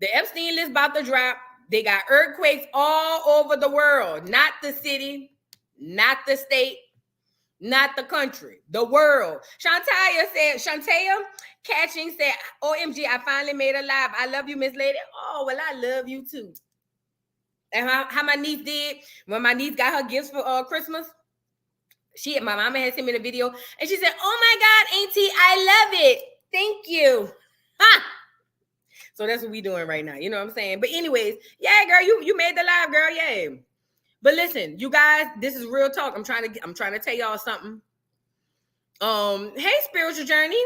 The Epstein list about to drop. They got earthquakes all over the world. Not the city, not the state, not the country, the world. Shantae Catching said, OMG, I finally made a live. I love you, Miss Lady. Oh, well, I love you too. And how my niece did, when my niece got her gifts for Christmas, my mama had sent me the video, and she said, oh my God, Auntie, I love it. Thank you. Ha! So that's what we doing right now. You know what I'm saying? But anyways, yeah, girl, you made the live, girl. Yeah. But listen, you guys, this is real talk. I'm trying to tell y'all something. Hey, Spiritual Journey.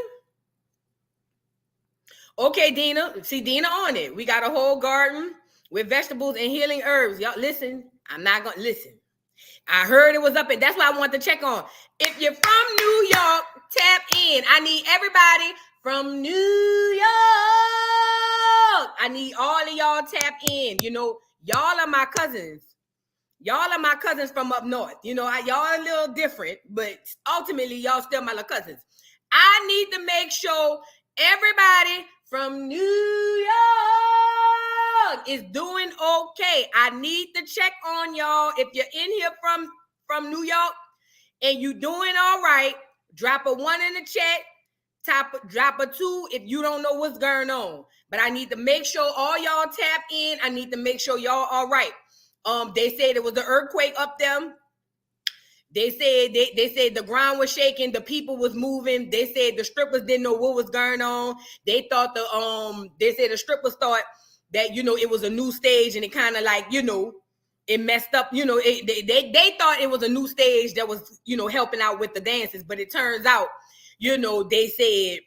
Okay, Dina. See, Dina on it. We got a whole garden with vegetables and healing herbs. Y'all listen. I'm not gonna listen. I heard it was up, and that's why I want to check on. If you're from New York, tap in. I need everybody from New York. I need all of y'all tap in. You know, y'all are my cousins. Y'all are my cousins from up north. You know, y'all are a little different, but ultimately, y'all still my little cousins. I need to make sure everybody from New York is doing okay. I need to check on y'all. If you're in here from New York and you doing all right, drop a 1 in the chat. Drop a 2 if you don't know what's going on. But I need to make sure all y'all tap in. I need to make sure y'all all right. They said it was an earthquake up there. They said the ground was shaking, the people was moving. They said the strippers didn't know what was going on. They thought they said the strippers thought that, you know, it was a new stage, and it kind of like, you know, it messed up. You know, they thought it was a new stage that was, you know, helping out with the dances, but it turns out, you know, they said,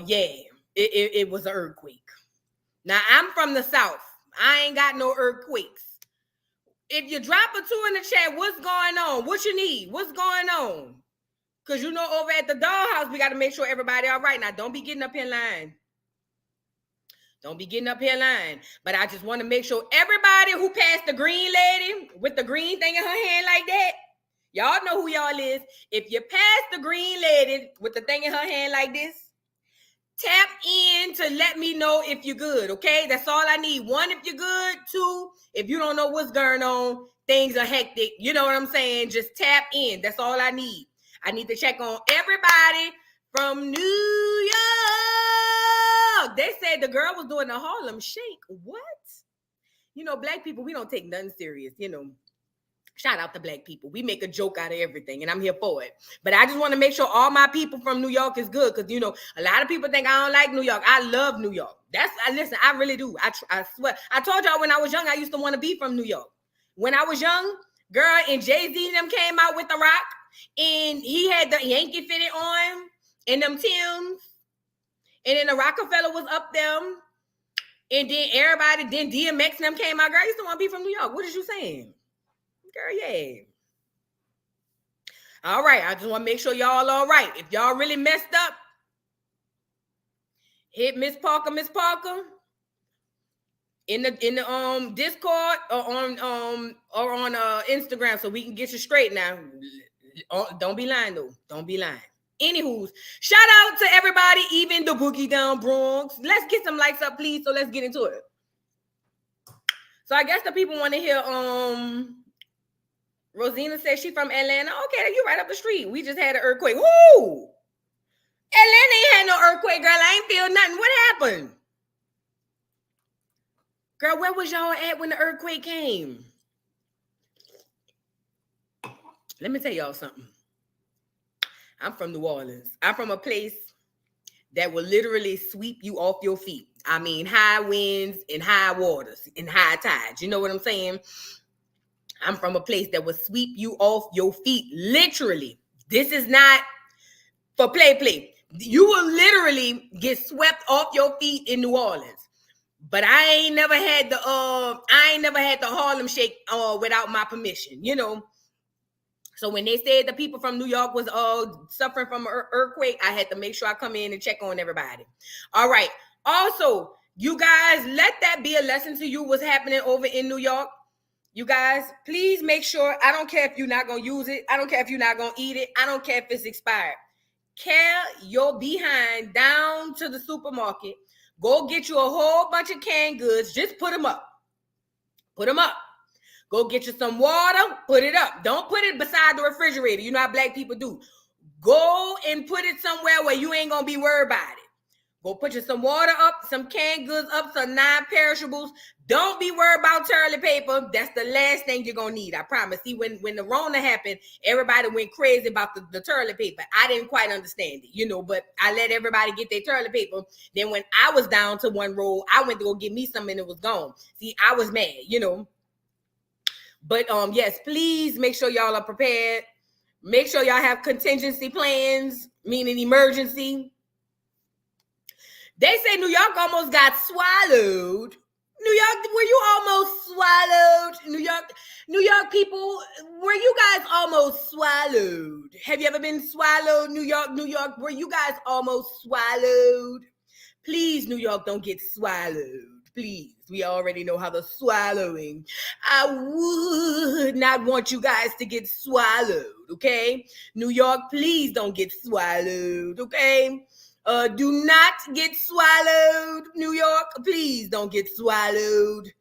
yeah, it was an earthquake. Now I'm from the South. I ain't got no earthquakes. If you drop a 2 in the chat, what's going on? What you need? What's going on? Because, you know, over at the dollhouse, we got to make sure everybody all right. Now, don't be getting up here lying. Don't be getting up here lying. But I just want to make sure everybody who passed the green lady with the green thing in her hand like that, y'all know who y'all is. If you pass the green lady with the thing in her hand like this, tap in to let me know if you're good, okay? That's all I need. 1, if you're good. 2, if you don't know what's going on, things are hectic. You know what I'm saying? Just tap in. That's all I need. I need to check on everybody from New York. They said the girl was doing the Harlem Shake. What? You know, black people, we don't take nothing serious, you know. Shout out to black people. We make a joke out of everything, and I'm here for it. But I just want to make sure all my people from New York is good, because, you know, a lot of people think I don't like New York. I love New York. Listen, I really do. I swear. I told y'all when I was young, I used to want to be from New York. When I was young, girl, and Jay-Z and them came out with The Rock, and he had the Yankee fitted on, and them Timbs, and then the Rockefeller was up them, and then then DMX and them came out. Girl, I used to want to be from New York. What is you saying? Girl, yeah. All right, I just want to make sure y'all all right. If y'all really messed up, hit Miss Parker in the Discord or on Instagram, so we can get you straight now. Don't be lying though. Don't be lying. Anywho, shout out to everybody, even the Boogie Down Bronx. Let's get some likes up, please. So let's get into it. So I guess the people want to hear Rosina says she from Atlanta. Okay, you right up the street. We just had an earthquake. Woo! Atlanta ain't had no earthquake, girl. I ain't feel nothing. What happened? Girl, where was y'all at when the earthquake came? Let me tell y'all something. I'm from New Orleans. I'm from a place that will literally sweep you off your feet. I mean, high winds and high waters and high tides. You know what I'm saying? I'm from a place that will sweep you off your feet. Literally. This is not for play. You will literally get swept off your feet in New Orleans. But I ain't never had the Harlem Shake without my permission, you know. So when they said the people from New York was suffering from an earthquake, I had to make sure I come in and check on everybody. All right. Also, you guys, let that be a lesson to you what's happening over in New York. You guys, please make sure, I don't care if you're not going to use it. I don't care if you're not going to eat it. I don't care if it's expired. Carry your behind down to the supermarket. Go get you a whole bunch of canned goods. Just put them up. Put them up. Go get you some water. Put it up. Don't put it beside the refrigerator. You know how black people do. Go and put it somewhere where you ain't going to be worried about it. Go put you some water up, some canned goods up, some non-perishables. Don't be worried about toilet paper. That's the last thing you're going to need, I promise. See, when the Rona happened, everybody went crazy about the toilet paper. I didn't quite understand it, but I let everybody get their toilet paper. Then when I was down to one roll, I went to go get me some and it was gone. See, I was mad. But yes, please make sure y'all are prepared. Make sure y'all have contingency plans, meaning emergency. They say New York almost got swallowed. New York, were you almost swallowed? New York people, were you guys almost swallowed? Have you ever been swallowed? New York, were you guys almost swallowed? Please, New York, don't get swallowed. Please. We already know how the swallowing. I would not want you guys to get swallowed, okay? New York, please don't get swallowed, okay? Do not get swallowed, New York. Please don't get swallowed.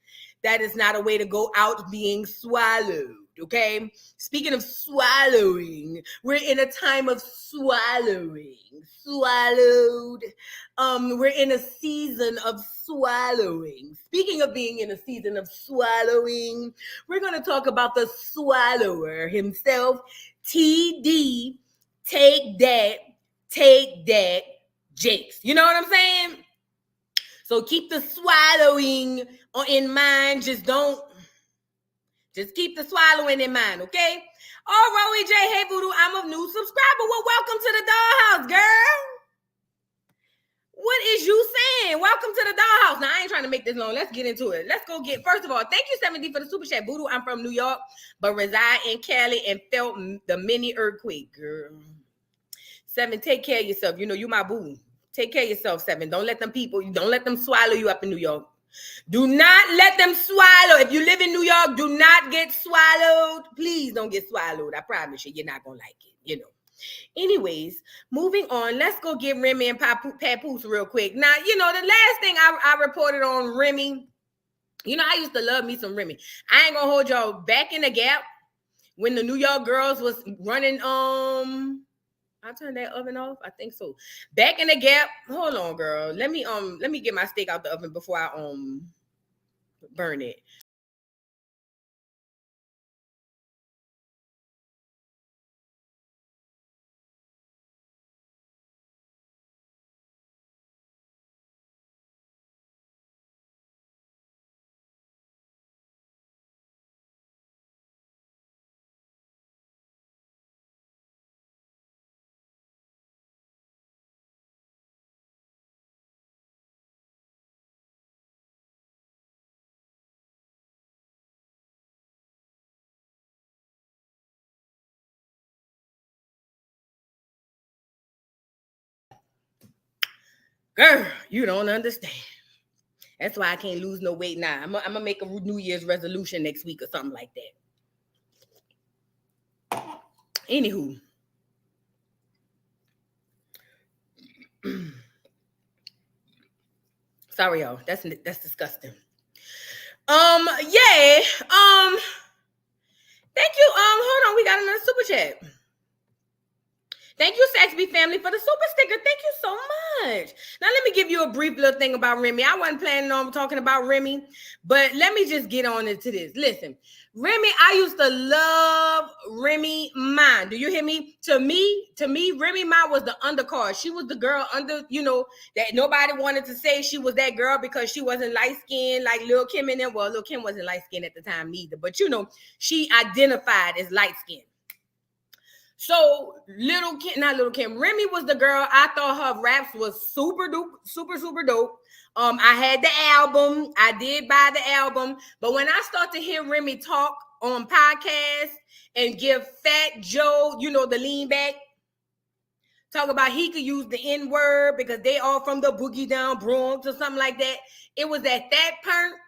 That is not a way to go out being swallowed, okay? Speaking of swallowing, we're in a time of swallowing. Swallowed. We're in a season of swallowing. Speaking of being in a season of swallowing, we're going to talk about the swallower himself, TD. Take that. Jakes. You know what I'm saying? So keep the swallowing in mind. Just keep the swallowing in mind, okay? Oh, Roey J. Hey, Voodoo, I'm a new subscriber. Well, welcome to the dollhouse, girl. What is you saying? Welcome to the dollhouse. Now, I ain't trying to make this long. Let's get into it. Let's go first of all, thank you, 70, for the super chat. Voodoo, I'm from New York, but reside in Cali and felt the mini earthquake, girl. 7, take care of yourself. You my boo. Take care of yourself, 7. Don't let them swallow you up in New York. Do not let them swallow. If you live in New York, do not get swallowed. Please don't get swallowed. I promise you, you're not going to like it, Anyways, moving on. Let's go get Remy and Papoose real quick. Now, the last thing I reported on Remy, I used to love me some Remy. I ain't going to hold y'all back in the gap when the New York girls was running, I turned that oven off. I think so. Back in the gap. Hold on, girl. Let me get my steak out the oven before I burn it. Girl, you don't understand. That's why I can't lose no weight now. I'm gonna make a New Year's resolution next week or something like that. Anywho. Sorry, y'all. That's disgusting. Yeah. Thank you. Hold on. We got another super chat. Thank you, Saxby family, for the super sticker. Thank you so much. Now, let me give you a brief little thing about Remy. I wasn't planning on talking about Remy, but let me just get on into this. Listen, Remy, I used to love Remy Ma. Do you hear me? To me, Remy Ma was the undercard. She was the girl under, that nobody wanted to say she was that girl because she wasn't light-skinned like Lil' Kim and them. Well, Lil' Kim wasn't light-skinned at the time either, but, she identified as light-skinned. So not Little Kim, Remy was the girl. I thought her raps was super dope. I had the album. I did buy the album. But when I start to hear Remy talk on podcasts and give Fat Joe, the lean back, talk about he could use the N-word because they all from the Boogie Down Bronx or something like that. It was at that point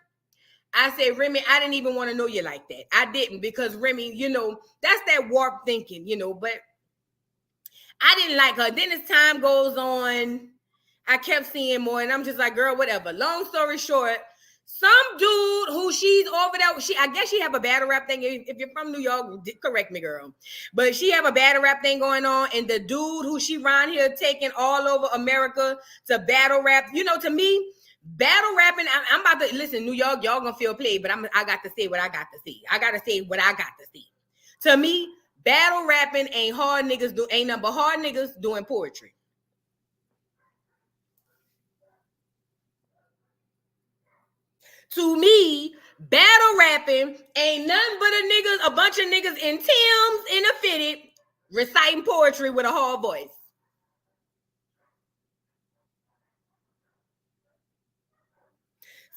I said, Remy, I didn't even want to know you like that. I didn't, because Remy, that's that warped thinking, but I didn't like her. Then as time goes on, I kept seeing more, and I'm just like, girl, whatever. Long story short, some dude who she's over there, I guess she have a battle rap thing. If you're from New York, correct me, girl. But she have a battle rap thing going on, and the dude who she around here taking all over America to battle rap, to me, battle rapping, I'm about to, listen, New York, y'all gonna feel played, but I got to say what I got to say. I got to say what I got to say. To me, battle rapping ain't nothing but hard niggas doing poetry. To me, battle rapping ain't nothing but a bunch of niggas in Timbs in a fitted reciting poetry with a hard voice.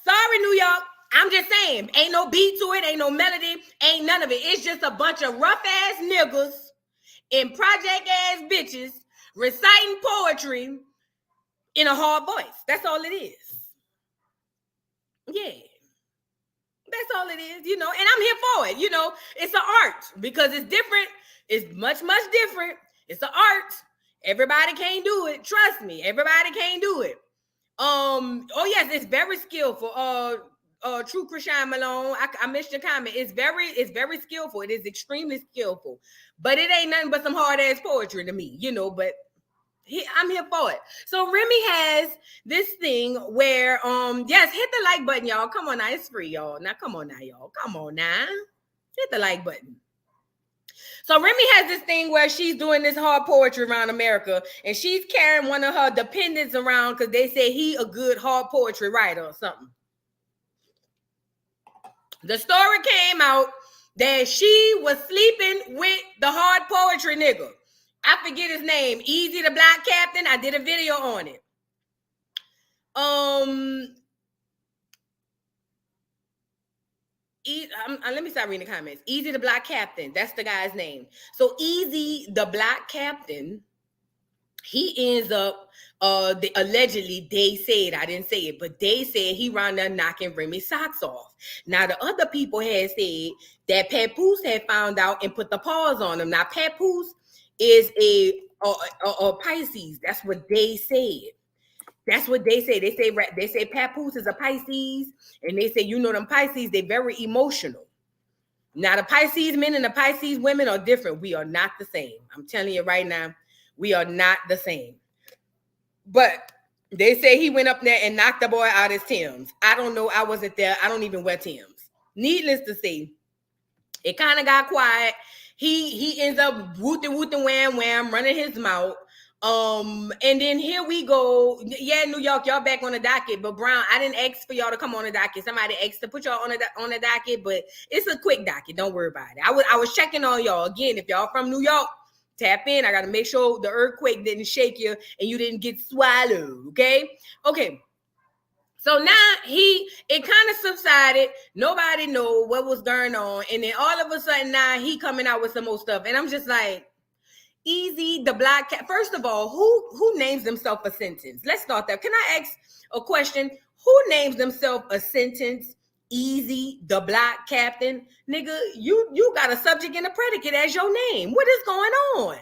Sorry, New York. I'm just saying, ain't no beat to it, ain't no melody, ain't none of it. It's just a bunch of rough ass niggas and project ass bitches reciting poetry in a hard voice. That's all it is. Yeah. That's all it is, and I'm here for it. It's an art because it's different. It's much, much different. It's an art. Everybody can't do it. Trust me. Everybody can't do it. Oh yes, it's very skillful. True Chrisean Malone. I missed your comment. It's very skillful. It is extremely skillful. But it ain't nothing but some hard ass poetry to me, but I'm here for it. So Remy has this thing where yes, hit the like button, y'all. Come on now, it's free, y'all. Now come on now, y'all. Come on now. Hit the like button. So Remy has this thing where she's doing this hard poetry around America, and she's carrying one of her dependents around because they say he a good hard poetry writer or something. The story came out that she was sleeping with the hard poetry nigga. I forget his name. Eazy the Black Captain. I did a video on it. Let me start reading the comments. Eazy the Black Captain. That's the guy's name. So Eazy the Black Captain, he ends up, allegedly, they said, I didn't say it, but they said he ran there knocking Remy's socks off. Now, the other people had said that Papoose had found out and put the pause on him. Now, Papoose is a Pisces. That's what they said. That's what they say. They say Papoose is a Pisces, and they say, them Pisces, they're very emotional. Now, the Pisces men and the Pisces women are different. We are not the same. I'm telling you right now, we are not the same. But they say he went up there and knocked the boy out his Timbs. I don't know. I wasn't there. I don't even wear Timbs. Needless to say, it kind of got quiet. He ends up wooting, wham, wham, running his mouth. And then here we go. Yeah, New York, y'all back on the docket. But Brown, I didn't ask for y'all to come on the docket. Somebody asked to put y'all on the docket, but it's a quick docket. Don't worry about it. I was checking on y'all again. If y'all from New York, tap in. I got to make sure the earthquake didn't shake you and you didn't get swallowed. Okay. So now it kind of subsided. Nobody know what was going on. And then all of a sudden now he coming out with some more stuff. And I'm just like, Eazy the Black Cat. First of all, who names themselves a sentence? Let's start there. Can I ask a question? Who names themselves a sentence? Eazy the Black Captain. Nigga, you got a subject and a predicate as your name. What is going on?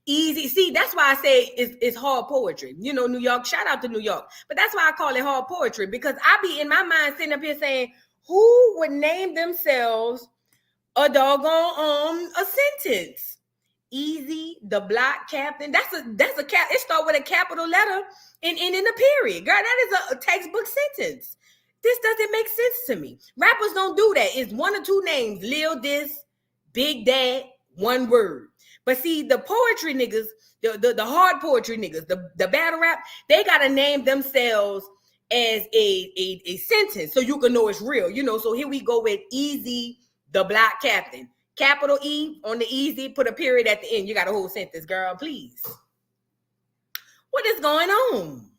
Easy. See, that's why I say it's hard poetry. New York, shout out to New York. But that's why I call it hard poetry, because I be in my mind sitting up here saying, who would name themselves a doggone a sentence? Eazy the Black Captain. That's a cap. It start with a capital letter and in a period. Girl, that is a textbook sentence. This doesn't make sense to me. Rappers don't do that. It's one or two names. Lil this, Big Dad, one word. But see, the poetry niggas, the hard poetry niggas, the battle rap, they gotta name themselves as a sentence so you can know it's real. So here we go with Eazy the Black Captain. Capital E on the Eazy, put a period at the end. You got a whole sentence, girl, please. What is going on?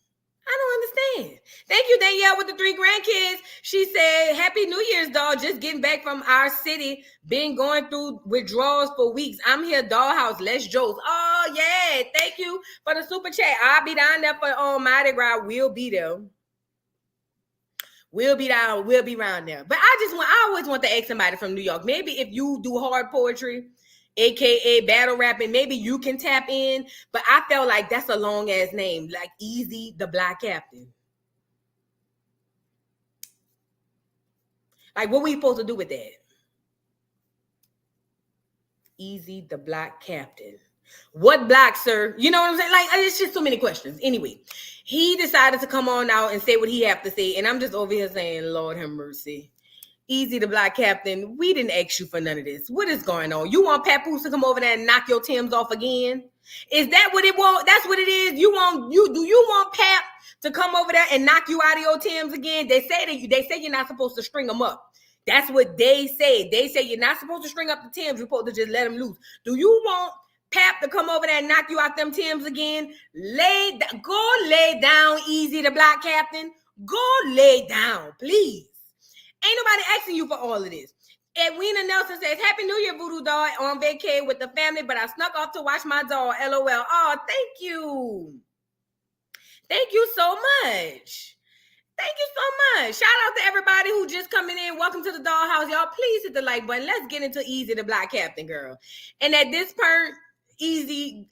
I don't understand. Thank you, Danielle, with the 3 grandkids. She said, Happy New Year's, dog. Just getting back from our city. Been going through withdrawals for weeks. I'm here, dollhouse. Let's jokes. Oh, yeah. Thank you for the super chat. I'll be down there for Mardi Gras. We'll be there. We'll be down. We'll be around there. But I always want to ask somebody from New York. Maybe if you do hard poetry aka battle rapping. Maybe you can tap in, but I felt like that's a long ass name, like Eazy the Black Captain. Like, what we supposed to do with that? Eazy the Black Captain. What black, sir? You know what I'm saying? Like, it's just so many questions. Anyway, he decided to come on out and say what he have to say, and I'm just over here saying, Lord have mercy. Eazy the Black Captain, we didn't ask you for none of this. What is going on? You want Papoose to come over there and knock your Timbs off again? Is that what it was? That's what it is. Do you want Pap to come over there and knock you out of your Timbs again? They say you're not supposed to string them up. That's what they say. They say you're not supposed to string up the Timbs. You're supposed to just let them loose. Do you want Pap to come over there and knock you out them Timbs again? Go lay down, Eazy the Black Captain. Go lay down, please. Ain't nobody asking you for all of this. Edwina Nelson says, Happy New Year, Voodoo Doll, on vacay with the family, but I snuck off to watch my doll, LOL. Oh, thank you. Thank you so much. Thank you so much. Shout out to everybody who just coming in. Welcome to the dollhouse. Y'all, please hit the like button. Let's get into Eazy the Black Captain, girl. And at this point, Eazy,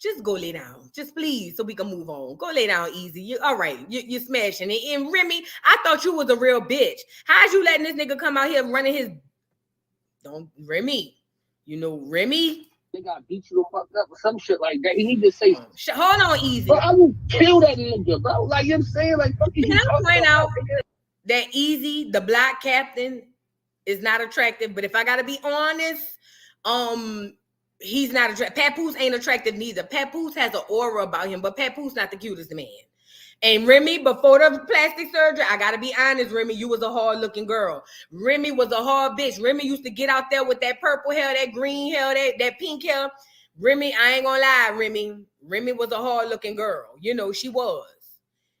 just go lay down. Just please, so we can move on. Go lay down, Eazy. All right. You're smashing it. And Remy, I thought you was a real bitch. How's you letting this nigga come out here running his... Remy. You know, Remy... They got beat you the fuck up or some shit like that. He need to say, hold on, Eazy. Bro, I will kill that nigga, bro. Like, you know what I'm saying? Like, fucking. Can I point out that Eazy, the Black Captain, is not attractive? But if I gotta be honest, he's not attractive. Papoose ain't attractive neither. Papoose has an aura about him, but Papoose not the cutest man. And Remy, before the plastic surgery, I gotta be honest, Remy, you was a hard-looking girl. Remy was a hard bitch. Remy used to get out there with that purple hair, that green hair, that pink hair. Remy, I ain't gonna lie, Remy. Remy was a hard-looking girl. You know, she was.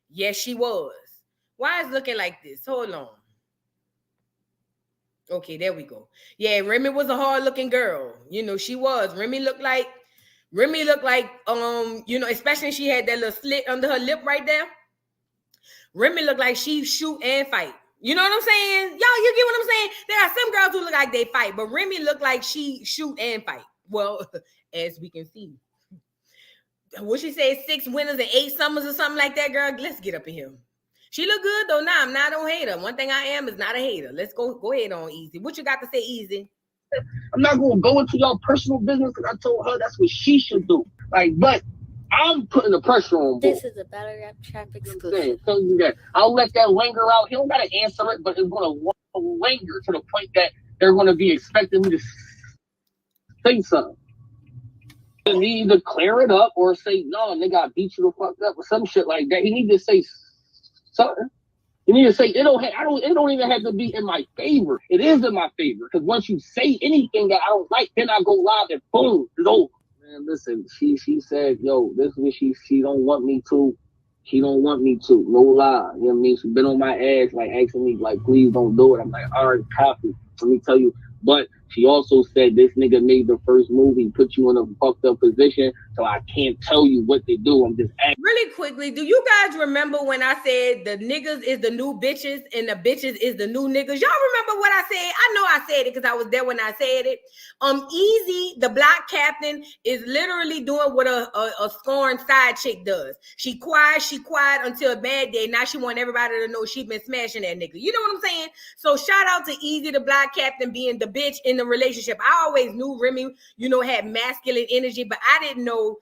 Yes, she was. Why is it looking like this? Hold on. Okay, there we go. Yeah, Remy was a hard-looking girl. You know, she was. Remy looked like, you know, especially she had that little slit under her lip right there. Remy looked like she shoot and fight. You know what I'm saying? Y'all, you get what I'm saying? There are some girls who look like they fight, but Remy looked like she shoot and fight. Well, as we can see. What she say, 6 winters and 8 summers or something like that, girl? Let's get up in here. She look good, though. Nah, I'm not a hater. One thing I am is not a hater. Let's go ahead on Eazy. What you got to say, Eazy? I'm not going to go into y'all personal business because I told her that's what she should do. Like, but I'm putting the pressure on. This is a Battle Rap Trap exclusive. Tell you that. I'll let that linger out. He don't got to answer it, but it's going to linger to the point that they're going to be expecting me to say something. And he either clear it up or say, no, they got beat you the fuck up or some shit like that. He need to say something. You need to say it don't even have to be in my favor. It is in my favor. Because once you say anything that I don't like, then I go live and boom, it's over. Man, listen, she said, yo, this is what she don't want me to. She don't want me to. No lie. You know what I mean? She's been on my ass, like asking me, like, please don't do it. I'm like, all right, copy. Let me tell you. But she also said this nigga made the first movie, put you in a fucked up position, so I can't tell you what to do. I'm just asking. Really quickly, do you guys remember when I said the niggas is the new bitches and the bitches is the new niggas? Y'all remember what I said? I know I said it because I was there when I said it. Eazy, the Black Captain, is literally doing what a scorned side chick does. She quiet until a bad day. Now she want everybody to know she been smashing that nigga. You know what I'm saying? So shout out to Eazy, the Black Captain, being the bitch in the relationship. I always knew Remy, had masculine energy, but I didn't know,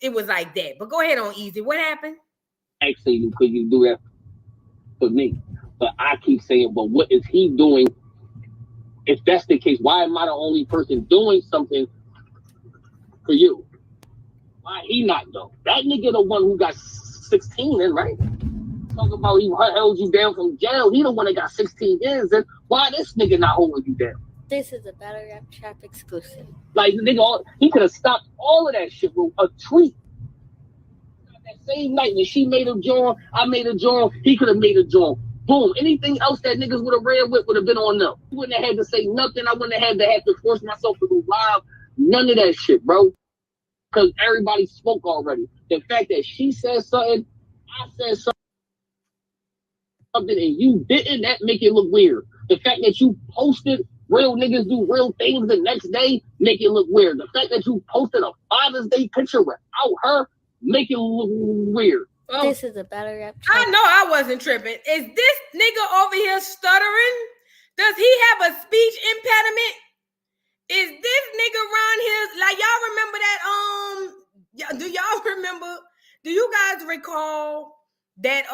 it was like that. But go ahead on Eazy. What happened? Actually, you could you do that for me? But I keep saying, but what is he doing? If that's the case, why am I the only person doing something for you? Why he not though? That nigga the one who got 16 in, right? Talking about he held you down from jail. He the one that got 16 years in. Why this nigga not holding you down? This is a Battle Rap Trap exclusive. Like, nigga, he could have stopped all of that shit with a tweet. That same night when she made a joint, I made a joint, he could have made a joint. Boom. Anything else that niggas would have ran with would have been on them. I wouldn't have had to say nothing. I wouldn't have to force myself to go live. None of that shit, bro. Because everybody spoke already. The fact that she said something, I said something, and you didn't, that make it look weird. The fact that you posted real niggas do real things the next day, make it look weird. The fact that you posted a Father's Day picture without her, make it look weird. Oh. This is a battle rap. I know I wasn't tripping. Is this nigga over here stuttering? Does he have a speech impediment? Is this nigga around here like y'all remember that? Do y'all remember? Do you guys recall that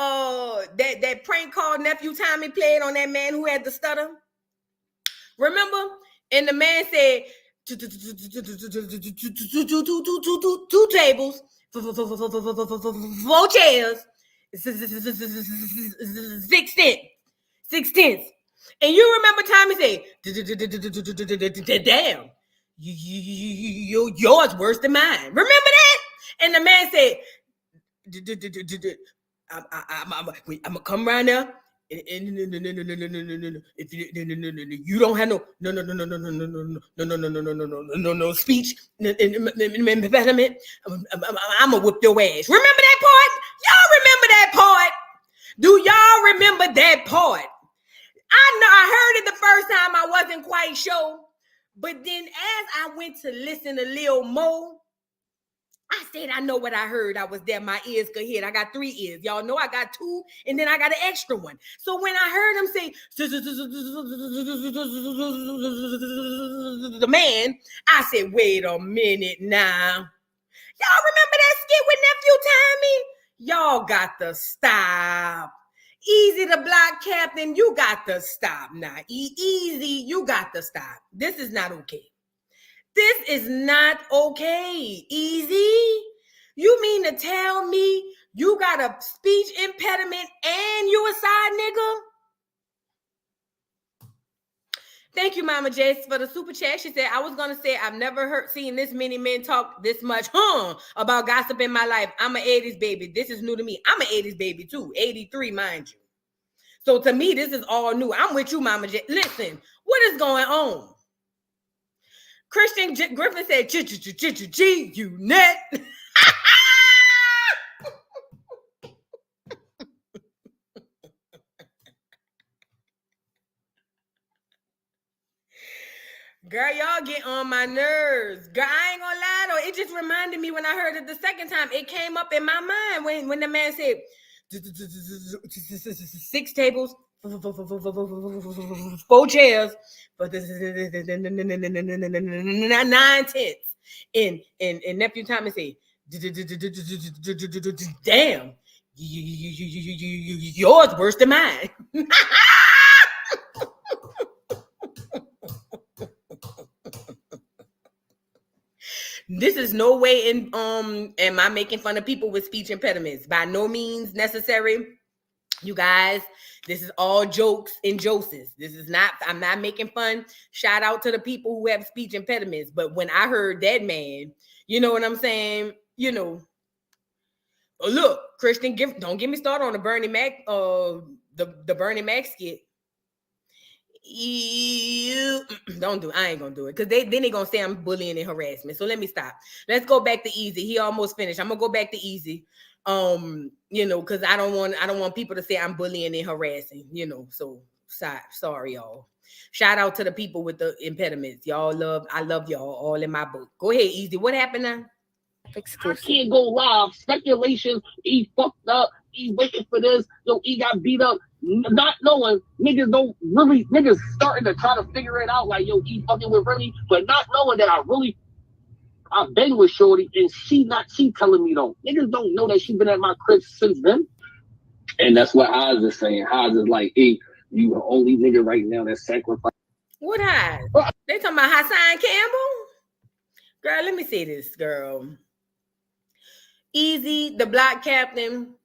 that prank call Nephew Tommy played on that man who had the stutter? Remember? And the man said 2 tables, 4 chairs, 6 tenths. And you remember Tommy say, damn, yours worse than mine. Remember that? And the man said, I'm gonna come around there. If you don't have no speech impediment, I'm gonna whip your ass. Remember that part? Y'all remember that part? Do y'all remember that part? I know I heard it the first time. I wasn't quite sure, but then as I went to listen a little more, I said, I know what I heard. I was there. My ears could hear. I got 3 ears. Y'all know I got 2, and then I got an extra one. So when I heard him say, the man, I said, wait a minute now. Y'all remember that skit with Nephew Tommy? Y'all got to stop. Easy the block captain, you got to stop now. Easy, you got to stop. This is not okay. This is not okay. Easy. You mean to tell me you got a speech impediment and you a side nigga? Thank you, Mama Jess, for the super chat. She said, I was going to say, I've never seen this many men talk this much about gossip in my life. I'm an 80s baby. This is new to me. I'm an 80s baby too. 83, mind you. So to me, this is all new. I'm with you, Mama Jess. Listen, what is going on? Christian Griffin said, you net. Girl, y'all get on my nerves. Girl, I ain't gonna lie though. It just reminded me when I heard it the second time. It came up in my mind when the man said 6 tables, 4 chairs, 9 tenths. And Nephew Thomas said, damn, yours worse than mine. This is no way in am I making fun of people with speech impediments. By no means necessary. You guys, this is all jokes and joses. This is not, I'm not making fun. Shout out to the people who have speech impediments. But when I heard that man, you know what I'm saying? You know, look, Christian, don't get me started on the Bernie Mac, the Bernie Mac skit. Don't do it. I ain't gonna do it because then they gonna say I'm bullying and harassment. So let me stop. Let's go back to Eazy. He almost finished. I'm gonna go back to Eazy. You know, because I don't want people to say I'm bullying and harassing. You know, so sorry, y'all. Shout out to the people with the impediments. I love y'all all in my book. Go ahead, Eazy. What happened now? Exclusive. I can't go live. Speculation. He fucked up. He waiting for this. Yo, he got beat up. Not knowing niggas starting to try to figure it out like, yo, he fucking with Remy, but not knowing that I've been with Shorty and she telling me though. Niggas don't know that she been at my crib since then. And that's what Oz is saying. Oz is like, hey, you the only nigga right now that sacrificed. What Oz? They talking about Hassan Campbell? Girl, let me say this, girl. Eazy, the block captain.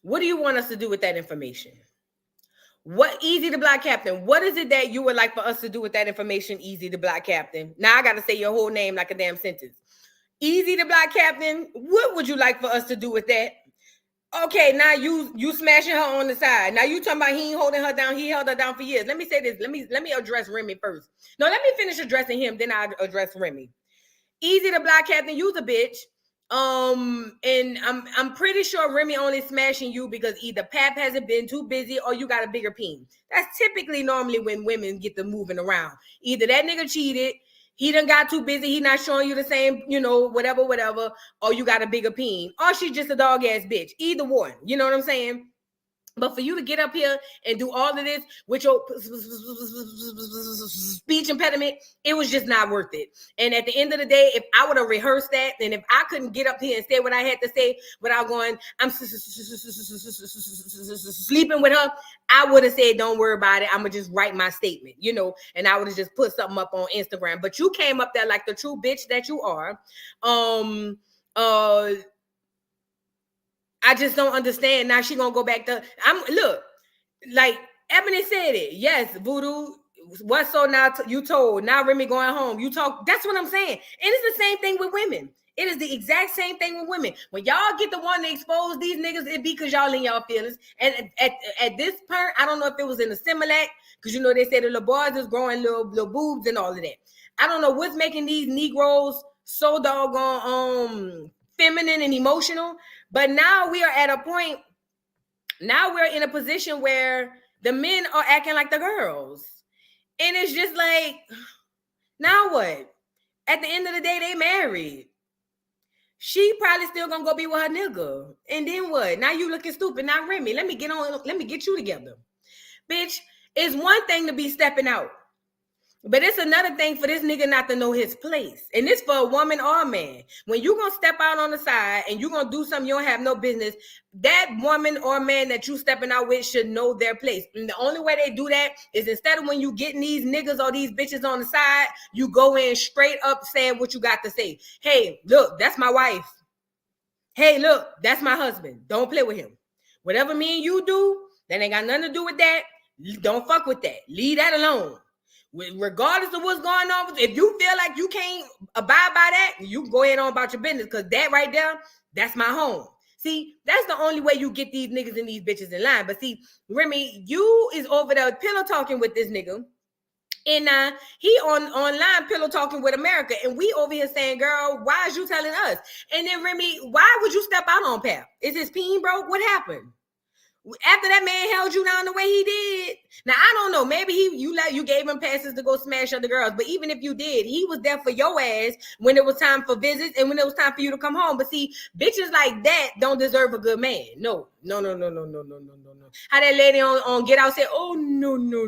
What do you want us to do with that information? What, Eazy the block captain, what is it that you would like for us to do with that information, Eazy the block captain? Now I got to say your whole name like a damn sentence. Eazy the block captain, what would you like for us to do with that? Okay, now you smashing her on the side. Now you talking about he ain't holding her down. He held her down for years. Let me say this. Let me address Remy first. No, let me finish addressing him. Then I'll address Remy. Eazy the block captain, you's a bitch. And I'm pretty sure Remy only smashing you because either Pap hasn't been too busy or you got a bigger peen. That's typically normally when women get to moving around. Either that nigga cheated, he done got too busy, he not showing you the same, whatever, or you got a bigger peen, or she's just a dog ass bitch. Either one, you know what I'm saying? But for you to get up here and do all of this with your speech impediment, it was just not worth it. And at the end of the day, if I would have rehearsed that, and if I couldn't get up here and say what I had to say without going, I'm sleeping with her, I would have said, don't worry about it. I'm going to just write my statement, and I would have just put something up on Instagram. But you came up there like the true bitch that you are. I just don't understand. Now she gonna go back to look, like Ebony said it. Yes, Voodoo. What so now you told? Now Remy going home. You talk. That's what I'm saying. And it's the same thing with women. It is the exact same thing with women. When y'all get the one to expose these niggas, it be because y'all in y'all feelings. And at this point, I don't know if it was in the Similac, because they say the little boys is growing little boobs and all of that. I don't know what's making these Negroes so doggone feminine and emotional. But now we are at a point, now we're in a position where the men are acting like the girls. And it's just like, now what? At the end of the day, they married. She probably still gonna go be with her nigga. And then what? Now you looking stupid. Now Remy, let me get you together. Bitch, it's one thing to be stepping out. But it's another thing for this nigga not to know his place. And this for a woman or a man. When you gonna step out on the side and you gonna do something you don't have no business, that woman or man that you stepping out with should know their place. And the only way they do that is instead of when you getting these niggas or these bitches on the side, you go in straight up saying what you got to say. Hey, look, that's my wife. Hey, look, that's my husband. Don't play with him. Whatever me and you do, that ain't got nothing to do with that. Don't fuck with that. Leave that alone. Regardless of what's going on, if you feel like you can't abide by that, you can go ahead on about your business, because that right there, that's my home. See, that's the only way you get these niggas and these bitches in line. But see, Remy, you is over there pillow talking with this nigga, and he online pillow talking with America, and we over here saying, girl, why is you telling us? And then Remy, why would you step out on Pap? Is his peen broke? What happened? After that man held you down the way he did. Now, I don't know. Maybe you gave him passes to go smash other girls. But even if you did, he was there for your ass when it was time for visits and when it was time for you to come home. But see, bitches like that don't deserve a good man. No. How that lady on Get Out said, oh, no. No.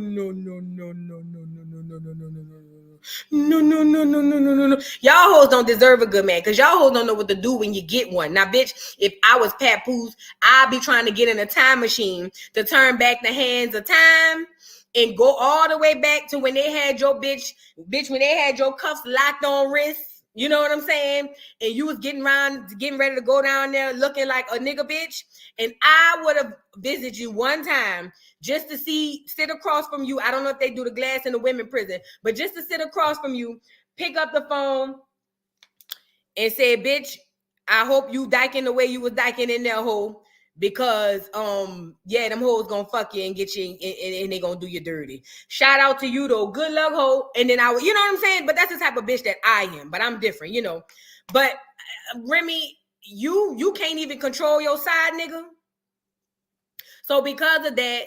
Y'all hoes don't deserve a good man, because y'all hoes don't know what to do when you get one. Now, bitch, if I was Papoose, I'd be trying to get in a time machine to turn back the hands of time and go all the way back to when they had your bitch, when they had your cuffs locked on wrists. You know what I'm saying? And you was getting ready to go down there looking like a nigga bitch. And I would have visited you one time just to sit across from you. I don't know if they do the glass in the women prison, but just to sit across from you, pick up the phone and say, bitch, I hope you dyking the way you was dyking in there, hoe. Because them hoes gonna fuck you and get you and they gonna do you dirty. Shout out to you though, good luck, hoe. And then you know what I'm saying? But that's the type of bitch that I am. But I'm different, But Remy, you can't even control your side, nigga. So because of that,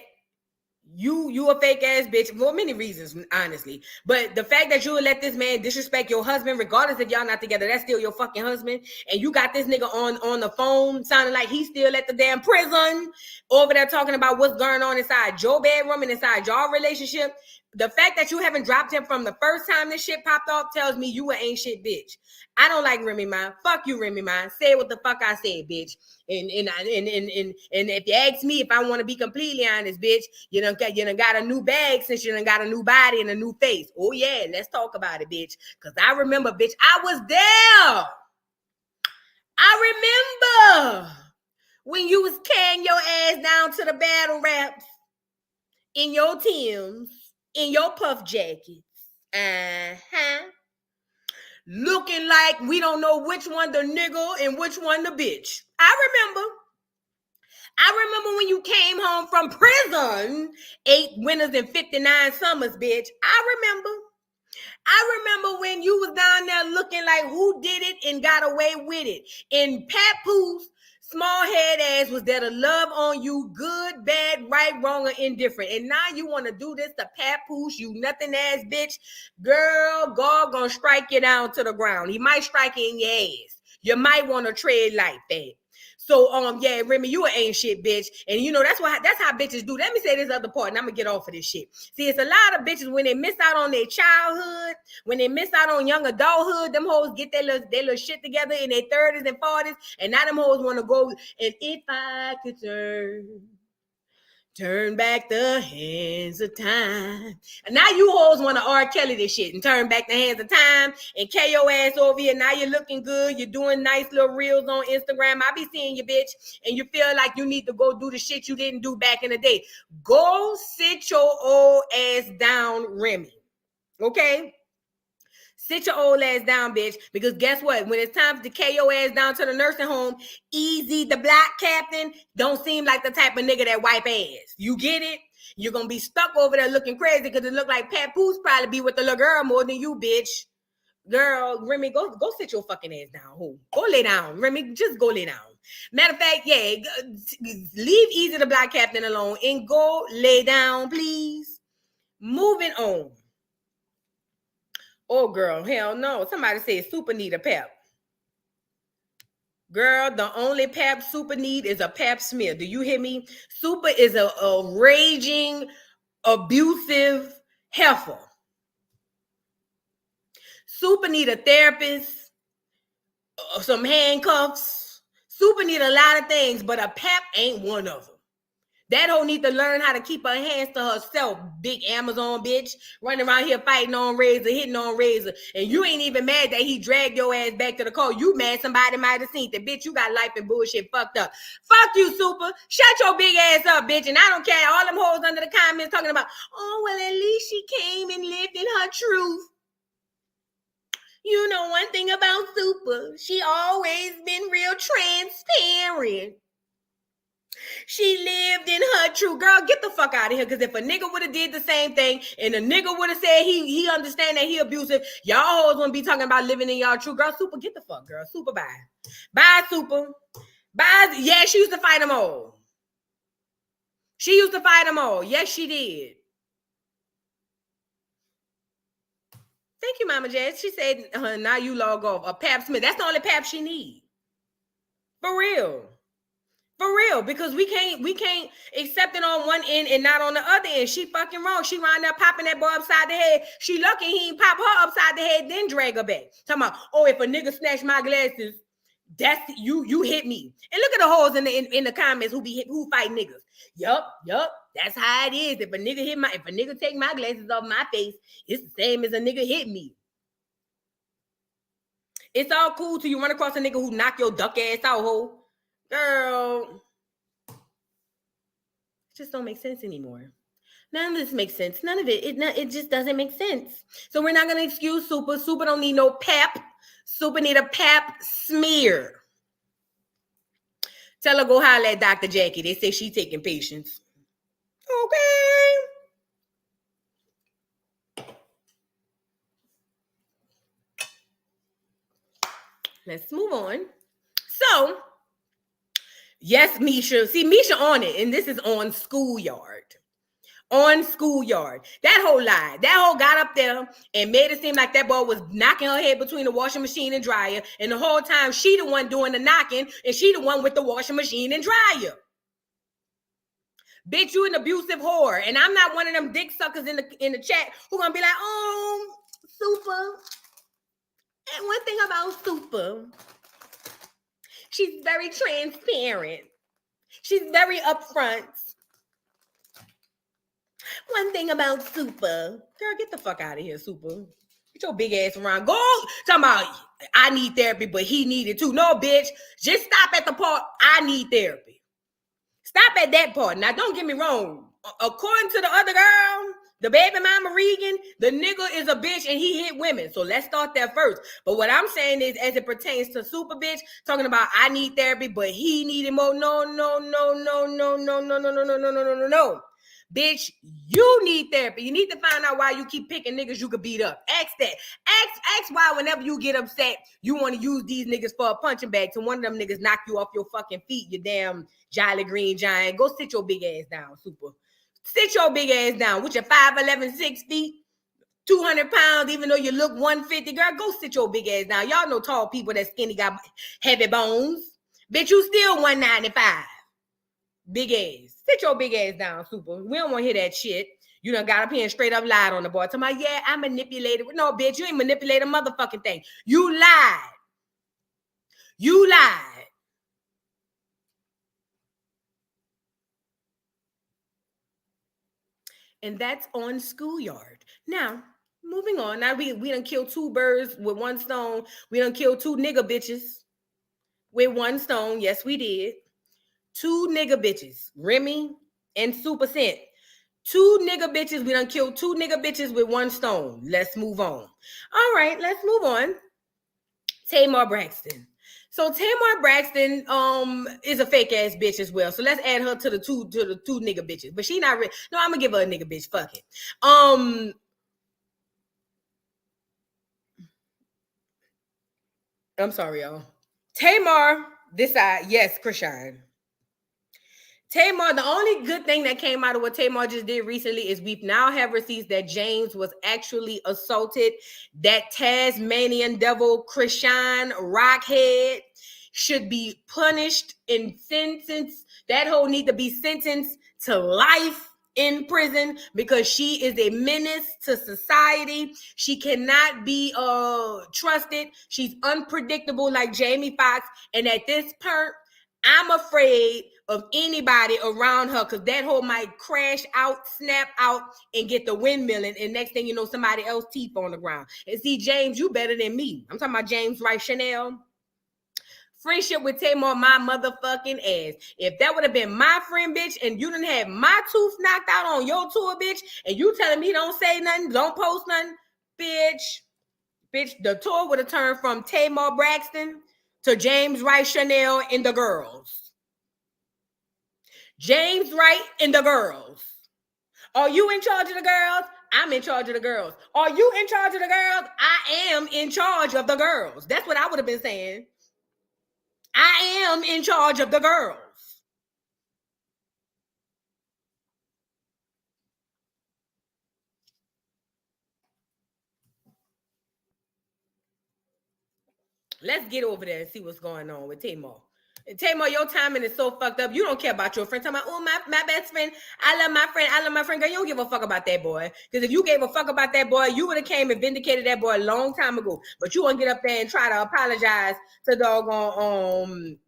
you a fake ass bitch for many reasons, honestly. But the fact that you would let this man disrespect your husband, regardless if y'all not together, that's still your fucking husband. And you got this nigga on the phone sounding like he's still at the damn prison over there talking about what's going on inside your bedroom and inside your relationship. The fact that you haven't dropped him from the first time this shit popped off tells me you ain't shit bitch. I don't like Remy Ma. Fuck you, Remy Ma. Say what the fuck I said, bitch. And if you ask me if I want to be completely honest, bitch, you done got a new bag since you done got a new body and a new face. Oh yeah, let's talk about it, bitch. Cause I remember, bitch, I was there. I remember when you was carrying your ass down to the battle raps in your Timbs, in your puff jackets. Looking like we don't know which one the nigga and which one the bitch. I remember when you came home from prison, 8 winters and 59 summers, bitch. I remember. I remember when you was down there looking like who did it and got away with it. And Papoose, small head ass, was there to love on you, good, bad, right, wrong, or indifferent. And now you want to do this to Papoose, you nothing ass bitch. Girl, God gonna strike you down to the ground. He might strike you in your ass. You might want to tread like that. So, yeah, Remy, you ain't shit, bitch. And you know, that's how bitches do. Let me say this other part, and I'm gonna get off of this shit. See, it's a lot of bitches when they miss out on their childhood, when they miss out on young adulthood, them hoes get their little shit together in their 30s and 40s, and now them hoes want to go, and if I could turn back the hands of time. And now you hoes want to R. Kelly this shit and turn back the hands of time and carry your ass over here. Now you're looking good. You're doing nice little reels on Instagram. I be seeing you, bitch. And you feel like you need to go do the shit you didn't do back in the day. Go sit your old ass down, Remy. Okay? Sit your old ass down, bitch, because guess what? When it's time to carry your ass down to the nursing home, Eazy, the black captain, don't seem like the type of nigga that wipe ass. You get it? You're going to be stuck over there looking crazy because it look like Papoose probably be with the little girl more than you, bitch. Girl, Remy, go sit your fucking ass down. Who? Go lay down. Remy, just go lay down. Matter of fact, yeah, leave Eazy, the black captain, alone and go lay down, please. Moving on. Oh, girl, hell no. Somebody said Supa need a pap. Girl, the only pap Supa need is a pap smear. Do you hear me? Supa is a raging, abusive heifer. Supa need a therapist, some handcuffs. Supa need a lot of things, but a pap ain't one of them. That hoe need to learn how to keep her hands to herself, big Amazon bitch, running around here fighting on Razor, hitting on Razor. And you ain't even mad that he dragged your ass back to the car. You mad somebody might have seen that. Bitch, you got life and bullshit fucked up. Fuck you, Supa. Shut your big ass up, bitch. And I don't care. All them hoes under the comments talking about, oh, well, at least she came and lived in her truth. You know one thing about Supa, she always been real transparent. She lived in her truth. Girl, get the fuck out of here. Because if a nigga would have did the same thing and a nigga would have said he understand that he abusive, y'all hoes wouldn't be talking about living in y'all truth. Girl, Supa, get the fuck, girl. Supa, bye. Bye, Supa. Bye. Yeah, she used to fight them all. She used to fight them all. Yes, she did. Thank you, Mama Jazz. She said, now you log off. A Pap Smith. That's the only Pap she need. For real. For real, because we can't accept it on one end and not on the other end. She fucking wrong. She wound up popping that boy upside the head. She lucky he ain't pop her upside the head, then drag her back. Talking about, oh, if a nigga snatch my glasses, that's you hit me. And look at the hoes in the comments who fight niggas. Yup. That's how it is. If a nigga take my glasses off my face, it's the same as a nigga hit me. It's all cool till you run across a nigga who knock your duck ass out, ho. Girl, it just don't make sense anymore. None of this makes sense. None of it. It just doesn't make sense. So we're not gonna excuse Supa. Supa don't need no pap. Supa need a pap smear. Tell her go holler at Dr. Jackie. They say she taking patients. Okay. Let's move on. So. Yes, Misha. See, Misha on it, and this is on Schoolyard. On Schoolyard. That whole lie. That whole got up there and made it seem like that boy was knocking her head between the washing machine and dryer, and the whole time she the one doing the knocking, and she the one with the washing machine and dryer. Bitch, you an abusive whore, and I'm not one of them dick suckers in the chat who gonna be like, oh, Supa. And one thing about Supa, she's very transparent. She's very upfront. One thing about Supa. Girl, get the fuck out of here, Supa. Get your big ass around. Go talking about I need therapy, but he needed too. No, bitch. Just stop at the part I need therapy. Stop at that part. Now, don't get me wrong. According to the other girl, the baby mama Regan, the nigga is a bitch and he hit women. So let's start there first. But what I'm saying is, as it pertains to Supa bitch, talking about I need therapy, but he needed more. No. Bitch, you need therapy. You need to find out why you keep picking niggas you could beat up. Ask that. Ask why whenever you get upset, you want to use these niggas for a punching bag to one of them niggas knock you off your fucking feet, you damn Jolly Green Giant. Go sit your big ass down, Supa. Sit your big ass down with your 5'11", 6 feet, 200 pounds, even though you look 150. Girl, go sit your big ass down. Y'all know tall people that skinny got heavy bones. Bitch, you still 195. Big ass. Sit your big ass down, Supa. We don't want to hear that shit. You done got up here and straight up lied on the boy. Talking about, yeah, I manipulated. No, bitch, you ain't manipulate a motherfucking thing. You lied. You lied. And that's on Schoolyard. Now, moving on. Now we done killed 2 birds with 1 stone. We done killed 2 nigga bitches with 1 stone. Yes, we did. 2 nigga bitches, Remy and Supa Scent. 2 nigga bitches. We done killed 2 nigga bitches with 1 stone. Let's move on. All right, let's move on. Tamar Braxton. So Tamar Braxton is a fake ass bitch as well. So let's add her to the two nigga bitches. But she not real. No, I'm gonna give her a nigga bitch. Fuck it. I'm sorry, y'all. Tamar, this side, yes, Chrisean. Tamar, the only good thing that came out of what Tamar just did recently is we now have receipts that James was actually assaulted. That Tasmanian devil, Chrisean Rockhead, should be punished and sentenced. That hoe need to be sentenced to life in prison because she is a menace to society. She cannot be trusted. She's unpredictable like Jamie Foxx. And at this point, I'm afraid of anybody around her because that hoe might crash out, snap out, and get the windmilling. And next thing you know, somebody else's teeth on the ground. And see, James, you better than me. I'm talking about James Wright Chanel. Friendship with Tamar, my motherfucking ass. If that would have been my friend, bitch, and you done had my tooth knocked out on your tour, bitch, and you telling me don't say nothing, don't post nothing, bitch, the tour would have turned from Tamar Braxton to James Wright Chanel and the girls. James Wright and the girls. Are you in charge of the girls? I'm in charge of the girls. Are you in charge of the girls? I am in charge of the girls. That's what I would have been saying. I am in charge of the girls. Let's get over there and see what's going on with Tamar. Tamar, your timing is so fucked up. You don't care about your friend. Talking about, oh, my best friend. I love my friend. I love my friend. Girl, you don't give a fuck about that boy. Because if you gave a fuck about that boy, you would have came and vindicated that boy a long time ago. But you want to get up there and try to apologize to doggone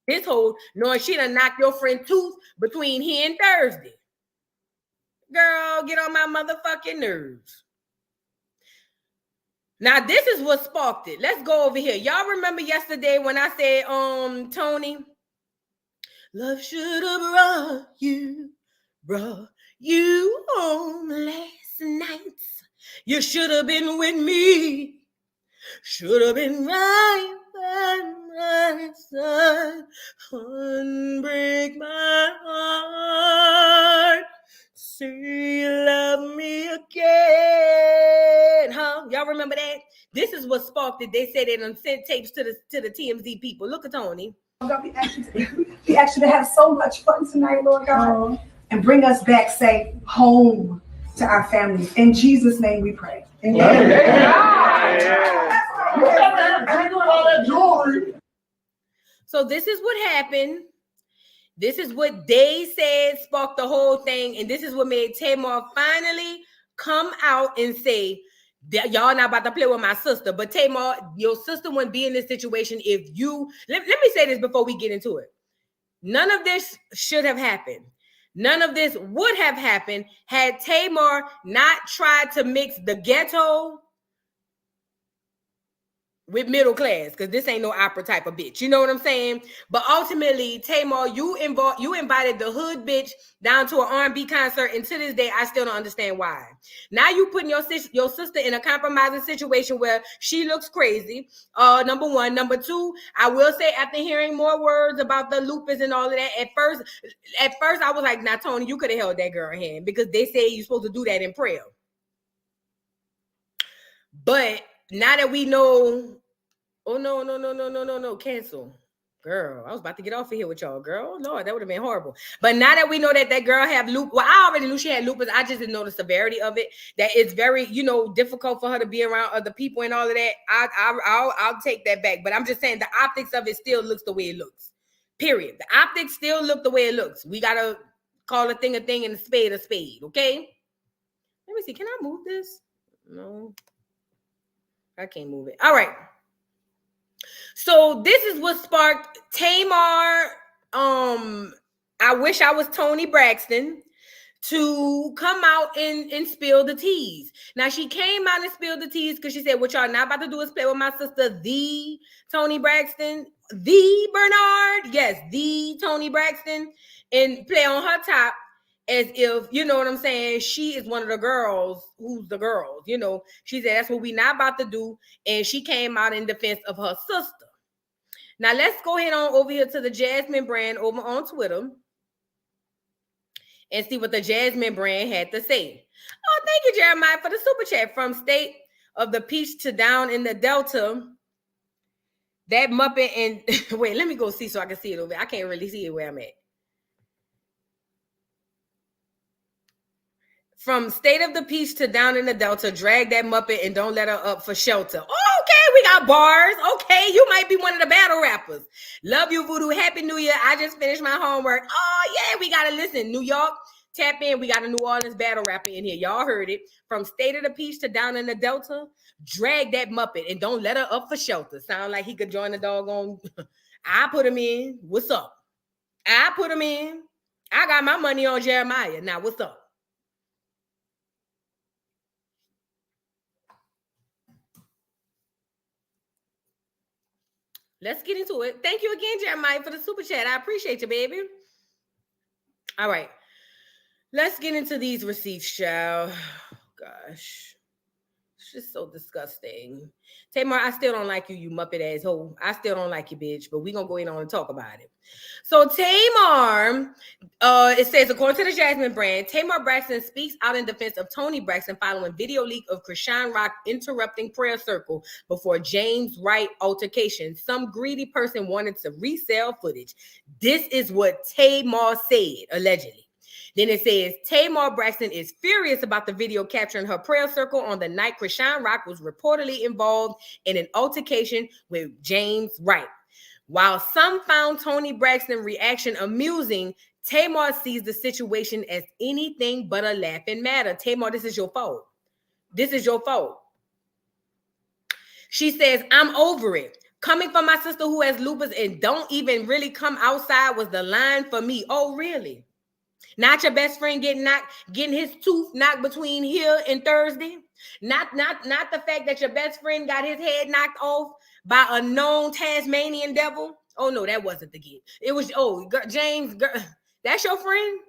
this whole knowing she done knocked your friend tooth between here and Thursday. Girl, get on my motherfucking nerves. Now, this is what sparked it. Let's go over here. Y'all remember yesterday when I said, Tony, love should have brought you home last night. You should have been with me. Should have been right by my side. Unbreak my heart. Say you love me again. Huh? Y'all remember that? This is what sparked it. They said they done sent tapes to the TMZ people. Look at Tony. God, we actually have so much fun tonight, Lord God. And bring us back safe home to our families. In Jesus' name we pray. So this is what happened. This is what they said sparked the whole thing. And this is what made Tamar finally come out and say, y'all not about to play with my sister. But Tamar, your sister wouldn't be in this situation if you... Let me say this before we get into it. None of this should have happened. None of this would have happened had Tamar not tried to mix the ghetto with middle class, because this ain't no opera type of bitch. You know what I'm saying? But ultimately, Tamar, you invited the hood bitch down to an R&B concert, and to this day, I still don't understand why. Now you putting your sister in a compromising situation where she looks crazy. Number one. Number two, I will say, after hearing more words about the lupus and all of that, at first I was like, nah, Tony, you could have held that girl hand, because they say you're supposed to do that in prayer. But now that we know, oh no, cancel. Girl, I was about to get off of here with y'all, girl. Lord, that would have been horrible. But now that we know that girl have lupus, well, I already knew she had lupus. I just didn't know the severity of it. That it's very, difficult for her to be around other people and all of that. I'll take that back. But I'm just saying the optics of it still looks the way it looks. Period. The optics still look the way it looks. We gotta call a thing and a spade, okay? Let me see. Can I move this? No. I can't move it. All right. So this is what sparked Tamar. I wish I was Tony Braxton to come out and spill the teas. Now she came out and spilled the teas because she said, what y'all not about to do is play with my sister, the Tony Braxton, the Bernard. Yes, the Tony Braxton, and play on her top. As if, you know what I'm saying, she is one of the girls who's the girls, She said, that's what we not about to do. And she came out in defense of her sister. Now, let's go ahead on over here to the Jasmine brand over on Twitter and see what the Jasmine brand had to say. Oh, thank you, Jeremiah, for the super chat. From state of the Peach to down in the Delta, that Muppet and... Wait, let me go see so I can see it over there. I can't really see it where I'm at. From state of the Peach to down in the Delta, drag that Muppet and don't let her up for shelter. Okay, we got bars. Okay, you might be one of the battle rappers. Love you, Voodoo. Happy New Year. I just finished my homework. Oh, yeah, we got to listen. New York, tap in. We got a New Orleans battle rapper in here. Y'all heard it. From state of the Peach to down in the Delta, drag that Muppet and don't let her up for shelter. Sound like he could join the doggone. I put him in. What's up? I put him in. I got my money on Jeremiah. Now, what's up? Let's get into it. Thank you again, Jeremiah, for the super chat. I appreciate you, baby. All right. Let's get into these receipts, child. Gosh. It's just so disgusting. Tamar, I still don't like you, you Muppet asshole. I still don't like you, bitch. But we're going to go in on and talk about it. So Tamar, it says, according to the Jasmine brand, Tamar Braxton speaks out in defense of Tony Braxton following video leak of Chrisean Rock interrupting prayer circle before James Wright altercation. Some greedy person wanted to resell footage. This is what Tamar said, allegedly. Then it says, Tamar Braxton is furious about the video capturing her prayer circle on the night Chrisean Rock was reportedly involved in an altercation with James Wright. While some found Tony Braxton's reaction amusing, Tamar sees the situation as anything but a laughing matter. Tamar, this is your fault. This is your fault. She says, I'm over it. Coming from my sister who has lupus and don't even really come outside was the line for me. Oh, really? Not your best friend getting his tooth knocked between here and Thursday. Not the fact that your best friend got his head knocked off by a known Tasmanian devil. Oh no, that wasn't the kid. It was James. That's your friend.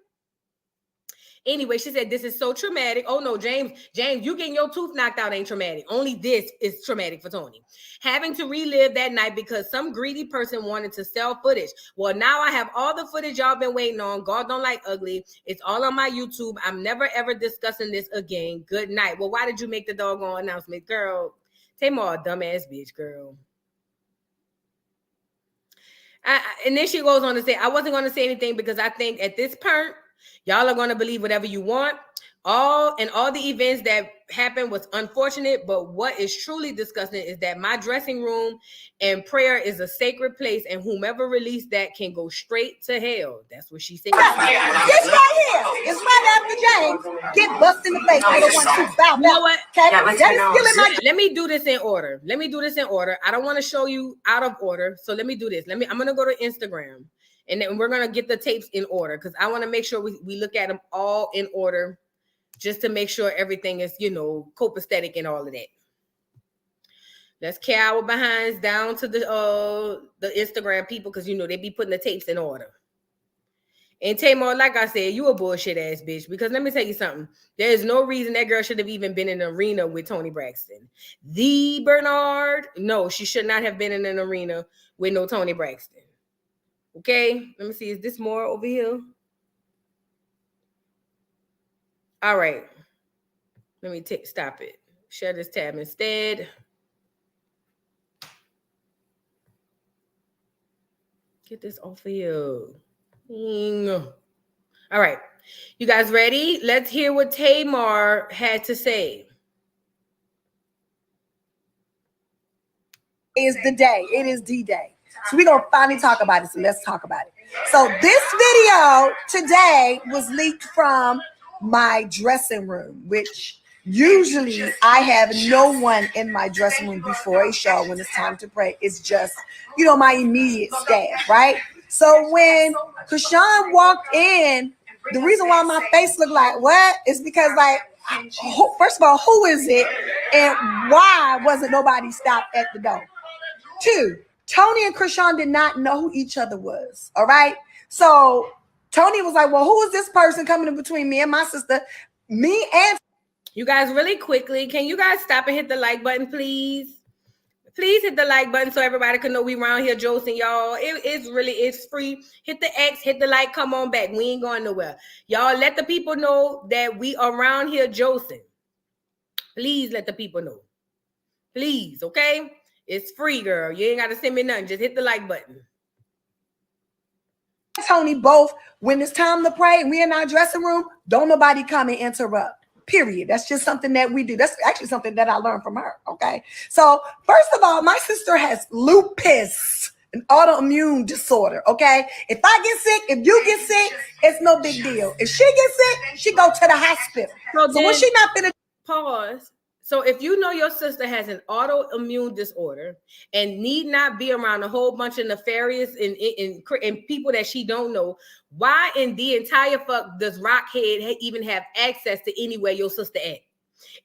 Anyway, she said this is so traumatic. Oh no, James, you getting your tooth knocked out ain't traumatic. Only this is traumatic for Tony. Having to relive that night because some greedy person wanted to sell footage. Well, now I have all the footage y'all been waiting on. God don't like ugly. It's all on my YouTube. I'm never ever discussing this again. Good night. Well, why did you make the doggone announcement? Girl, Tamar, a dumbass bitch, girl. And then she goes on to say, I wasn't going to say anything because I think at this point, y'all are going to believe whatever you want. All the events that happened was unfortunate, but what is truly disgusting is that my dressing room and prayer is a sacred place, and whomever released that can go straight to hell. That's what she said. This right here is my Dr. James. Get busted in the face. I don't want to bow. You know what? Okay? Let me do this in order. I don't want to show you out of order. So let me do this. I'm going to go to Instagram. And then we're going to get the tapes in order because I want to make sure we look at them all in order just to make sure everything is, copacetic and all of that. Let's carry our behinds down to the Instagram people, because you know they be putting the tapes in order. And Tamar, like I said, you a bullshit ass bitch. Because let me tell you something. There is no reason that girl should have even been in an arena with Tony Braxton. The Bernard, no, she should not have been in an arena with no Tony Braxton. Okay, let me see. Is this more over here? All right. Let me stop it. Share this tab instead. Get this off of you. All right. You guys ready? Let's hear what Tamar had to say. Is the day. It is D-Day. So we're going to finally talk about it. So let's talk about it. So this video today was leaked from my dressing room, which usually I have no one in my dressing room before a show when it's time to pray. It's just, you know, my immediate staff, right? So when Chrisean walked in, the reason why my face looked like what is because, like, first of all, who is it? And why wasn't nobody stopped at the door? 2, Tony and Chrisean did not know who each other was. All right. So Tony was like, well, who is this person coming in between me and my sister? Me and you guys, really quickly, can you guys stop and hit the like button, please? Please hit the like button so everybody can know we around here josing, y'all. It's free. Hit the X, hit the like, come on back. We ain't going nowhere. Y'all let the people know that we around here josing. Please let the people know. Please, okay? It's free, girl. You ain't got to send me nothing. Just hit the like button. Tony both, when it's time to pray, we in our dressing room, don't nobody come and interrupt. Period. That's just something that we do. That's actually something that I learned from her. Okay. So first of all, my sister has lupus, an autoimmune disorder. Okay. If I get sick, if you get sick, it's no big deal. If she gets sick, she go to the hospital. So when she not finna pause. So if you know your sister has an autoimmune disorder and need not be around a whole bunch of nefarious and people that she don't know, why in the entire fuck does Rockhead even have access to anywhere your sister at?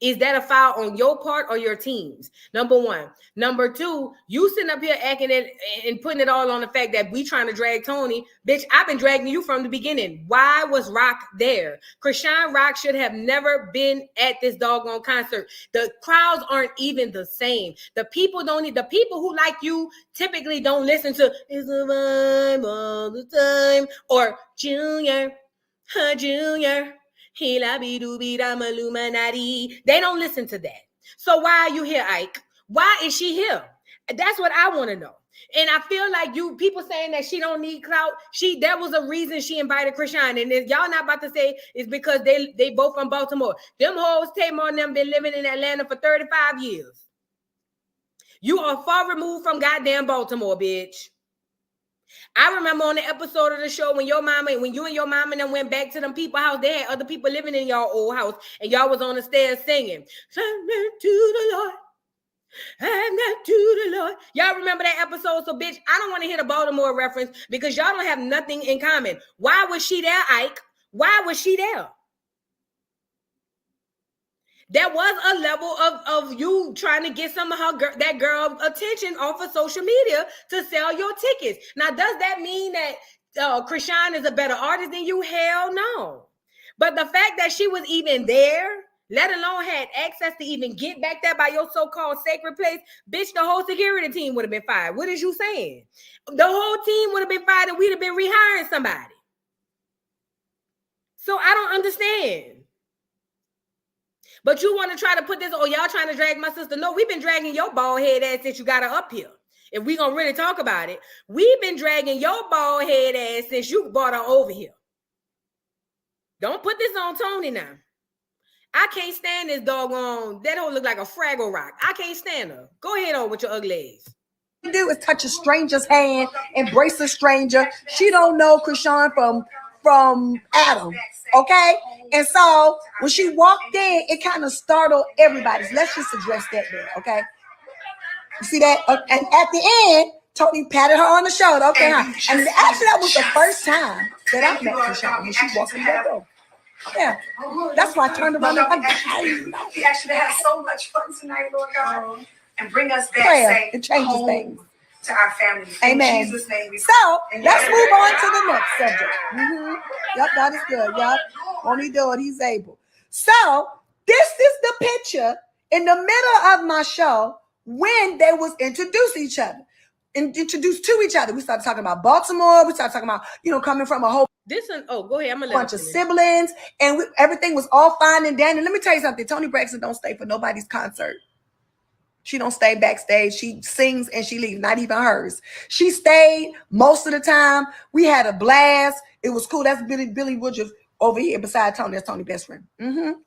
Is that a foul on your part or your team's? Number one. Number two, you sitting up here acting it and putting it all on the fact that we trying to drag Tony. Bitch, I've been dragging you from the beginning. Why was Rock there? Chrisean Rock should have never been at this doggone concert. The crowds aren't even the same. The people who like you typically don't listen to It's a Vibe all the time or Junior. They don't listen to that. So why are you here, Ike? Why is she here? That's what I want to know. And I feel like people saying that she don't need clout. There was a reason she invited Chrisean. And if y'all not about to say it's because they both from Baltimore. Them hoes, Tamar and them been living in Atlanta for 35 years. You are far removed from goddamn Baltimore, bitch. I remember on the episode of the show when you and your mama and them went back to them people's house, they had other people living in y'all old house, and y'all was on the stairs singing, "Send me to the Lord, and not to the Lord." Y'all remember that episode? So, bitch, I don't want to hear the Baltimore reference because y'all don't have nothing in common. Why was she there, Ike? Why was she there? There was a level of you trying to get some of that girl attention off of social media to sell your tickets. Now, does that mean that Chrisean is a better artist than you? Hell no. But the fact that she was even there, let alone had access to even get back there by your so-called sacred place, bitch, the whole security team would have been fired. What is you saying? The whole team would have been fired and we'd have been rehiring somebody. So I don't understand. But you want to try to put this, y'all trying to drag my sister. No, we've been dragging your bald head ass since you got her up here. If we gonna really talk about it, we've been dragging your bald head ass since you brought her over here. Don't put this on Tony now. I can't stand this doggone, that don't look like a Fraggle Rock. I can't stand her. Go ahead on with your ugly ass. Do is touch a stranger's hand, embrace a stranger. She don't know Chrisean from Adam, okay? And so when she walked in, it kind of startled everybody. So let's just address that there, okay? You see that? And at the end, Tony patted her on the shoulder, okay? And actually, that was the first time that I met Chrisean when she walked in that door. Yeah, that's why I turned around and like, we actually had so much fun tonight, Lord God. and bring us back. Prayer. It changes things. To our family. Amen. In Jesus' name. So let's move on to the next subject. Yep, that is good. Yep. Won't he do it? He's able. So this is the picture in the middle of my show when they was introduced to each other. Introduced to each other. We started talking about Baltimore. We started talking about, coming from a whole go ahead. I'm gonna bunch of siblings, and everything was all fine and dandy. Let me tell you something. Toni Braxton don't stay for nobody's concert. She don't stay backstage. She sings and she leaves, not even hers. She stayed most of the time. We had a blast. It was cool. That's Billy Woodruff over here beside Toni. That's Toni's best friend.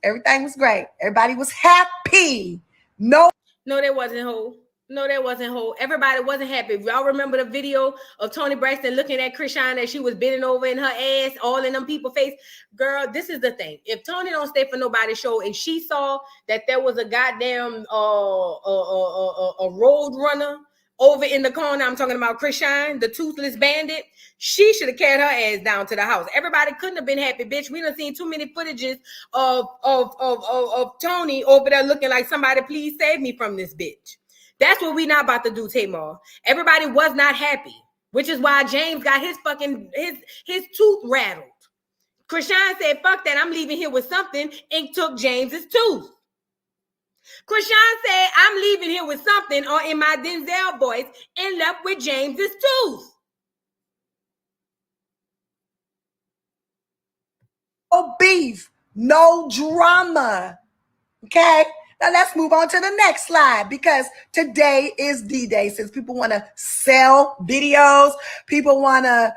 Everything was great. Everybody was happy. No, that wasn't whole. No, that wasn't whole. Everybody wasn't happy. Y'all remember the video of Toni Braxton looking at Chrisean as she was bending over in her ass, all in them people's face? Girl, this is the thing. If Toni don't stay for nobody's show and she saw that there was a goddamn a road runner over in the corner, I'm talking about Chrisean, the toothless bandit, she should have carried her ass down to the house. Everybody couldn't have been happy, bitch. We done seen too many footages of Toni over there looking like somebody please save me from this bitch. That's what we not about to do, Tamar. Everybody was not happy, which is why James got his fucking his tooth rattled. Chrisean said, "Fuck that, I'm leaving here with something," and took James's tooth. Chrisean said, "I'm leaving here with something," or in my Denzel voice, and left with James's tooth. No beef, no drama. Okay. Now let's move on to the next slide, because today is D-Day. Since people want to sell videos, people want to,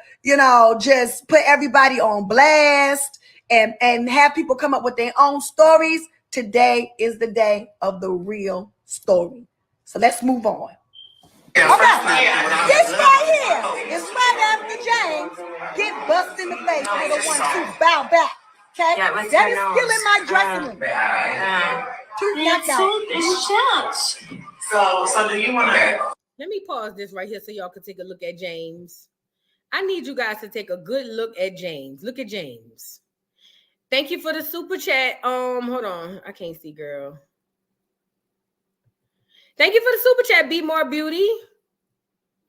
just put everybody on blast and have people come up with their own stories. Today is the day of the real story. So let's move on. Okay, this right here is right after James get busted in the face with a 1-2 bow back. Okay, that is still in my dressing room. So do you want to? Let me pause this right here so y'all can take a look at James. I need you guys to take a good look at James. Look at James. Thank you for the super chat. Hold on, I can't see, girl. Thank you for the super chat. Be More Beauty.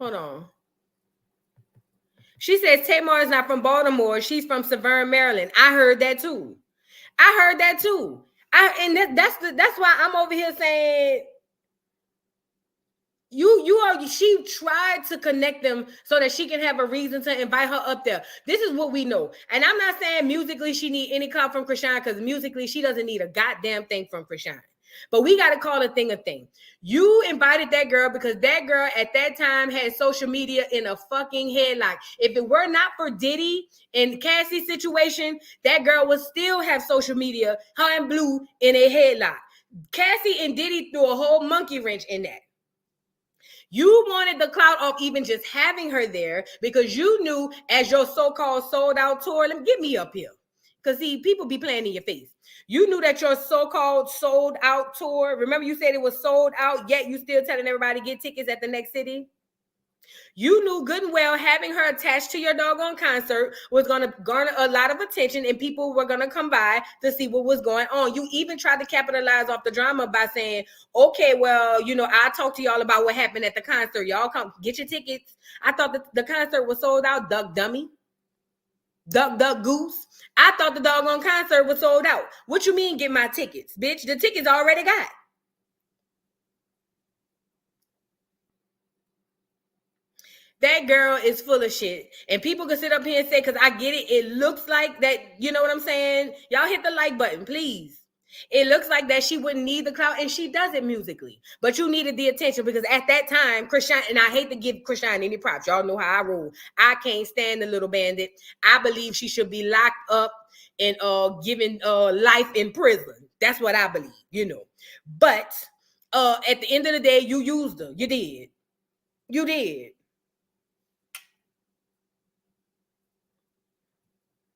Hold on. She says Tamar is not from Baltimore. She's from Severn, Maryland. I heard that too. That's why I'm over here saying she tried to connect them so that she can have a reason to invite her up there. This is what we know. And I'm not saying musically she need any clout from Chrisean, because musically she doesn't need a goddamn thing from Chrisean. But we got to call a thing a thing. You invited that girl because that girl at that time had social media in a fucking headlock. If it were not for Diddy and Cassie's situation, that girl would still have social media, her and Blue, in a headlock. Cassie and Diddy threw a whole monkey wrench in that. You wanted the clout of even just having her there because you knew, as your so-called sold out tour, get me up here. Because see, people be playing in your face. You knew that your so-called sold out tour, remember you said it was sold out, yet you still telling everybody to get tickets at the next city? You knew good and well having her attached to your doggone concert was going to garner a lot of attention and people were going to come by to see what was going on. You even tried to capitalize off the drama by saying, okay, well, I'll talk to y'all about what happened at the concert. Y'all come get your tickets. I thought that the concert was sold out, duck dummy. Duck, duck, goose. I thought the doggone concert was sold out. What you mean get my tickets, bitch? The tickets already got. That girl is full of shit. And people can sit up here and say, because I get it, it looks like that, you know what I'm saying? Y'all hit the like button, please. It looks like that she wouldn't need the clout, and she does it musically. But you needed the attention because at that time, Chrisean, and I hate to give Chrisean any props. Y'all know how I roll. I can't stand the little bandit. I believe she should be locked up and given life in prison. That's what I believe, But at the end of the day, you used her. You did. You did.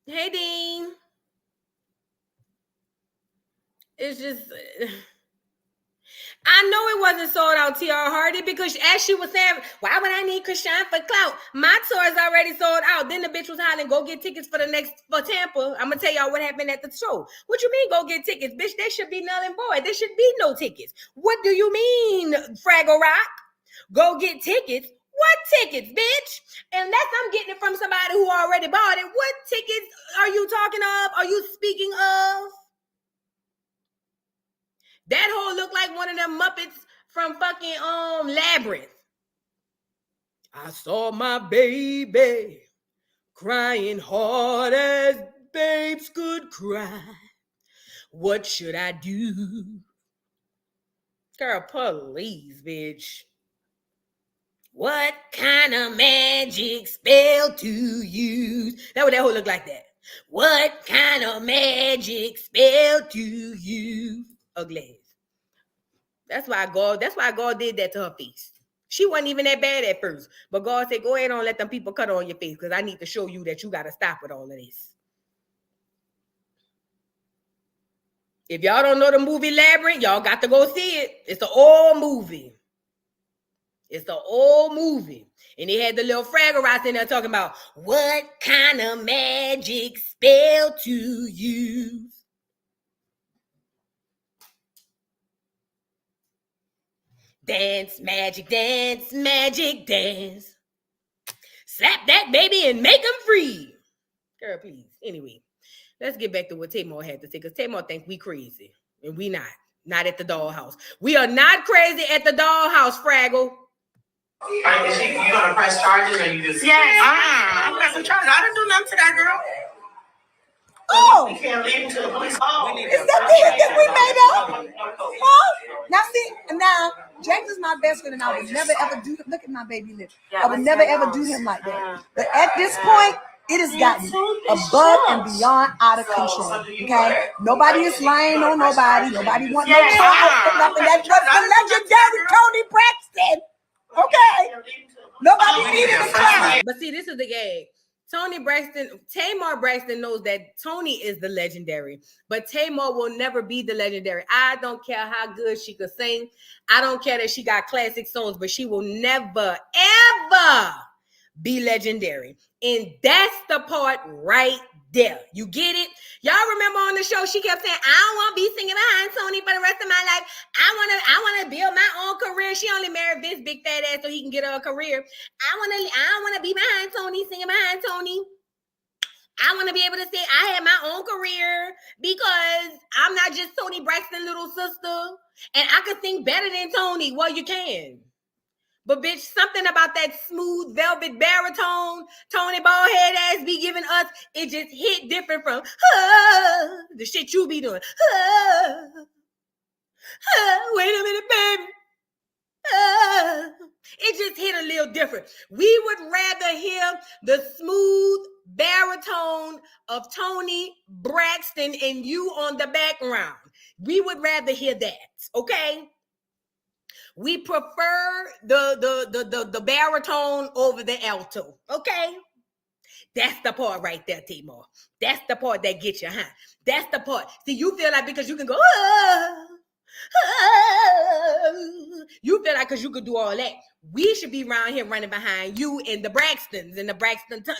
Hey, Dean. It's just, I know it wasn't sold out, TR Hardy, because as she was saying, why would I need Chrisean for clout? My tour is already sold out. Then the bitch was hollering, go get tickets for Tampa. I'm gonna tell y'all what happened at the show. What you mean, go get tickets? Bitch, they should be null and void. There should be no tickets. What do you mean, Fraggle Rock? Go get tickets? What tickets, bitch? Unless I'm getting it from somebody who already bought it. What tickets are you talking of? Are you speaking of? That hoe looked like one of them Muppets from fucking Labyrinth. I saw my baby crying hard as babes could cry. What should I do? Girl, please, bitch. What kind of magic spell to use? That what that hoe look like that. What kind of magic spell to use? Ugly. That's why God did that to her face. She wasn't even that bad at first. But God said, go ahead and let them people cut on your face because I need to show you that you got to stop with all of this. If y'all don't know the movie Labyrinth, y'all got to go see it. It's an old movie. It's an old movie. And they had the little Fraggle Rock in there talking about what kind of magic spell to use. Dance, magic, dance, magic, dance. Slap that baby and make him free. Girl, please. Anyway, let's get back to what Tamar had to say, because Tamar thinks we crazy. And we not. Not at the dollhouse. We are not crazy at the dollhouse, Fraggle. You gonna press charges or you just... Yes. I'm pressing charges. I didn't do nothing to that girl. Oh, We can't leave until the police. Oh, is that the hit that we made up? Oh, now see, now James is my best friend, and I would never ever do. Look at my baby lip. I would never ever do him like that. But at this point, it has gotten above and beyond out of control. Okay, nobody is lying on nobody. Nobody wants no trouble for nothing. That's just the legendary Tony Braxton. Okay, nobody needed a clown. But see, this is the game. Tamar Braxton knows that Tony is the legendary, but Tamar will never be the legendary. I don't care how good she could sing. I don't care that she got classic songs, but she will never, ever be legendary. And that's the part right there. You get it? Y'all remember on the show, she kept saying, I don't want to be singing behind Tony for the rest of my life. I want to build my own career. She only married Vince big fat ass so he can get her a career. I don't want to be behind Tony, singing behind Tony. I want to be able to say I had my own career because I'm not just Tony Braxton's little sister. And I could sing better than Tony. Well, you can. But bitch, something about that smooth velvet baritone Tony Ballhead ass be giving us, it just hit different from the shit you be doing. Wait a minute, baby. It just hit a little different. We would rather hear the smooth baritone of Tony Braxton and you on the background. We would rather hear that, okay? We prefer the baritone over the alto, okay? That's the part right there, Tamar. That's the part that gets you, huh? That's the part. See, you feel like because you can go, you feel like because you could do all that. We should be around here running behind you and the Braxtons and the Braxtonettes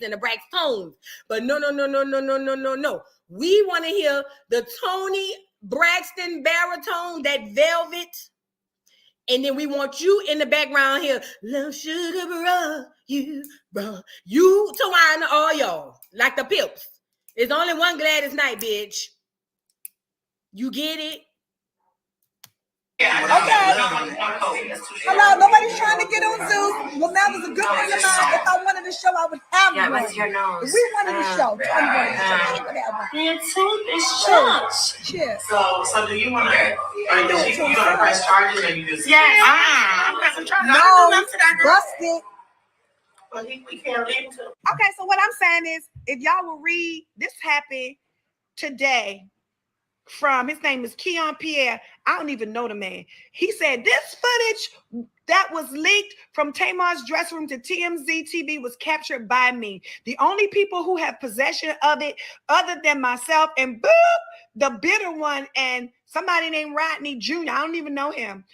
and the Braxtones. But no. We want to hear the Tony Braxton baritone, that velvet. And then we want you in the background here. Love should have brought you to wine all y'all. Like the Pips. There's only one Gladys Knight, bitch. You get it? Okay. Hello, nobody's trying to get on Zoom. Well, that was a good one of mine. If I wanted to show, I would have one. What's your nose? If we wanted to show, Tony wanted to show, she would have one. Your tooth is shut. Cheers. So do you want to? You gonna press charges or you just? Yes. I'm pressing charges. I didn't do nothing to that girl. Busted. But we can't leave until. Okay, so what I'm saying is, if y'all will read, this happened today. from, his name is Keon Pierre. I don't even know the man. He said this footage that was leaked from Tamar's dressing room to TMZ TV was captured by me. The only people who have possession of it other than myself and boop, the bitter one and somebody named Rodney Jr. I don't even know him.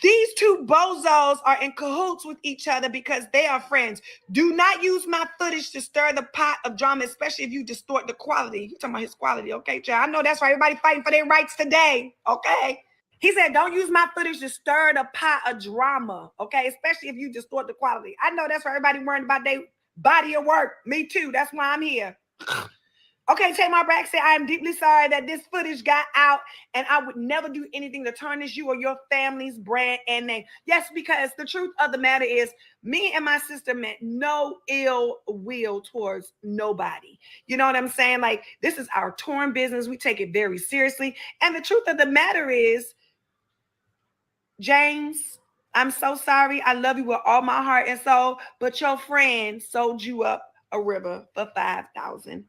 These two bozos are in cahoots with each other because they are friends. Do not use my footage to stir the pot of drama, especially if you distort the quality. You're talking about his quality, okay, child? I know that's right. Everybody fighting for their rights today, okay? He said, don't use my footage to stir the pot of drama, okay? Especially if you distort the quality. I know that's right. Everybody worrying about their body of work. Me too. That's why I'm here. Okay, Tamar Braxton, I am deeply sorry that this footage got out, and I would never do anything to tarnish you or your family's brand and name. Yes, because the truth of the matter is, me and my sister meant no ill will towards nobody. You know what I'm saying? Like, this is our torn business. We take it very seriously. And the truth of the matter is, James, I'm so sorry. I love you with all my heart and soul, but your friend sold you up a river for $5,000.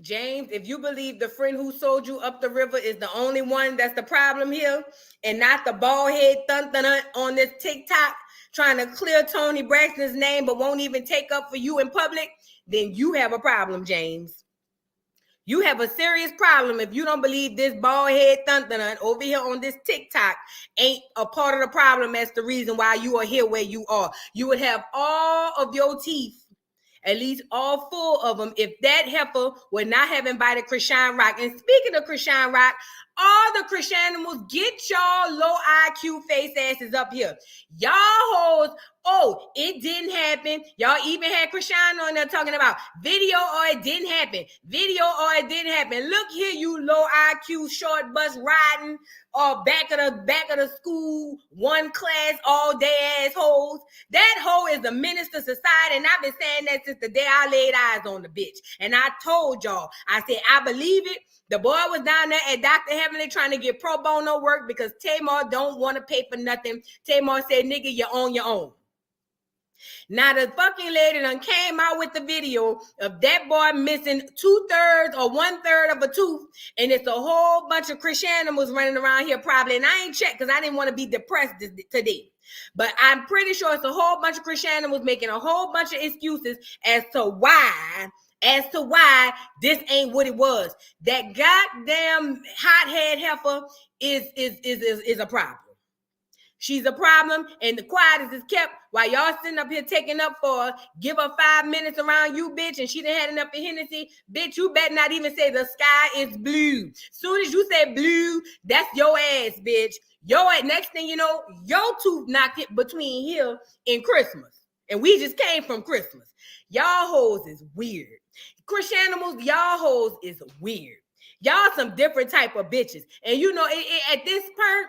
James, if you believe the friend who sold you up the river is the only one that's the problem here and not the bald head thun on this TikTok trying to clear Tony Braxton's name but won't even take up for you in public, then you have a problem, James. You have a serious problem if you don't believe this bald head thun over here on this TikTok ain't a part of the problem. That's the reason why you are here where you are. You would have all of your teeth, at least all full of them, if that heifer would not have invited Chrisean Rock. And speaking of Chrisean Rock, all the Chriseanimals, get y'all low IQ face asses up here. Y'all hoes, oh, it didn't happen. Y'all even had Chrisean on there talking about video or it didn't happen. Video or it didn't happen. Look here, you low IQ short bus riding or back of the school, one class all day ass hoes. That hoe is a menace to society, and I've been saying that since the day I laid eyes on the bitch. And I told y'all, I said, I believe it. The boy was down there at Dr. Heavenly trying to get pro bono work because Tamar don't want to pay for nothing. Tamar said, nigga, you're on your own. Now the fucking lady done came out with the video of that boy missing 2/3 or 1/3 of a tooth, and it's a whole bunch of Chriseanimals running around here probably, and I ain't checked because I didn't want to be depressed today. But I'm pretty sure it's a whole bunch of Chriseanimals making a whole bunch of excuses as to why this ain't what it was. That goddamn hothead heifer is a problem. She's a problem, and the quietest is kept while y'all sitting up here taking up for her. Give her 5 minutes around you, bitch, and she done had enough of Hennessy. Bitch, you better not even say the sky is blue. Soon as you say blue, that's your ass, bitch. Next thing you know, your tooth knocked it between here and Christmas. And we just came from Christmas. Y'all hoes is weird. Chriseanimals, y'all hoes is weird. Y'all some different type of bitches. And you know, at this point,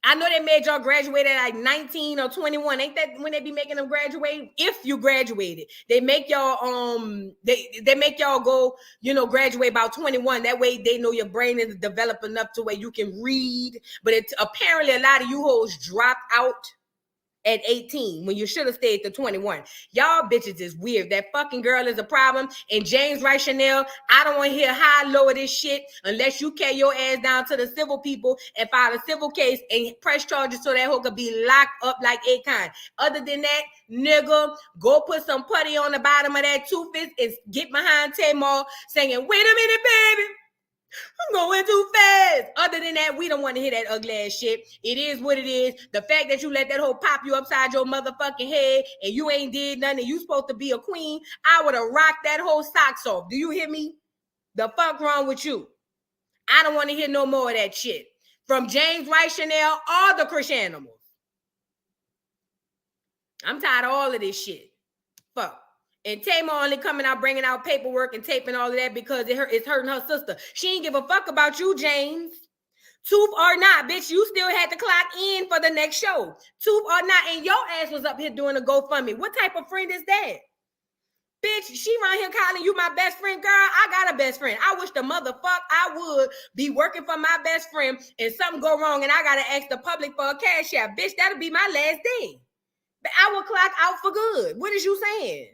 I know they made y'all graduate at like 19 or 21. Ain't that when they be making them graduate? If you graduated, they make y'all they make y'all go, you know, graduate about 21. That way they know your brain is developed enough to where you can read. But apparently a lot of you hoes dropped out at 18 when you should have stayed to 21. Y'all bitches is weird. That fucking girl is a problem. And James Wright Chanel, I don't want to hear high low of this shit unless you carry your ass down to the civil people and file a civil case and press charges so that hoe could be locked up like Akon. Other than that, nigga, go put some putty on the bottom of that toothpaste and get behind Tamar singing, wait a minute, baby, I'm going too fast. Other than that, we don't want to hear that ugly ass shit. It is what it is. The fact that you let that hoe pop you upside your motherfucking head and you ain't did nothing and you supposed to be a queen, I would have rocked that whole socks off. Do you hear me? The fuck wrong with you? I don't want to hear no more of that shit. From James Wright Chanel, all the Chriseanimals. I'm tired of all of this shit. Fuck. And Tamar only coming out bringing out paperwork and taping all of that because it's hurting her sister. She ain't give a fuck about you, James. Tooth or not, bitch, you still had to clock in for the next show. Tooth or not, and your ass was up here doing a GoFundMe. What type of friend is that? Bitch, she around here calling you my best friend. Girl, I got a best friend. I wish the motherfuck I would be working for my best friend and something go wrong and I got to ask the public for a cash out. Bitch, that'll be my last day. But I will clock out for good. What is you saying?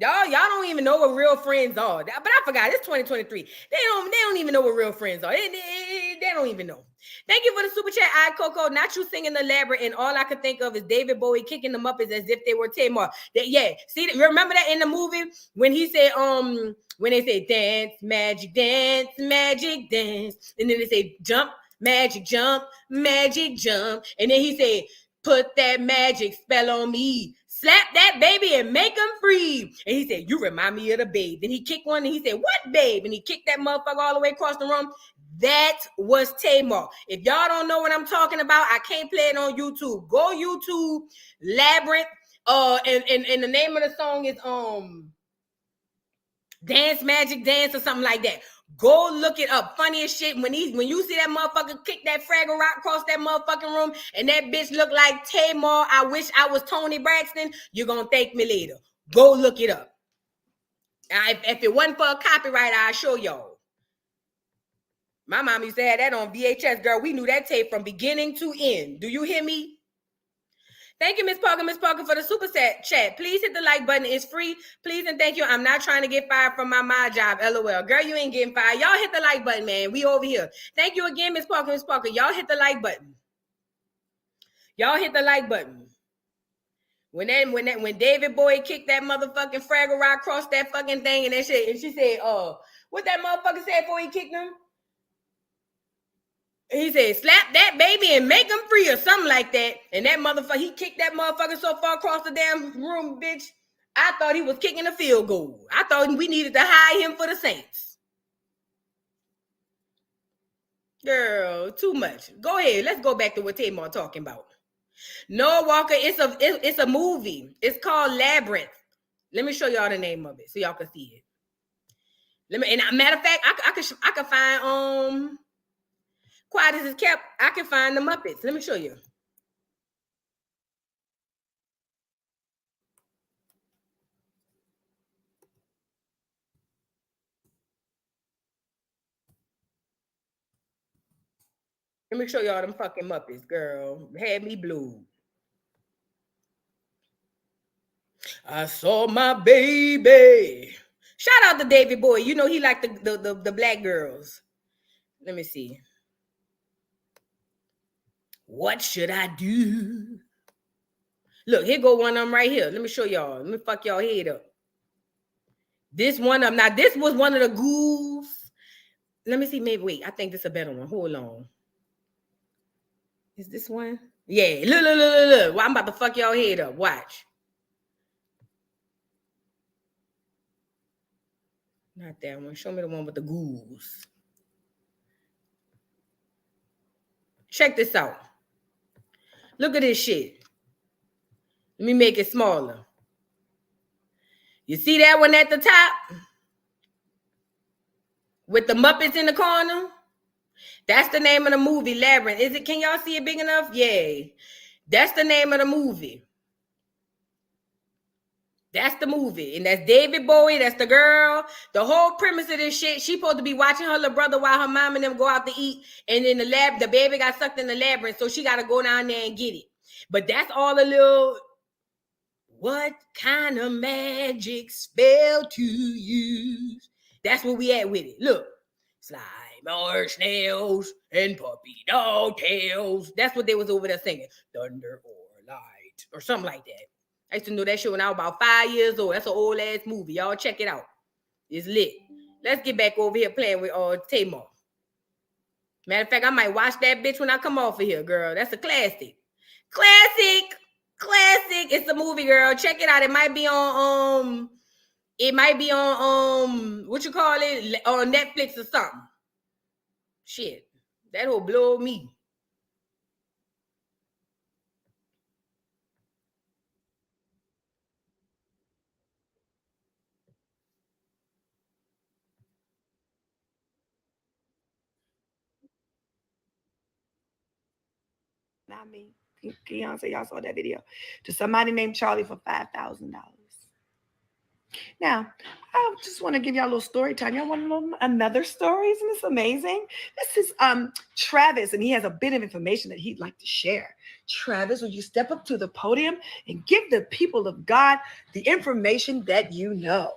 Y'all don't even know what real friends are. But I forgot, it's 2023. They don't even know what real friends are. They don't even know. Thank you for the super chat, I Coco. Not you singing the Labyrinth, and all I could think of is David Bowie kicking them up as if they were Tamar. Yeah, see, remember that in the movie when he said, when they say dance, magic, dance, and then they say jump, jump, and then he said, put that magic spell on me. Slap that baby and make him free. And he said, you remind me of the babe. Then he kicked one and he said, what babe? And he kicked that motherfucker all the way across the room. That was Tamar. If y'all don't know what I'm talking about, I can't play it on YouTube. Go YouTube, Labyrinth. And the name of the song is Dance Magic Dance or something like that. Go look it up. Funny as shit. When you see that motherfucker kick that Fraggle Rock across that motherfucking room and that bitch look like Tamar, I wish I was Tony Braxton, you're gonna thank me later. Go look it up. If it wasn't for a copyright, I'll show y'all. My mom used to have that on VHS, girl. We knew that tape from beginning to end. Do you hear me? Thank you, Miss Parker, for the super chat. Please hit the like button. It's free. Please and thank you. I'm not trying to get fired from my job. LOL. Girl, you ain't getting fired. Y'all hit the like button, man. We over here. Thank you again, Miss Parker. Y'all hit the like button. Y'all hit the like button. When David Bowie kicked that motherfucking Fraggle Rock across that fucking thing and that shit, and she said, what that motherfucker said before he kicked him? He said, slap that baby and make him free or something like that. And that motherfucker, he kicked that motherfucker so far across the damn room, bitch. I thought he was kicking a field goal. I thought we needed to hire him for the Saints. Girl, too much. Go ahead. Let's go back to what Tamar talking about. No, Walker, it's a movie. It's called Labyrinth. Let me show y'all the name of it so y'all can see it. And matter of fact, I could find Quiet as it's kept, I can find the Muppets. Let me show you. Let me show y'all them fucking Muppets, girl. Had me blue. I saw my baby. Shout out to David Bowie. You know he liked the black girls. Let me see. What should I do? Look, here go one of them right here. Let me show y'all. Let me fuck y'all head up. This one of them. Now, this was one of the ghouls. Let me see. Maybe, wait. I think this is a better one. Hold on. Is this one? Yeah. Look. Well, I'm about to fuck y'all head up. Watch. Not that one. Show me the one with the ghouls. Check this out. Look at this shit. Let me make it smaller. You see that one at the top? With the Muppets in the corner? That's the name of the movie, Labyrinth. Can y'all see it big enough? Yeah. That's the name of the movie. That's the movie. And that's David Bowie. That's the girl. The whole premise of this shit, she supposed to be watching her little brother while her mom and them go out to eat. And then the baby got sucked in the labyrinth. So she got to go down there and get it. But that's all a little, what kind of magic spell to use? That's what we at with it. Look. Slime or snails and puppy dog tails. That's what they was over there singing. Thunder or light or something like that. I used to know that shit when I was about 5 years old. That's an old ass movie. Y'all check it out. It's lit. Let's get back over here playing with Tamar. Matter of fact, I might watch that bitch when I come off of here, girl. That's a classic. Classic. It's a movie, girl. Check it out. It might be on what you call it? On Netflix or something. Shit. That'll blow me. Not me. Keon said y'all saw that video. To somebody named Charlie for $5,000. Now, I just want to give y'all a little story time. Y'all want another story? Isn't this amazing? This is Travis, and he has a bit of information that he'd like to share. Travis, would you step up to the podium and give the people of God the information that you know?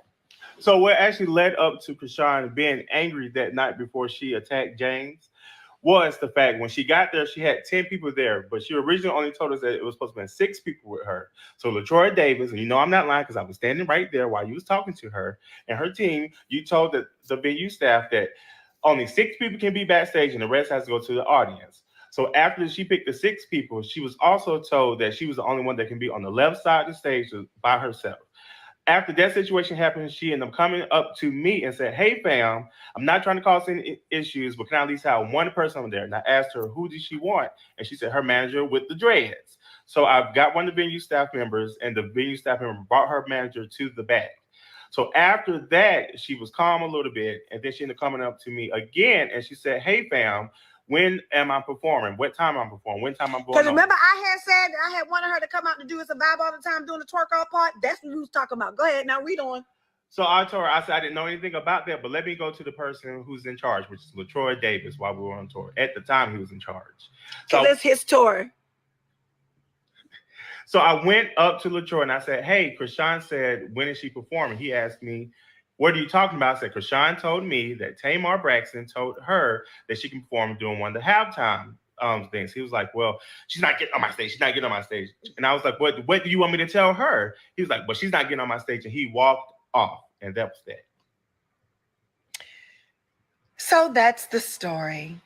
So what actually led up to Chrisean being angry that night before she attacked James was the fact when she got there, she had 10 people there, but she originally only told us that it was supposed to be 6 people with her. So LaTroy Davis, and you know I'm not lying because I was standing right there while you was talking to her and her team, you told the venue staff that only 6 people can be backstage and the rest has to go to the audience. So after she picked the 6 people, she was also told that she was the only one that can be on the left side of the stage by herself. After that situation happened, she ended up coming up to me and said, "Hey, fam, I'm not trying to cause any issues, but can I at least have one person over there?" And I asked her, who did she want? And she said, her manager with the dreads. So I've got one of the venue staff members, and the venue staff member brought her manager to the back. So after that, she was calm a little bit, and then she ended up coming up to me again, and she said, "Hey, fam, when am I performing? What time I'm performing? When time I'm going?" Because remember, I had said I had wanted her to come out to do a survive all the time doing the twerk off part. That's what we was talking about. Go ahead, now read on. So I told her, I said, I didn't know anything about that, but let me go to the person who's in charge, which is LaTroy Davis, while we were on tour. At the time, he was in charge. So it's his tour. So I went up to LaTroy and I said, "Hey, Chrisean said, when is she performing?" He asked me, "What are you talking about?" I said, "Chrisean told me that Tamar Braxton told her that she can perform during one of the halftime things." He was like, "Well, she's not getting on my stage. She's not getting on my stage." And I was like, what do you want me to tell her? He was like, "Well, she's not getting on my stage." And he walked off. And that was that. So that's the story.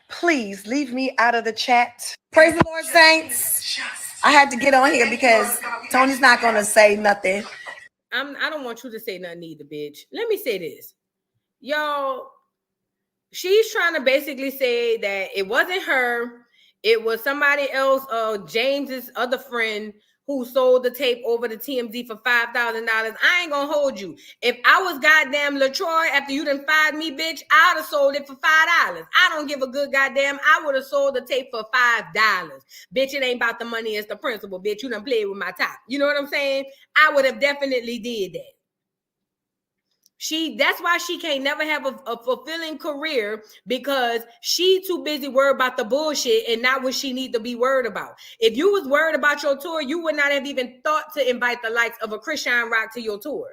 Please leave me out of the chat. Praise the Lord, saints. I had to get on here because Tony's not going to say nothing. I don't want you to say nothing either, bitch. Let me say this. Y'all, she's trying to basically say that it wasn't her. It was somebody else, James's other friend, who sold the tape over to TMZ for $5,000. I ain't gonna hold you. If I was goddamn LaTroy, after you done fired me, bitch, I'd have sold it for $5. I don't give a good goddamn. I would have sold the tape for $5. Bitch, it ain't about the money, it's the principle, bitch. You done played with my top. You know what I'm saying? I would have definitely did that. That's why she can't never have a fulfilling career, because she too busy worried about the bullshit and not what she need to be worried about. If you was worried about your tour, you would not have even thought to invite the likes of a Chrisean Rock to your tour.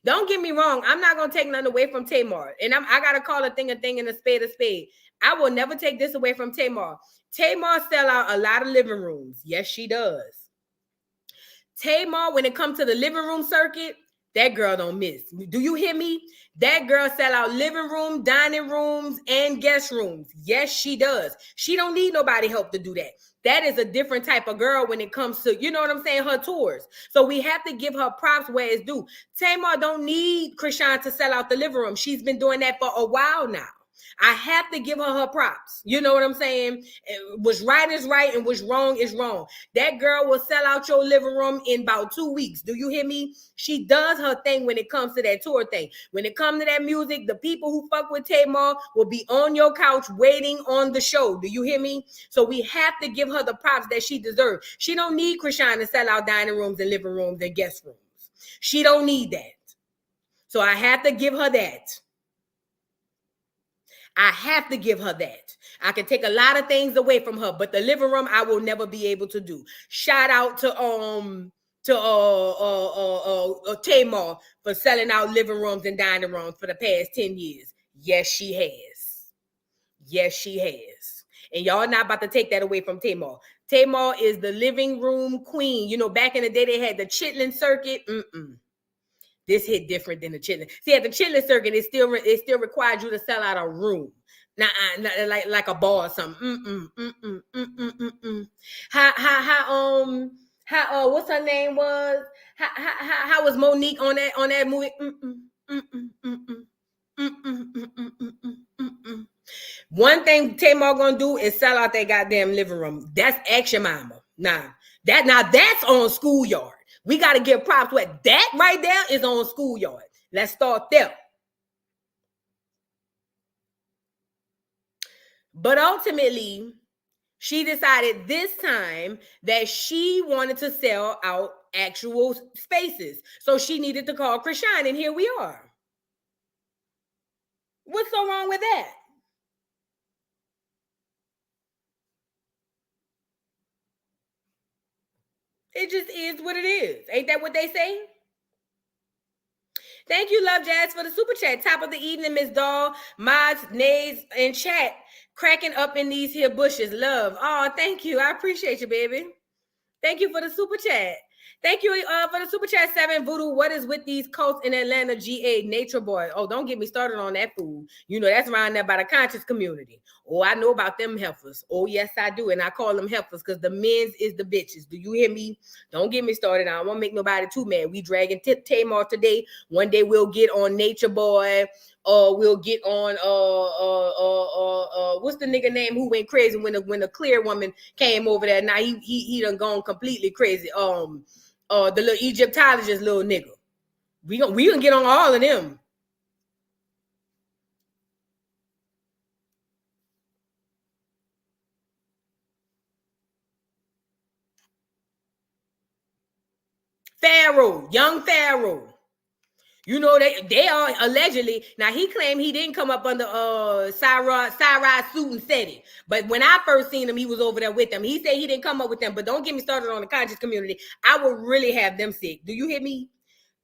Don't get me wrong. I'm not going to take nothing away from Tamar. And I got to call a thing and a spade a spade. I will never take this away from Tamar. Tamar sell out a lot of living rooms. Yes, she does. Tamar, when it comes to the living room circuit, that girl don't miss. Do you hear me? That girl sell out living room, dining rooms, and guest rooms. Yes, she does. She don't need nobody help to do that. That is a different type of girl when it comes to, you know what I'm saying, her tours. So we have to give her props where it's due. Tamar don't need Chrisean to sell out the living room. She's been doing that for a while now. I have to give her props. You know what I'm saying? What's right is right and what's wrong is wrong. That girl will sell out your living room in about 2 weeks. Do you hear me? She does her thing when it comes to that tour thing. When it comes to that music, the people who fuck with Tamar will be on your couch waiting on the show. Do you hear me? So we have to give her the props that she deserves. She don't need Chrisean to sell out dining rooms and living rooms and guest rooms. She don't need that. So I have to give her that. I have to give her that. I can take a lot of things away from her, but the living room I will never be able to do. Shout out to Tamar for selling out living rooms and dining rooms for the past 10 years. Yes, she has. Yes, she has. And y'all not about to take that away from Tamar. Tamar is the living room queen. You know, back in the day they had the chitlin circuit. This hit different than the chitlin. See, at the chitlin circuit, it still requires you to sell out a room, not like a bar or something. How what's her name was? How was Monique on that movie? One thing Tamar gonna do is sell out that goddamn living room. That's Action Mama. Now that's on Schoolyard. We got to give props to it. That right there is on Schoolyard. Let's start there. But ultimately, she decided this time that she wanted to sell out actual spaces. So she needed to call Chrisean, and here we are. What's so wrong with that? It just is what it is. Ain't that what they say? Thank you, Love Jazz, for the super chat. Top of the evening, Miss Doll, Mods, Nays, and chat. Cracking up in these here bushes. Love. Oh, thank you. I appreciate you, baby. Thank you for the super chat. Thank you for the super chat, 7 Voodoo. What is with these coats in Atlanta? GA Nature Boy. Oh, don't get me started on that food. You know, that's around there by the conscious community. Oh, I know about them heifers. Oh, yes, I do. And I call them heifers because the men's is the bitches. Do you hear me? Don't get me started. I don't want to make nobody too mad. We dragging Tamar today. One day we'll get on Nature Boy. We'll get on what's the nigga name who went crazy when the clear woman came over there? Now he done gone completely crazy. The little Egyptologist little nigga. We gonna get on all of them. Pharaoh, young Pharaoh. You know, they are allegedly, now he claimed he didn't come up under Cyrus suit and said it. But when I first seen him, he was over there with them. He said he didn't come up with them, but don't get me started on the conscious community. I would really have them sick. Do you hear me?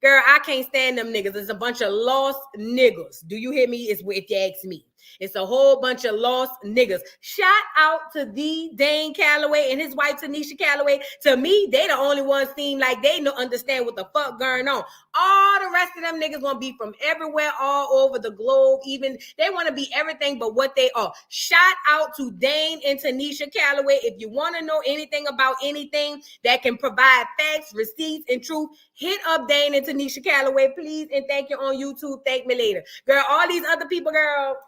Girl, I can't stand them niggas. It's a bunch of lost niggas. Do you hear me? It's if you ask me. It's a whole bunch of lost niggas. Shout out to the Dane Calloway and his wife Tanisha Calloway. To me, they the only ones seem like they don't understand what the fuck going on. All the rest of them niggas want to be from everywhere, all over the globe. Even they want to be everything but what they are. Shout out to Dane and Tanisha Calloway. If you want to know anything about anything that can provide facts, receipts, and truth, hit up Dane and Tanisha Calloway, please. And thank you on YouTube. Thank me later. Girl, all these other people, girl.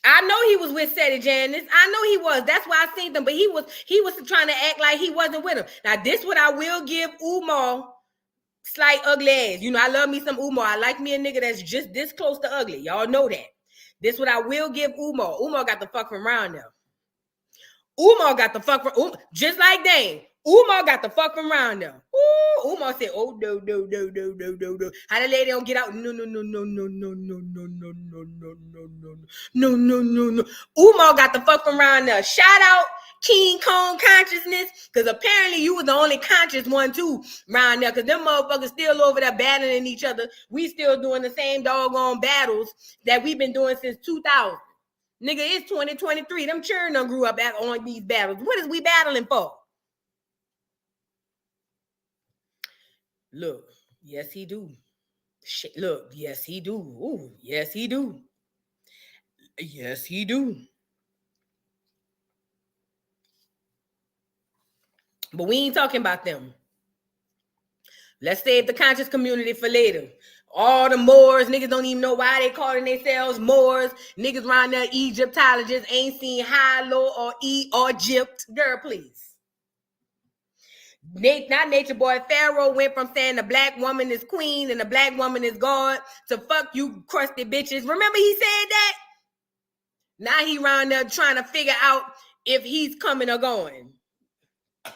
I know he was with Seti Janice. I know he was. That's why I seen them. But he was trying to act like he wasn't with him. Now, this what I will give Umar slight ugly ass. You know, I love me some Umar. I like me a nigga that's just this close to ugly. Y'all know that. This what I will give Umar. Umar got the fuck from around there. Umar got the fuck from just like Dane. Umar got the fuck from around there. Ooh, Umar said, "Oh no. How the lady don't get out? No. Umar got the fuck from around there. Shout out King Kong Consciousness, because apparently you was the only conscious one too around there, because them motherfuckers still over there battling each other. We still doing the same doggone battles that we've been doing since 2000. Nigga, it's 2023. Them children done grew up on these battles. What is we battling for? Look, yes, he do. Shit, look, yes, he do. Ooh, yes, he do. Yes, he do. But we ain't talking about them. Let's save the conscious community for later. All the Moors, niggas don't even know why they calling themselves Moors. Niggas around there, Egyptologists, ain't seen high, low, or Egypt. Girl, please. Not Nature Boy. Pharaoh went from saying the black woman is queen and the black woman is God to fuck you crusty bitches. Remember he said that? Now he around there trying to figure out if he's coming or going.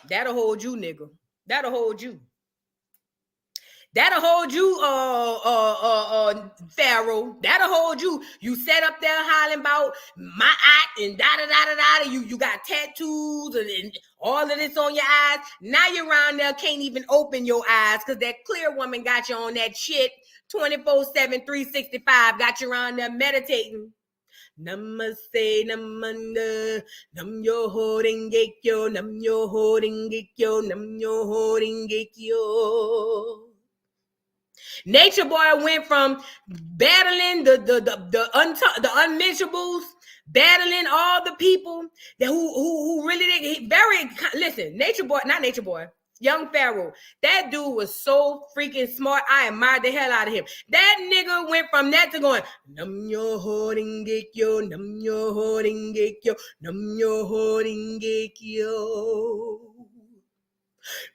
That'll hold you, nigga. That'll hold you. That'll hold you, Pharaoh. That'll hold you. You sat up there hollering about my eye and da-da-da-da-da. You got tattoos and all of this on your eyes. Now you're around there, can't even open your eyes because that clear woman got you on that shit 24/7, 365. Got you around there meditating. Namaste, namanda, nam yo holding gekyo, nam yo holding gekyo, nam yo holding gekyo. Nature Boy went from battling the unmentionables, battling all the people that who really did listen. Nature Boy, not Nature Boy, young Pharaoh. That dude was so freaking smart. I admired the hell out of him. That nigga went from that to going nam yo holding gekyo, nam yo holding gekyo, nam yo holding gekyo.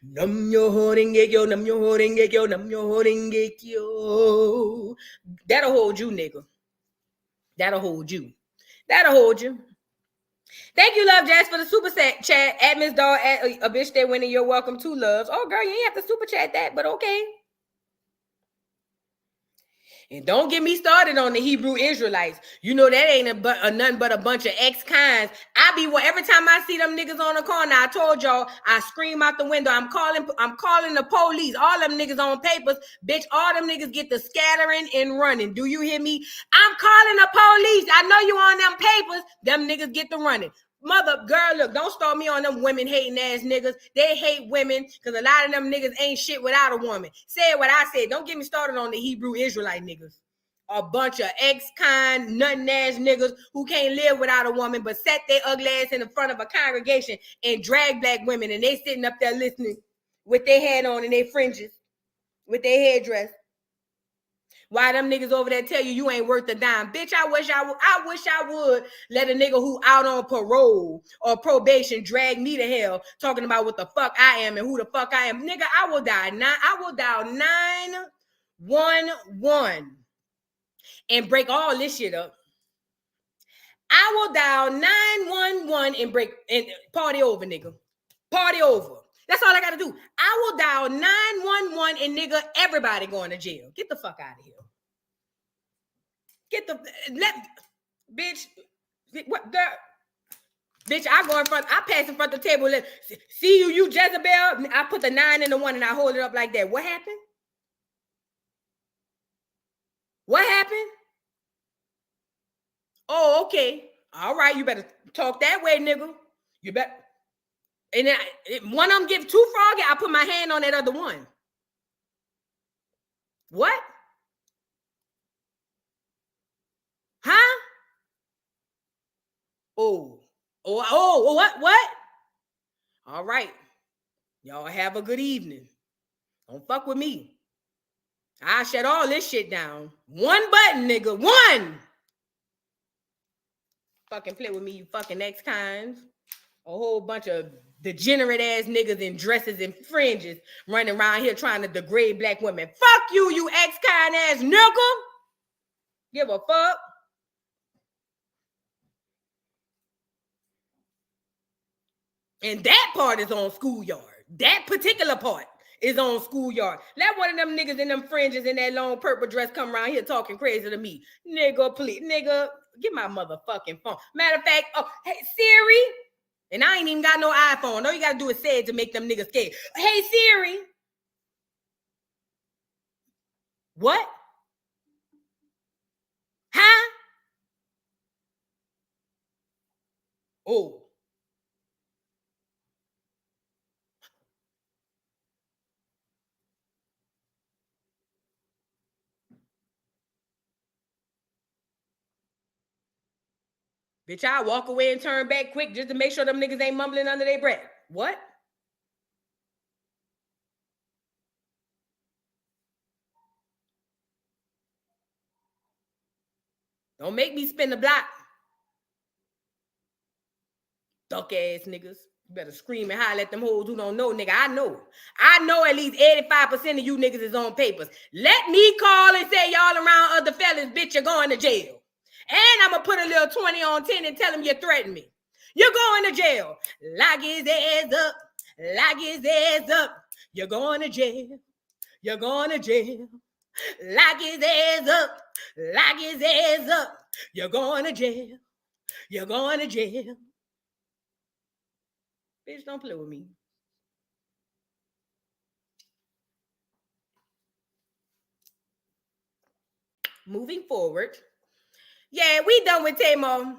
Nam yo holding gekyo, nam yo holding gekyo, nam yo holding gekyo. That'll hold you, nigga. That'll hold you. That'll hold you. Thank you, Love Jazz, for the super chat. At Miss Dog, at a bitch that winning, you're welcome to, Loves. Oh, girl, you ain't have to super chat that, but okay. And don't get me started on the Hebrew Israelites. You know that ain't nothing but a bunch of ex-kinds. Every time I see them niggas on the corner, I told y'all, I scream out the window. I'm calling the police. All them niggas on papers. Bitch, all them niggas get the scattering and running. Do you hear me? I'm calling the police. I know you on them papers. Them niggas get the running. Mother, girl, look, don't start me on them women hating ass niggas. They hate women because a lot of them niggas ain't shit without a woman. Say what I said. Don't get me started on the Hebrew Israelite niggas. A bunch of ex-kind, nothing ass niggas who can't live without a woman but set their ugly ass in the front of a congregation and drag black women, and they sitting up there listening with their hat on and their fringes, with their headdress. Why them niggas over there tell you ain't worth a dime? Bitch, I wish I would let a nigga who out on parole or probation drag me to hell talking about what the fuck I am and who the fuck I am. Nigga, I will dial 911 and break all this shit up. I will dial 911 and party over, nigga. Party over. That's all I gotta do. I will dial 911 and nigga, everybody going to jail. Get the fuck out of here. Bitch. What the bitch? I go in front. I pass in front of the table. See you Jezebel. I put the 9 in the 1 and I hold it up like that. What happened? What happened? Oh, okay. All right. You better talk that way, nigga. You better. And then one of them get too froggy, I put my hand on that other one. What? Huh? What? All right. Y'all have a good evening. Don't fuck with me. I shut all this shit down. One button, nigga. One. Fucking play with me, you fucking ex-kinds. A whole bunch of degenerate ass niggas in dresses and fringes running around here trying to degrade black women. Fuck you, you ex-kind ass nigga. Give a fuck. And that part is on Schoolyard. That particular part is on Schoolyard. Let one of them niggas in them fringes in that long purple dress come around here talking crazy to me. Nigga, please. Nigga, get my motherfucking phone. Matter of fact, hey, Siri. And I ain't even got no iPhone. All you got to do is say it to make them niggas scared. Hey, Siri. What? Huh? Oh. Bitch, I walk away and turn back quick just to make sure them niggas ain't mumbling under their breath. What? Don't make me spin the block. Duck ass niggas. You better scream and holler at them hoes who don't know, nigga. I know at least 85% of you niggas is on papers. Let me call and say y'all around other fellas, bitch, you're going to jail. And I'm going to put a little 20 on 10 and tell him you threatened me. You're going to jail. Lock his ass up. Lock his ass up. You're going to jail. You're going to jail. Lock his ass up. Lock his ass up. You're going to jail. You're going to jail. Bitch, don't play with me. Moving forward. Yeah, we done with Tamar.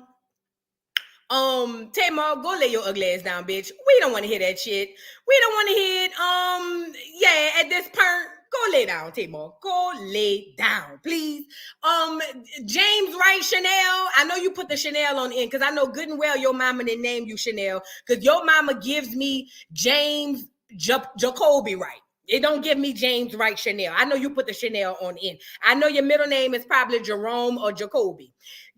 Tamar, go lay your ugly ass down, bitch. We don't want to hear that shit. We don't want to hear it. At this point, go lay down, Tamar. Go lay down, please. James Wright Chanel. I know you put the Chanel on in because I know good and well your mama didn't name you Chanel because your mama gives me James Jacoby Wright. It don't give me James Wright Chanel. I know you put the Chanel on in. I know your middle name is probably Jerome or Jacoby.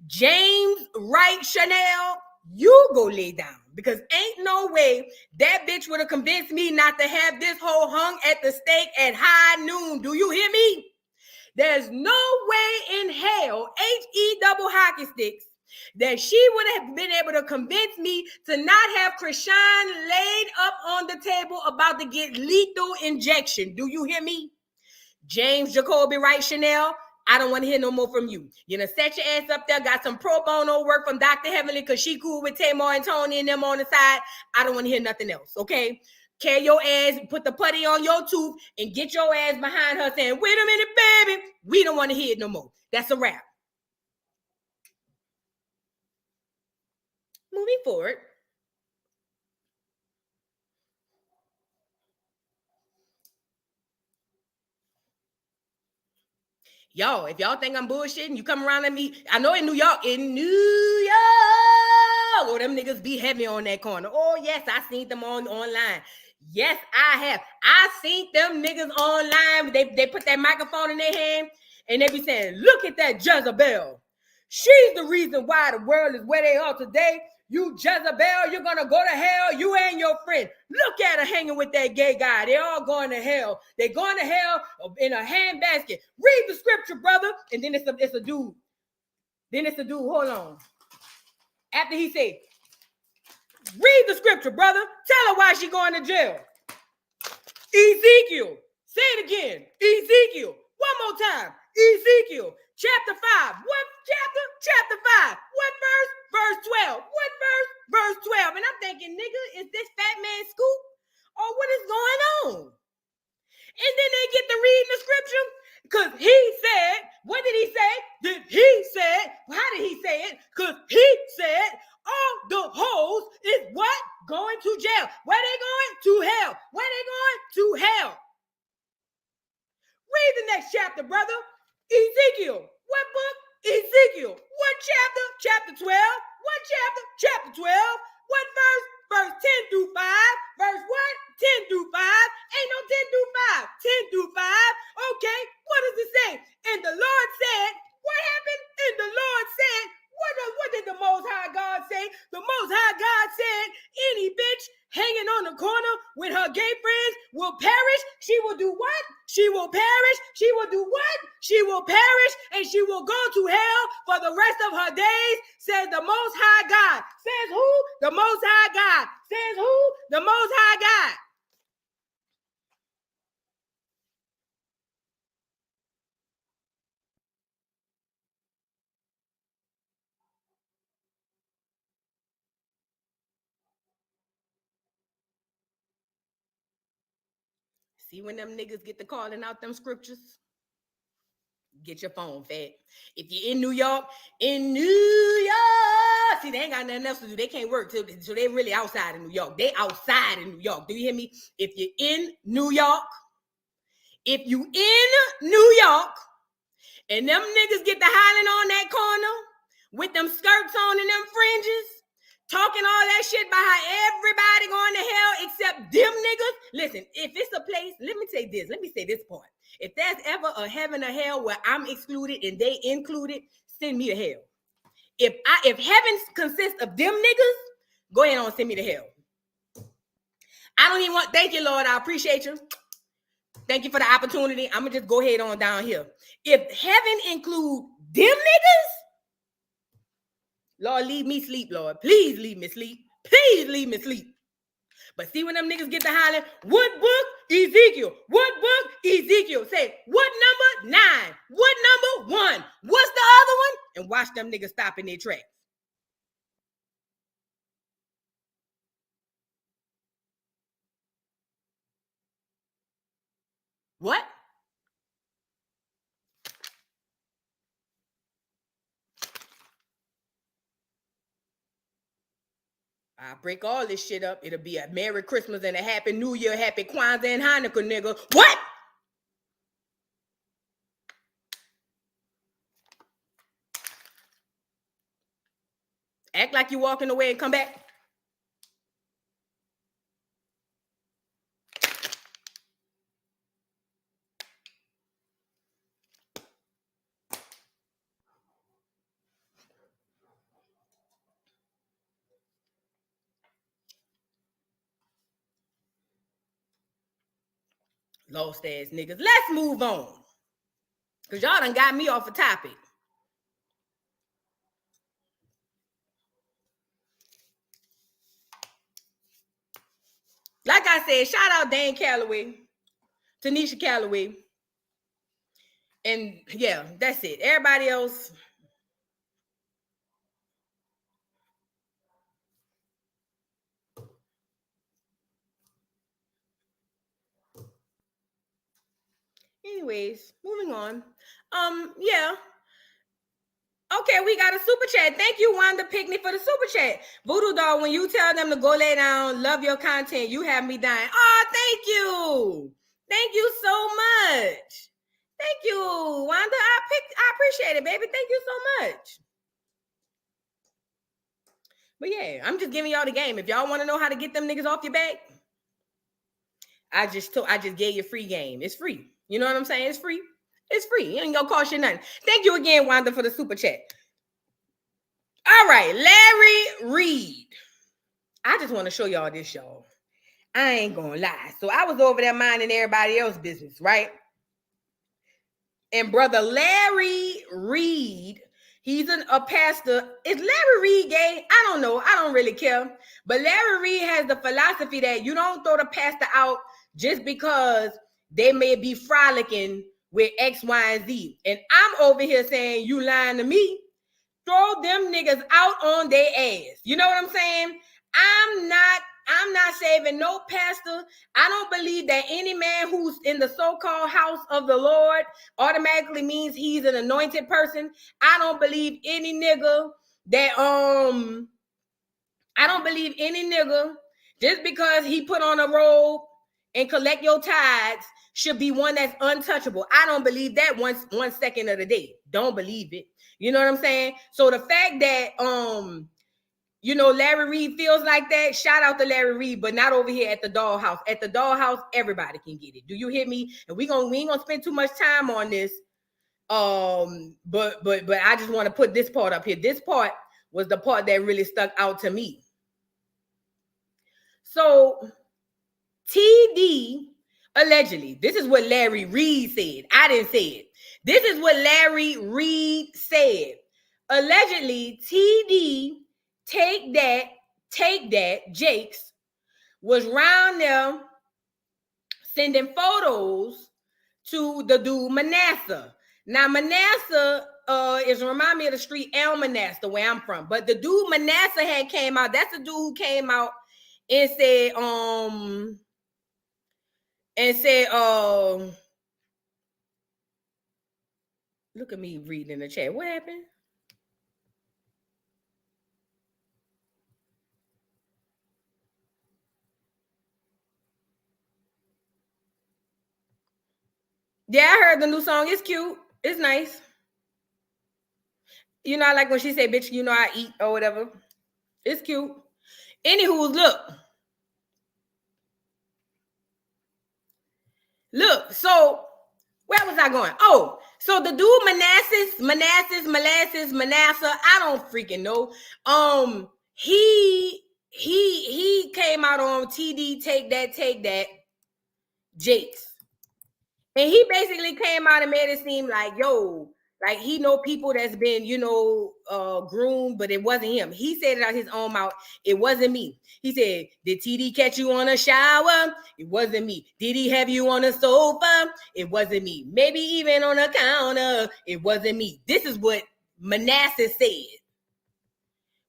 James Wright Chanel, you go lay down because ain't no way that bitch would have convinced me not to have this hoe hung at the stake at high noon. Do you hear me? There's no way in hell, H-E-double hockey sticks, that she would have been able to convince me to not have Chrisean laid up on the table about to get lethal injection. Do you hear me? James Jacoby Wright Chanel, I don't want to hear no more from you. You know, set your ass up there, got some pro bono work from Dr. Heavenly because she cool with Tamar and Tony and them on the side. I don't want to hear nothing else, okay? Carry your ass, put the putty on your tooth, and get your ass behind her saying, wait a minute, baby. We don't want to hear it no more. That's a wrap. Moving forward. Y'all, if y'all think I'm bullshitting, you come around at me. I know in New York, oh, them niggas be heavy on that corner. Oh, yes, I seen them online. Yes, I have. I seen them niggas online. They put that microphone in their hand and they be saying, look at that Jezebel. She's the reason why the world is where they are today. You Jezebel, you're gonna go to hell. You and your friend. Look at her hanging with that gay guy. They're all going to hell. They're going to hell in a handbasket. Read the scripture, brother. And then it's a dude. Then it's a dude. Hold on. After he said, read the scripture, brother. Tell her why she going to jail. Ezekiel. Say it again. Ezekiel. One more time. Ezekiel. Chapter 5. What chapter? Chapter 5. What verse? Verse 12. What verse? Verse 12. And I'm thinking, nigga, is this fat man Scoop? Or what is going on? And then they get to reading the scripture. Because he said, what did he say? How did he say it? Because he said, all the hoes is what? Going to jail. Where they going? To hell. Where they going? To hell. Read the next chapter, brother. Ezekiel. What book? Ezekiel. What chapter? Chapter 12. What chapter? Chapter 12. What verse? Verse 10 through 5. Verse what? 10 through 5. Ain't no 10 through 5. 10 through 5. Okay, what does it say? And the Lord said, what happened? And the Lord said, what did the Most High God say? The Most High God said, any bitch hanging on the corner with her gay friends will perish. She will do what? She will perish. She will do what? She will perish and she will go to hell for the rest of her days, says the Most High God. Says who? The Most High God. Says who? The Most High God. See when them niggas get to calling out them scriptures? Get your phone, fat. If you're in New York, see, they ain't got nothing else to do. They can't work, so they really outside of New York. They outside in New York. Do you hear me? If you're in New York, and them niggas get to hollering on that corner with them skirts on and them fringes, talking all that shit about how everybody going to hell except them niggas. Listen, if it's a place, let me say this part. If there's ever a heaven or hell where I'm excluded and they included, send me to hell. If heaven consists of them niggas, go ahead and send me to hell. I don't even want, thank you, Lord. I appreciate you. Thank you for the opportunity. I'm going to just go ahead on down here. If heaven include them niggas, Lord, leave me sleep, Lord. Please leave me sleep. Please leave me sleep. But see when them niggas get to hollering, what book? Ezekiel. What book? Ezekiel. Say, what number? 9. What number? 1. What's the other one? And watch them niggas stop in their tracks. What? I break all this shit up. It'll be a Merry Christmas and a Happy New Year, Happy Kwanzaa and Hanukkah, nigga. What? Act like you walking away and come back. Lost ass niggas. Let's move on. Because y'all done got me off a topic. Like I said, shout out Dan Calloway, Tanisha Calloway. And yeah, that's it. Everybody else. Anyways, moving on. Yeah. Okay, we got a super chat. Thank you, Wanda Pickney, for the super chat. Voodoo Doll, when you tell them to go lay down, love your content, you have me dying. Oh, thank you. Thank you so much. Thank you, Wanda. I appreciate it, baby. Thank you so much. But yeah, I'm just giving y'all the game. If y'all want to know how to get them niggas off your back, I just gave you free game. It's free. You know what I'm saying? It's free. It's free. It ain't gonna cost you nothing. Thank you again, Wanda, for the super chat. All right, Larry Reid. I just want to show y'all this, y'all. I ain't gonna lie. So I was over there minding everybody else's business, right? And brother Larry Reid, he's a pastor. Is Larry Reid gay? I don't know. I don't really care. But Larry Reid has the philosophy that you don't throw the pastor out just because they may be frolicking with X, Y, and Z. And I'm over here saying, you lying to me. Throw them niggas out on their ass. You know what I'm saying? I'm not saving no pastor. I don't believe that any man who's in the so-called house of the Lord automatically means he's an anointed person. I don't believe any nigga that I don't believe any nigga just because he put on a robe and collect your tithes should be one that's untouchable. I don't believe that one second of the day. Don't believe it. You know what I'm saying? So the fact that you know, Larry Reid feels like that. Shout out to Larry Reid, but not over here at the dollhouse. At the dollhouse, everybody can get it. Do you hear me? And we ain't gonna spend too much time on this. But I just want to put this part up here. This part was the part that really stuck out to me. So TD allegedly, this is what Larry Reid said. I didn't say it. This is what Larry Reid said. Allegedly, TD Take that, Jakes was round there sending photos to the dude Manasseh. Now, Manasseh is remind me of the street El Manasseh, where I'm from. But the dude Manasseh had came out. That's the dude who came out and said, look at me reading in the chat. What happened? Yeah, I heard the new song. It's cute. It's nice. You know, I like when she said, bitch, you know I eat or whatever. It's cute. Anywho, look. So where was I going? Oh, so the dude Manasseh. I don't freaking know. He came out on TD Take That, Jakes. And he basically came out and made it seem like, yo, like he know people that's been, you know, groomed, but it wasn't him. He said it out his own mouth. It wasn't me. He said, did TD catch you on a shower? It wasn't me. Did he have you on a sofa? It wasn't me. Maybe even on a counter? It wasn't me. This is what Manasseh said.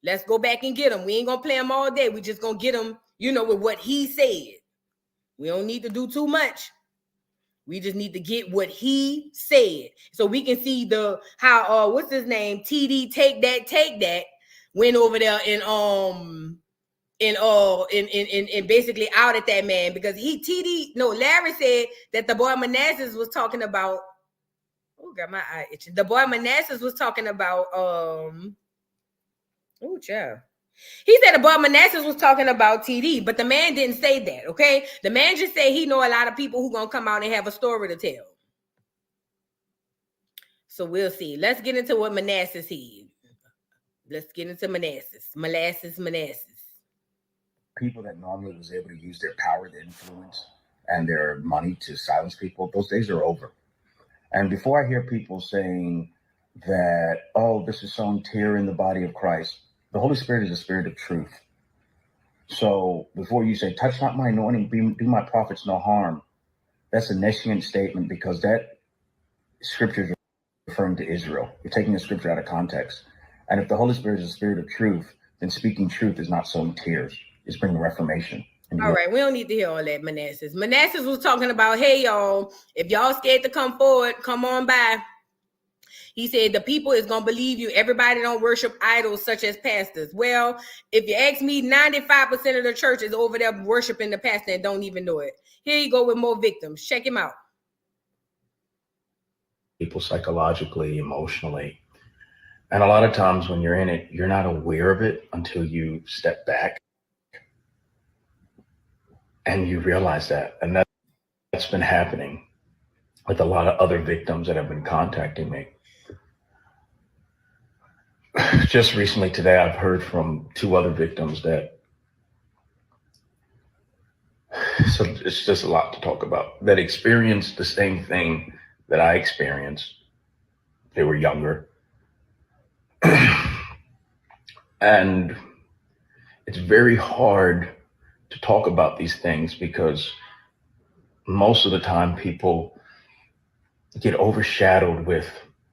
Let's go back and get him. We ain't gonna play him all day. We just gonna get him, you know, with what he said. We don't need to do too much. We just need to get what he said, so we can see how what's his name, TD Take That went over there and basically outed that man because Larry said that the boy Manasseh was talking about. Oh, got my eye itching. The boy Manasseh was talking about oh, child. He said the boy Manasseh was talking about TD, but the man didn't say that, okay? The man just said he know a lot of people who gonna come out and have a story to tell. So we'll see. Let's get into what Manasseh said. Let's get into Manasseh. People that normally was able to use their power, their influence, and their money to silence people, those days are over. And before I hear people saying that, oh, this is some tear in the body of Christ, the Holy Spirit is a spirit of truth. So before you say, touch not my anointing, do my prophets no harm, that's a nescient statement, because that scriptures referring to Israel. You're taking the scripture out of context. And if the Holy Spirit is the spirit of truth, then speaking truth is not sowing tears. It's bringing reformation. All right, we don't need to hear all that, Manassas. Manassas was talking about, hey, y'all, if y'all scared to come forward, come on by. He said the people is going to believe you. Everybody don't worship idols such as pastors. Well, if you ask me, 95% of the church is over there worshiping the pastor and don't even know it. Here you go with more victims. Check him out. People psychologically, emotionally. And a lot of times when you're in it, you're not aware of it until you step back and you realize that. And that's been happening with a lot of other victims that have been contacting me. Just recently today, I've heard from 2 other victims that, so it's just a lot to talk about, that experienced the same thing that I experienced. They were younger. And it's very hard to talk about these things because most of the time people get overshadowed with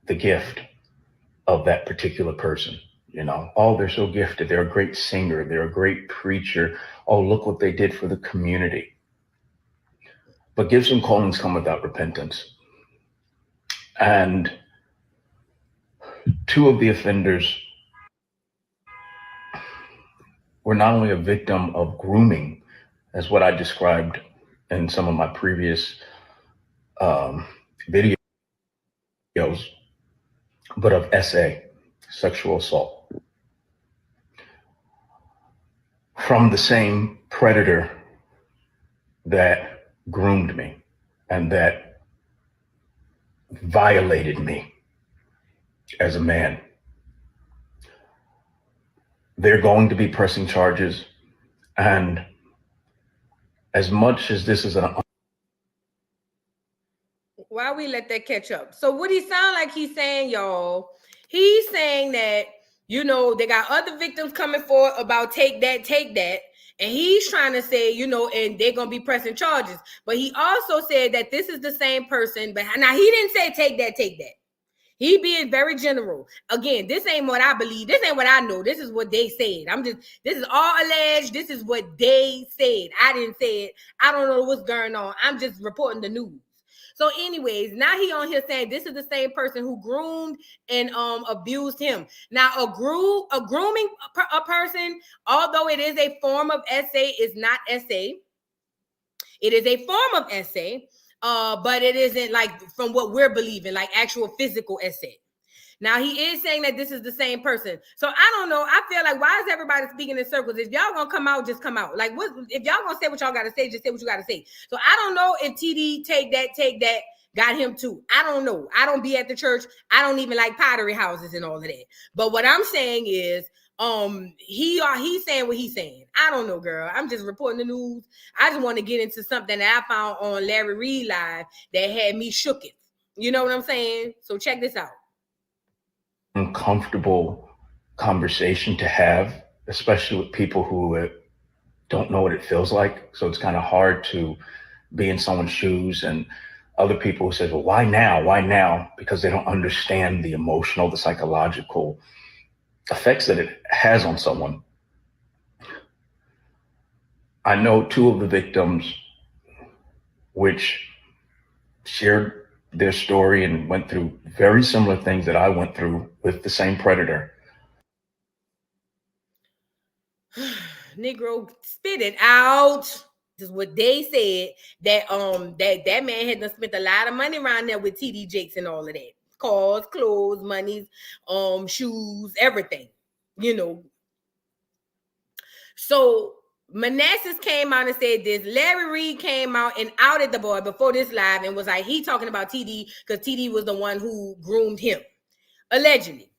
the gift of that particular person. You know, oh, they're so gifted. They're a great singer. They're a great preacher. Oh, look what they did for the community. But gifts and callings come without repentance. And 2 of the offenders were not only a victim of grooming, as what I described in some of my previous videos, but of SA, sexual assault, from the same predator that groomed me and that violated me as a man. They're going to be pressing charges. And as much as this is why we let that catch up? So what he sound like he's saying, y'all, he's saying that, you know, they got other victims coming forward about take that. And he's trying to say, you know, and they're going to be pressing charges. But he also said that this is the same person. But now he didn't say take that. He being very general. Again, this ain't what I believe. This ain't what I know. This is what they said. This is all alleged. This is what they said. I didn't say it. I don't know what's going on. I'm just reporting the news. So anyways, now he on here saying this is the same person who groomed and abused him. Now a grooming a person, although it is a form of SA, is not SA. It is a form of SA, but it isn't like from what we're believing, like actual physical SA. Now he is saying that this is the same person. So I don't know. I feel like, why is everybody speaking in circles? If y'all gonna come out, just come out. Like, what if y'all gonna say what y'all gotta say, just say what you gotta say. So I don't know if TD take that got him too. I don't know. I don't be at the church. I don't even like pottery houses and all of that. But what I'm saying is, he's saying what he's saying. I don't know, girl. I'm just reporting the news. I just want to get into something that I found on Larry Reid Live that had me shooketh. You know what I'm saying? So check this out. Uncomfortable conversation to have, especially with people who don't know what it feels like. So it's kind of hard to be in someone's shoes, and other people who say, well, why now? Why now? Because they don't understand the emotional, the psychological effects that it has on someone. I know 2 of the victims which shared their story and went through very similar things that I went through with the same predator. Negro, spit it out. This is what they said, that that man had spent a lot of money around there with TD Jakes and all of that. Cars, clothes, monies, shoes, everything, you know. So Manassas came out and said this. Larry Reid came out and outed the boy before this live and was like, he talking about TD because TD was the one who groomed him, allegedly.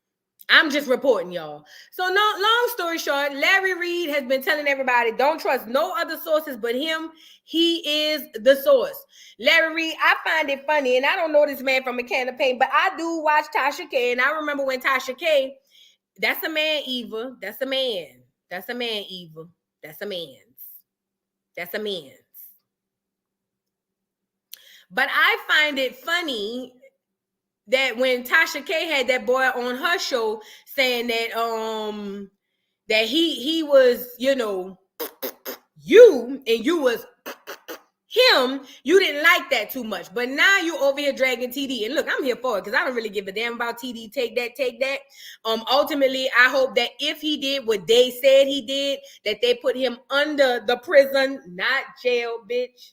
I'm just reporting, y'all. So no, long story short, Larry Reid has been telling everybody, don't trust no other sources but him. He is the source. Larry Reid, I find it funny, and I don't know this man from a can of paint, but I do watch Tasha K, and I remember when Tasha K, that's a man, Eva. That's a man. That's a man, Eva. That's a man's. That's a man's. But I find it funny that when Tasha K had that boy on her show saying that that he was, you know, you and you was him, you didn't like that too much. But now you over here dragging TD. And look, I'm here for it because I don't really give a damn about TD. Take that. Ultimately, I hope that if he did what they said he did, that they put him under the prison, not jail, bitch.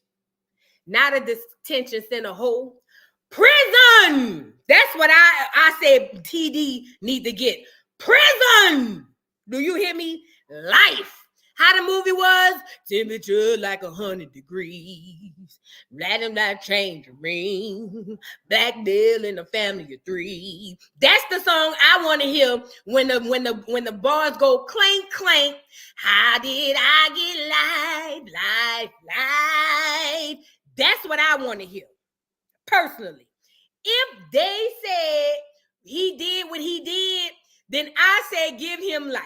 Not a detention center hole. Prison! That's what I said TD need to get. Prison! Do you hear me? Life. How the movie was? Temperature like 100 degrees. Random light change ring. Black Bill in a family of 3. That's the song I want to hear when the bars go clank clank. How did I get life? That's what I want to hear. Personally. If they said he did what he did, then I say give him life.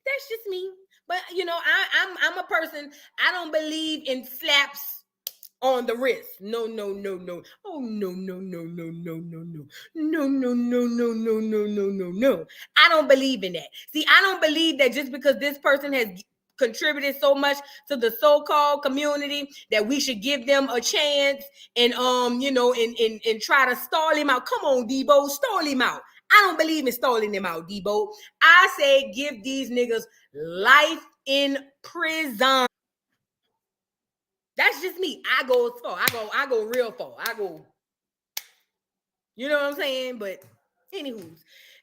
That's just me. But you know, I'm a person, I don't believe in slaps on the wrist. No. Oh no. No. I don't believe in that. See, I don't believe that just because this person has contributed so much to the so-called community that we should give them a chance and you know and try to stall him out. Come on, Debo, stall him out. I don't believe in stalling them out, Debo. I say give these niggas life in prison. That's just me. I go as far. I go real far. I go, you know what I'm saying? But anywho,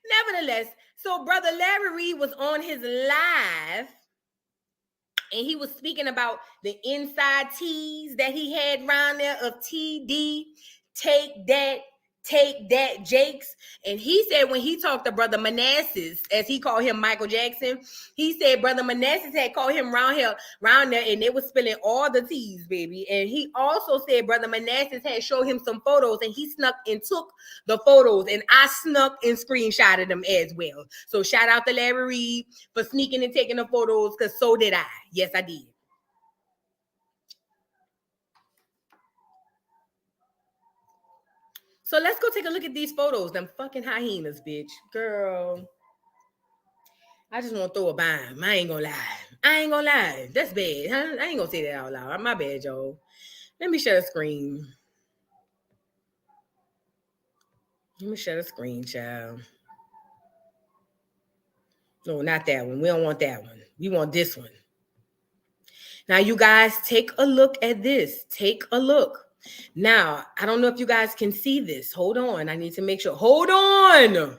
nevertheless, so Brother Larry Reid was on his live and he was speaking about the inside teas that he had around there of TD, take that, Jakes. And he said when he talked to Brother Manassas, as he called him Michael Jackson, he said Brother Manassas had called him round there, and they was spilling all the teas, baby. And he also said Brother Manassas had showed him some photos, and he snuck and took the photos, and I snuck and screenshotted them as well. So shout out to Larry Reid for sneaking and taking the photos, because so did I. Yes, I did. So let's go take a look at these photos. Them fucking hyenas, bitch. Girl. I just want to throw a bomb. I ain't gonna lie. That's bad, huh? I ain't gonna say that out loud. My bad, y'all. Let me share the screen. Child. No, not that one. We don't want that one. We want this one. Now, you guys, take a look at this. Take a look. Now, I don't know if you guys can see this. Hold on. I need to make sure. Hold on.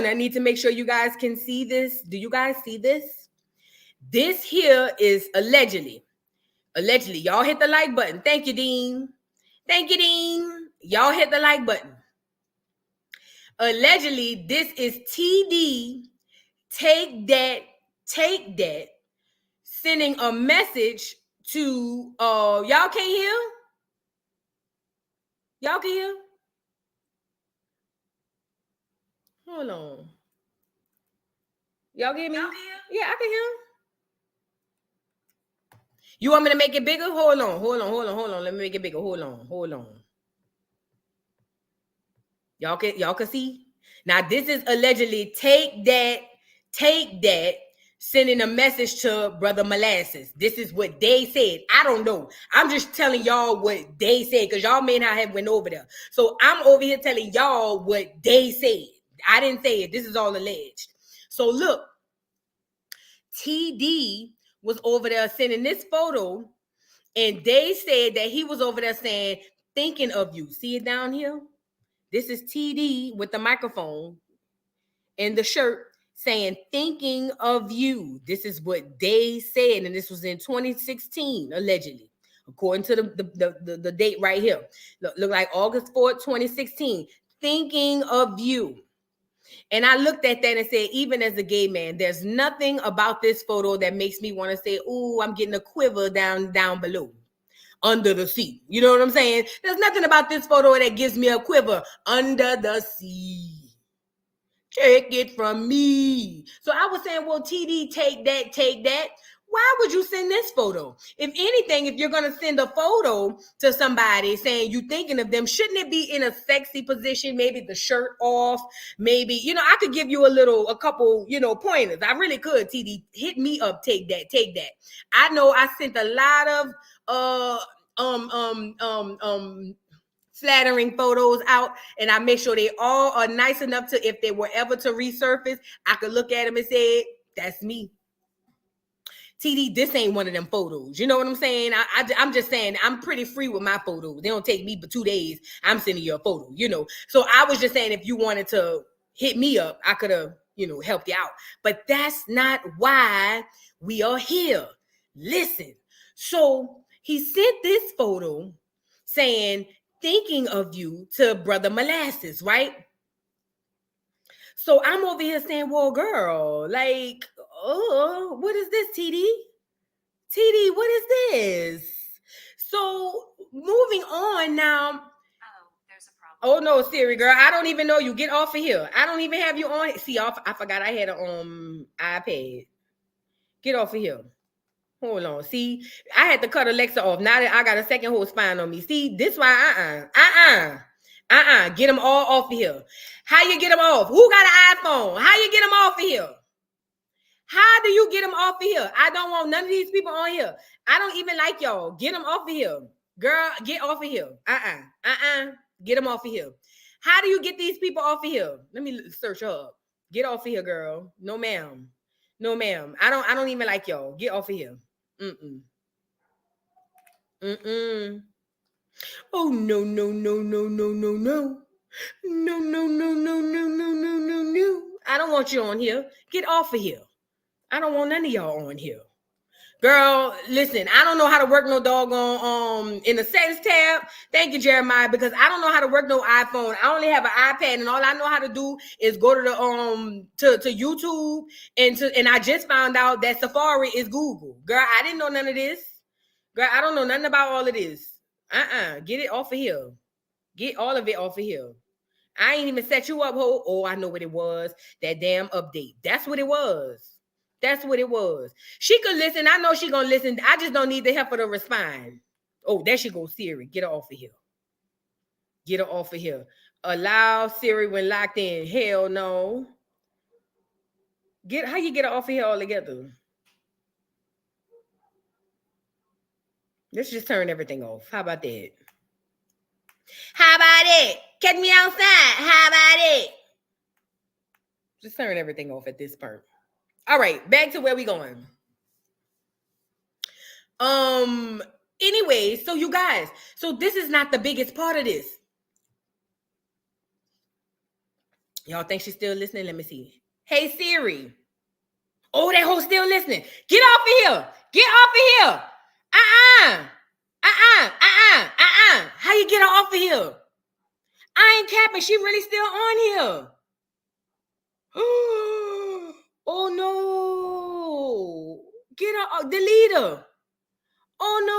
I need to make sure you guys can see this. Do you guys see this? This here is allegedly. Y'all hit the like button. Thank you, Dean. Y'all hit the like button. Allegedly, this is TD. Take that. Sending a message to y'all can't hear? Y'all can hear? Hold on. Y'all get me? Yeah, I can hear. You want me to make it bigger? Hold on. Let me make it bigger. Hold on. Y'all can see? Now this is allegedly take that. Sending a message to Brother Molasses. This is what they said. I don't know. I'm just telling y'all what they said because y'all may not have went over there. So I'm over here telling y'all what they said. I didn't say it. This is all alleged. So look, TD was over there sending this photo, and they said that he was over there saying, thinking of you. See it down here? This is TD with the microphone and the shirt, saying, thinking of you. This is what they said, and this was in 2016, allegedly, according to the date right here. Look like August 4th, 2016. Thinking of you. And I looked at that and said, even as a gay man, there's nothing about this photo that makes me want to say, oh, I'm getting a quiver down below, under the sea. You know what I'm saying? There's nothing about this photo that gives me a quiver under the sea. Take it from me. So I was saying, well, TD, take that. Why would you send this photo? If anything, if you're going to send a photo to somebody saying you thinking of them, shouldn't it be in a sexy position? Maybe the shirt off, maybe, I could give you a couple, pointers. I really could, TD. Hit me up, take that. I know I sent a lot of flattering photos out, and I make sure they all are nice enough to, if they were ever to resurface, I could look at them and say, that's me. TD, this ain't one of them photos. You know what I'm saying? I'm just saying I'm pretty free with my photos. They don't take me but 2 days. I'm sending you a photo, So I was just saying if you wanted to hit me up, I could have, helped you out. But that's not why we are here. Listen. So he sent this photo saying, thinking of you to Brother Molasses, right? So I'm over here saying, well, girl, like, oh, what is this, TD? TD, what is this? So moving on now. Oh, there's a problem. Oh, no, Siri, girl, I don't even know you. Get off of here. I don't even have you on. See, I forgot I had an iPad. Get off of here. Hold on. See, I had to cut Alexa off. Now that I got a second whole spine on me. See, this why get them all off of here. How you get them off? Who got an iPhone? How you get them off of here? How do you get them off of here? I don't want none of these people on here. I don't even like y'all. Get them off of here. Girl, get off of here. Get them off of here. How do you get these people off of here? Let me search her up. Get off of here, girl. No, ma'am. No, ma'am. I don't even like y'all. Get off of here. Oh, no. No. I don't want you on here. Get off of here. I don't want none of y'all on here. Girl, listen, I don't know how to work no doggone in the settings tab. Thank you, Jeremiah, because I don't know how to work no iPhone. I only have an iPad, and all I know how to do is go to the to YouTube and I just found out that Safari is Google. Girl, I didn't know none of this. Girl, I don't know nothing about all of this. Get it off of here. Get all of it off of here. I ain't even set you up, ho. Oh, I know what it was. That damn update. That's what it was. She could listen. I know she gonna listen. I just don't need the help her to respond. Oh, there she goes, Siri. Get her off of here. Allow Siri when locked in. Hell no. How you get her off of here altogether? Let's just turn everything off. How about that? Catch me outside. How about it? Just turn everything off at this point. All right, back to where we going. Anyway, so you guys, so this is not the biggest part of this. Y'all think she's still listening? Let me see. Hey, Siri. Oh, that hoe still listening. Get off of here. How you get her off of here? I ain't capping. She really still on here. Oh no. Get her, delete her. Oh no.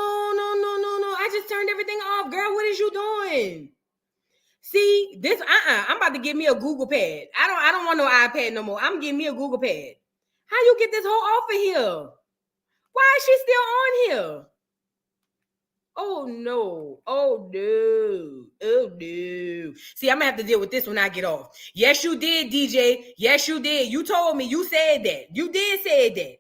I just turned everything off. Girl, what is you doing? See, this I'm about to give me a Google pad. I don't want no iPad no more. I'm getting me a Google pad. How you get this whole off of here? Why is she still on here? Oh no. See, I'm gonna have to deal with this when I get off. Yes, you did, DJ. Yes, you did. You told me. You said that. You did say that.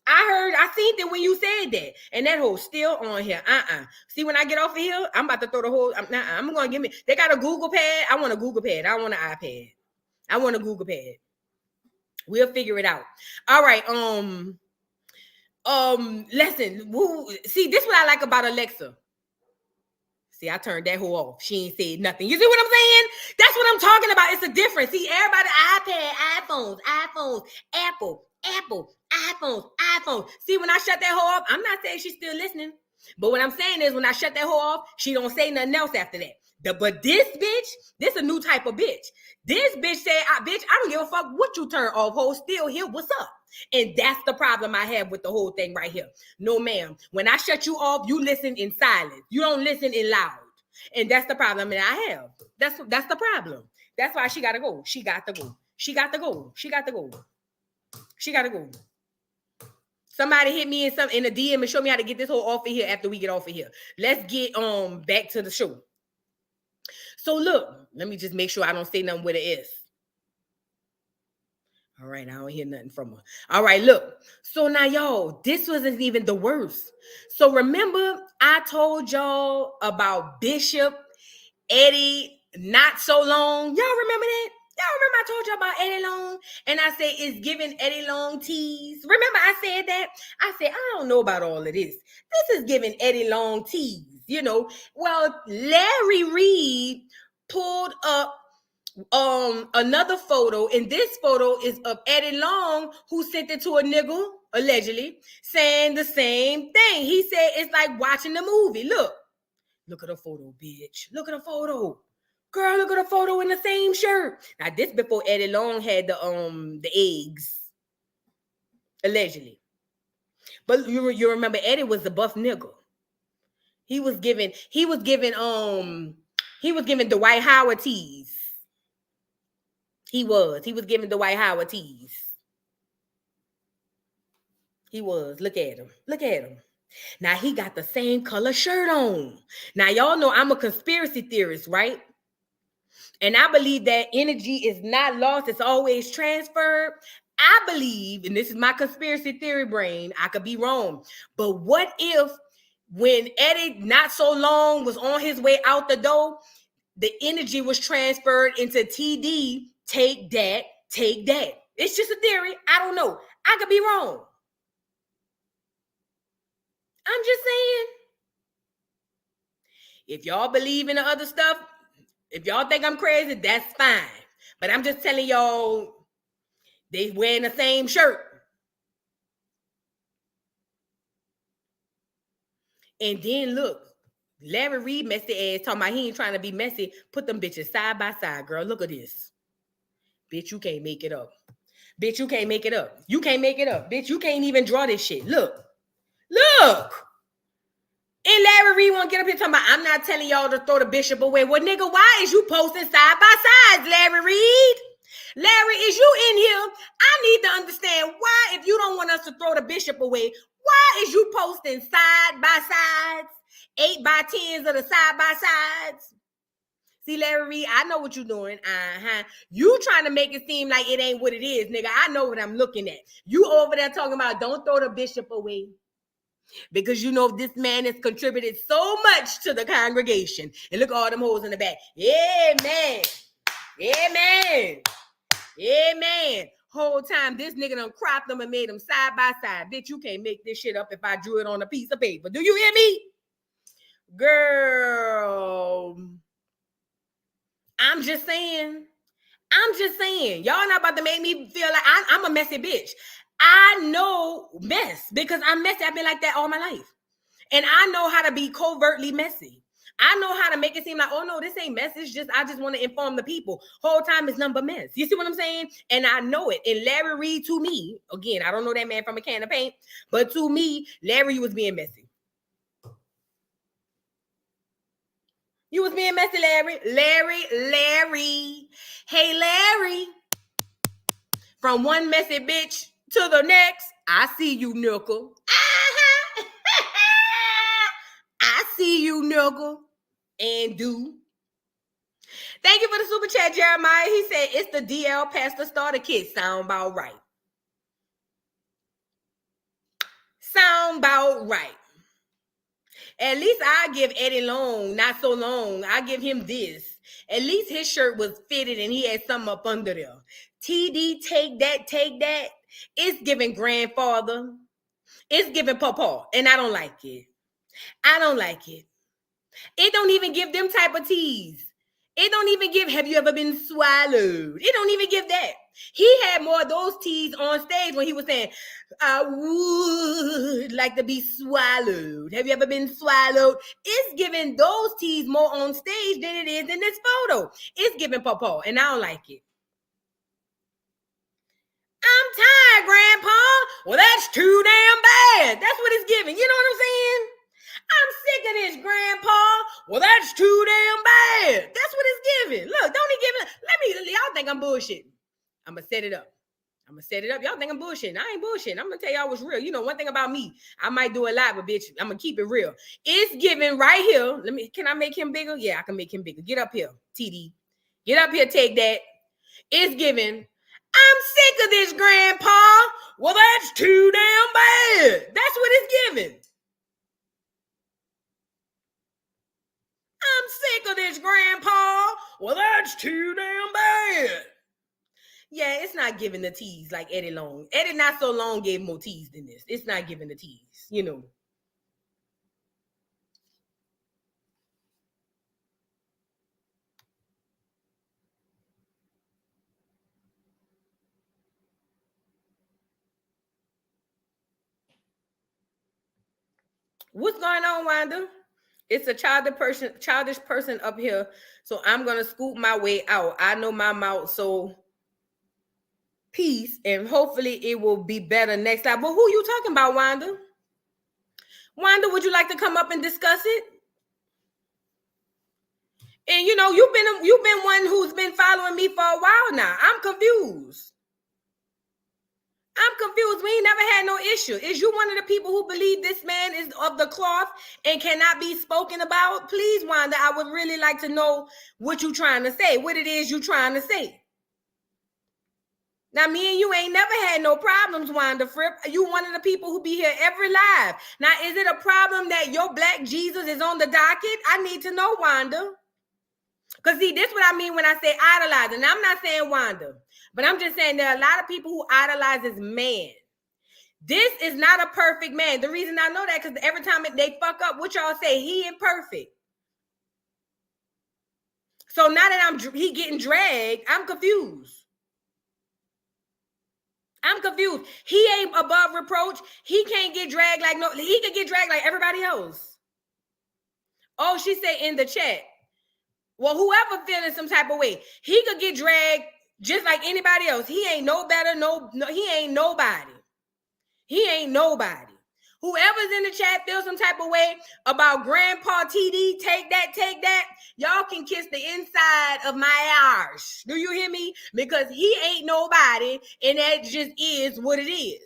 I seen it when you said that. And that hoe's still on here. See, when I get off of here, I'm about to throw the whole. I'm gonna give me. They got a Google pad. I want a Google pad. I want an iPad. I want a Google pad. We'll figure it out. All right. Listen. See, this is what I like about Alexa. See, I turned that hoe off. She ain't said nothing. You see what I'm saying? That's what I'm talking about. It's a difference. See, everybody, iPad, iPhones, Apple, iPhones. See, when I shut that hoe off, I'm not saying she's still listening. But what I'm saying is when I shut that hoe off, she don't say nothing else after that. But this bitch, this a new type of bitch. This bitch said, bitch, I don't give a fuck what you turn off, hoe. Still here, what's up? And that's the problem I have with the whole thing right here. No, ma'am. When I shut you off, you listen in silence. You don't listen in loud. And that's the problem that I have. That's the problem. That's why she got to go. She got to go. Somebody hit me in a DM and show me how to get this whole off of here after we get off of here. Let's get back to the show. So look, let me just make sure I don't say nothing with an S. All right, I don't hear nothing from her. All right, look. So now, y'all, this wasn't even the worst. So remember, I told y'all about Bishop Eddie not so long. Y'all remember that? Y'all remember I told y'all about Eddie Long? And I said, it's giving Eddie Long tease. Remember I said that? I said, I don't know about all of this. This is giving Eddie Long tease, you know. Well, Larry Reid pulled up another photo, and this photo is of Eddie Long, who sent it to a nigga, allegedly, saying the same thing. He said it's like watching the movie. Look at the photo, bitch. Look at the photo. Girl, look at the photo in the same shirt. Now, this before Eddie Long had the eggs, allegedly. But you remember Eddie was the buff nigga. He was giving Dwight Howard tease. He was giving Dwight Howard tease. He was. Look at him. Look at him. Now he got the same color shirt on. Now y'all know I'm a conspiracy theorist, right? And I believe that energy is not lost, it's always transferred. I believe, and this is my conspiracy theory brain, I could be wrong, but what if when Eddie not so long was on his way out the door, the energy was transferred into TD, take that, take that. It's just a theory. I don't know. I could be wrong. I'm just saying. If y'all believe in the other stuff, if y'all think I'm crazy, that's fine. But I'm just telling y'all, they wearing the same shirt. And then look, Larry Reid messy ass talking about he ain't trying to be messy. Put them bitches side by side, girl. Look at this. Bitch, you can't make it up. Bitch, you can't make it up. You can't make it up. Bitch, you can't even draw this shit. Look. Look. And Larry Reid won't get up here talking about, I'm not telling y'all to throw the bishop away. Well, nigga, why is you posting side by sides, Larry Reid? Larry, is you in here? I need to understand why, if you don't want us to throw the bishop away, why is you posting side by sides, 8 by 10s of the side by sides? See, Larry Reid, I know what you're doing. You trying to make it seem like it ain't what it is, nigga. I know what I'm looking at. You over there talking about don't throw the bishop away. Because you know this man has contributed so much to the congregation. And look at all them hoes in the back. Amen. Amen. Amen. Whole time this nigga done cropped them and made them side by side. Bitch, you can't make this shit up if I drew it on a piece of paper. Do you hear me? Girl. I'm just saying. Y'all not about to make me feel like I'm a messy bitch. I know mess because I'm messy. I've been like that all my life. And I know how to be covertly messy. I know how to make it seem like, oh no, this ain't mess. It's just, I just want to inform the people. Whole time it's number mess. You see what I'm saying? And I know it. And Larry Reid, to me, again, I don't know that man from a can of paint, but to me, Larry was being messy. You was being messy, Larry. Larry. Hey, Larry. From one messy bitch to the next, I see you, nickel. I see you, nickel. And do. Thank you for the super chat, Jeremiah. He said, it's the DL Pastor Starter Kit. Sound about right. Sound about right. At least I give Eddie Long, not so long. I give him this. At least his shirt was fitted and he had something up under there. TD, take that. It's giving grandfather. It's giving papa. And I don't like it. It don't even give them type of tease. It don't even give, have you ever been swallowed? It don't even give that. He had more of those teas on stage when he was saying, I would like to be swallowed. Have you ever been swallowed? It's giving those teas more on stage than it is in this photo. It's giving papa, and I don't like it. I'm tired, Grandpa. Well, that's too damn bad. That's what it's giving. You know what I'm saying? I'm sick of this, Grandpa. Well, that's too damn bad. That's what it's giving. Look, don't he give it? Y'all think I'm bullshitting. I'm going to set it up. I'm gonna set it up. Y'all think I'm bullshitting. I ain't bullshitting. I'm gonna tell y'all what's real. You know, one thing about me, I might do a lot, but bitch, I'm gonna keep it real. It's giving right here. Can I make him bigger? Yeah, I can make him bigger. Get up here, TD. Get up here, take that. It's giving. I'm sick of this, Grandpa. Well, that's too damn bad. That's what it's giving. I'm sick of this, Grandpa. Well, that's too damn bad. Yeah, it's not giving the tease like Eddie Long. Eddie Not So Long gave more tease than this. It's not giving the tease, you know. What's going on, Wanda? It's a childish person up here. So I'm gonna scoop my way out. I know my mouth, so peace, and hopefully it will be better next time. But who you talking about, Wanda? Wanda, would you like to come up and discuss it? And you know, you've been one who's been following me for a while now. I'm confused. We ain't never had no issue. Is you one of the people who believe this man is of the cloth and cannot be spoken about? Please, Wanda, I would really like to know what you trying to say, what it is you trying to say. Now, me and you ain't never had no problems, Wanda Fripp. You one of the people who be here every live. Now, is it a problem that your black Jesus is on the docket? I need to know, Wanda. Because, see, this is what I mean when I say idolize. And I'm not saying Wanda. But I'm just saying there are a lot of people who idolize this man. This is not a perfect man. The reason I know that because every time they fuck up, what y'all say? He imperfect. So now that he getting dragged, I'm confused. He ain't above reproach. He can't get dragged like he can get dragged like everybody else. Oh, she said in the chat. Well, whoever feeling some type of way, he could get dragged just like anybody else. He ain't no better. No, he ain't nobody. He ain't nobody. Whoever's in the chat feels some type of way about Grandpa TD, take that. Y'all can kiss the inside of my arse. Do you hear me? Because he ain't nobody, and that just is what it is.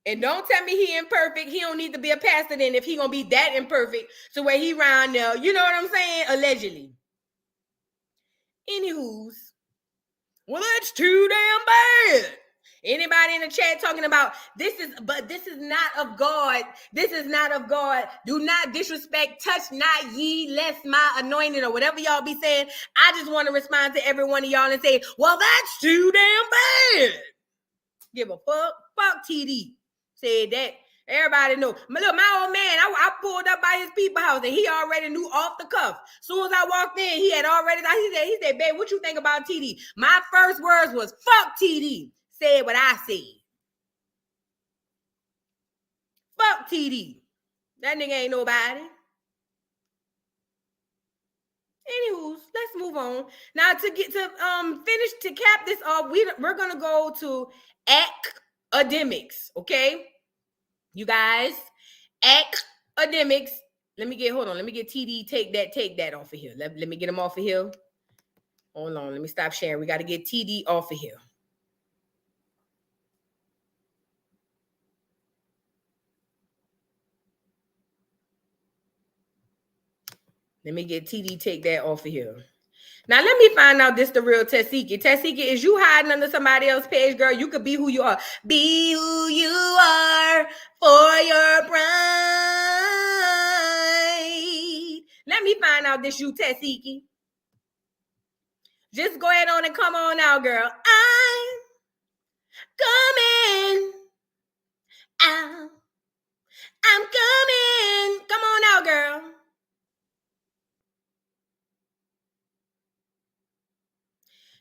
And don't tell me he imperfect. He don't need to be a pastor then if he gonna be that imperfect to where he round there. You know what I'm saying? Allegedly. Anywho's. Well, that's too damn bad. Anybody in the chat talking about this is not of God. This is not of God. Do not disrespect, touch not ye, lest my anointed, or whatever y'all be saying. I just want to respond to every one of y'all and say, well, that's too damn bad. Give a fuck. Fuck TD. Said that. Everybody know. Look, my old man, I pulled up by his people house and he already knew off the cuff. Soon as I walked in, he had already, he said, babe, what you think about TD? My first words was, fuck TD. Said what I said. Fuck TD. That nigga ain't nobody. Anywho, let's move on. Now to finish, to cap this off, we're gonna go to Akademiks, okay? You guys, Akademiks. Let me get TD, take that off of here. Let me get him off of here. Hold on, let me stop sharing. We got to get TD off of here. Let me get TD, take that off of here. Now, let me find out this the real Tesika. Tesika, is you hiding under somebody else's page, girl? You could be who you are. Be who you are for your pride. Let me find out this you, Tesika. Just go ahead on and come on out, girl. I'm coming out. I'm coming. Come on out, girl.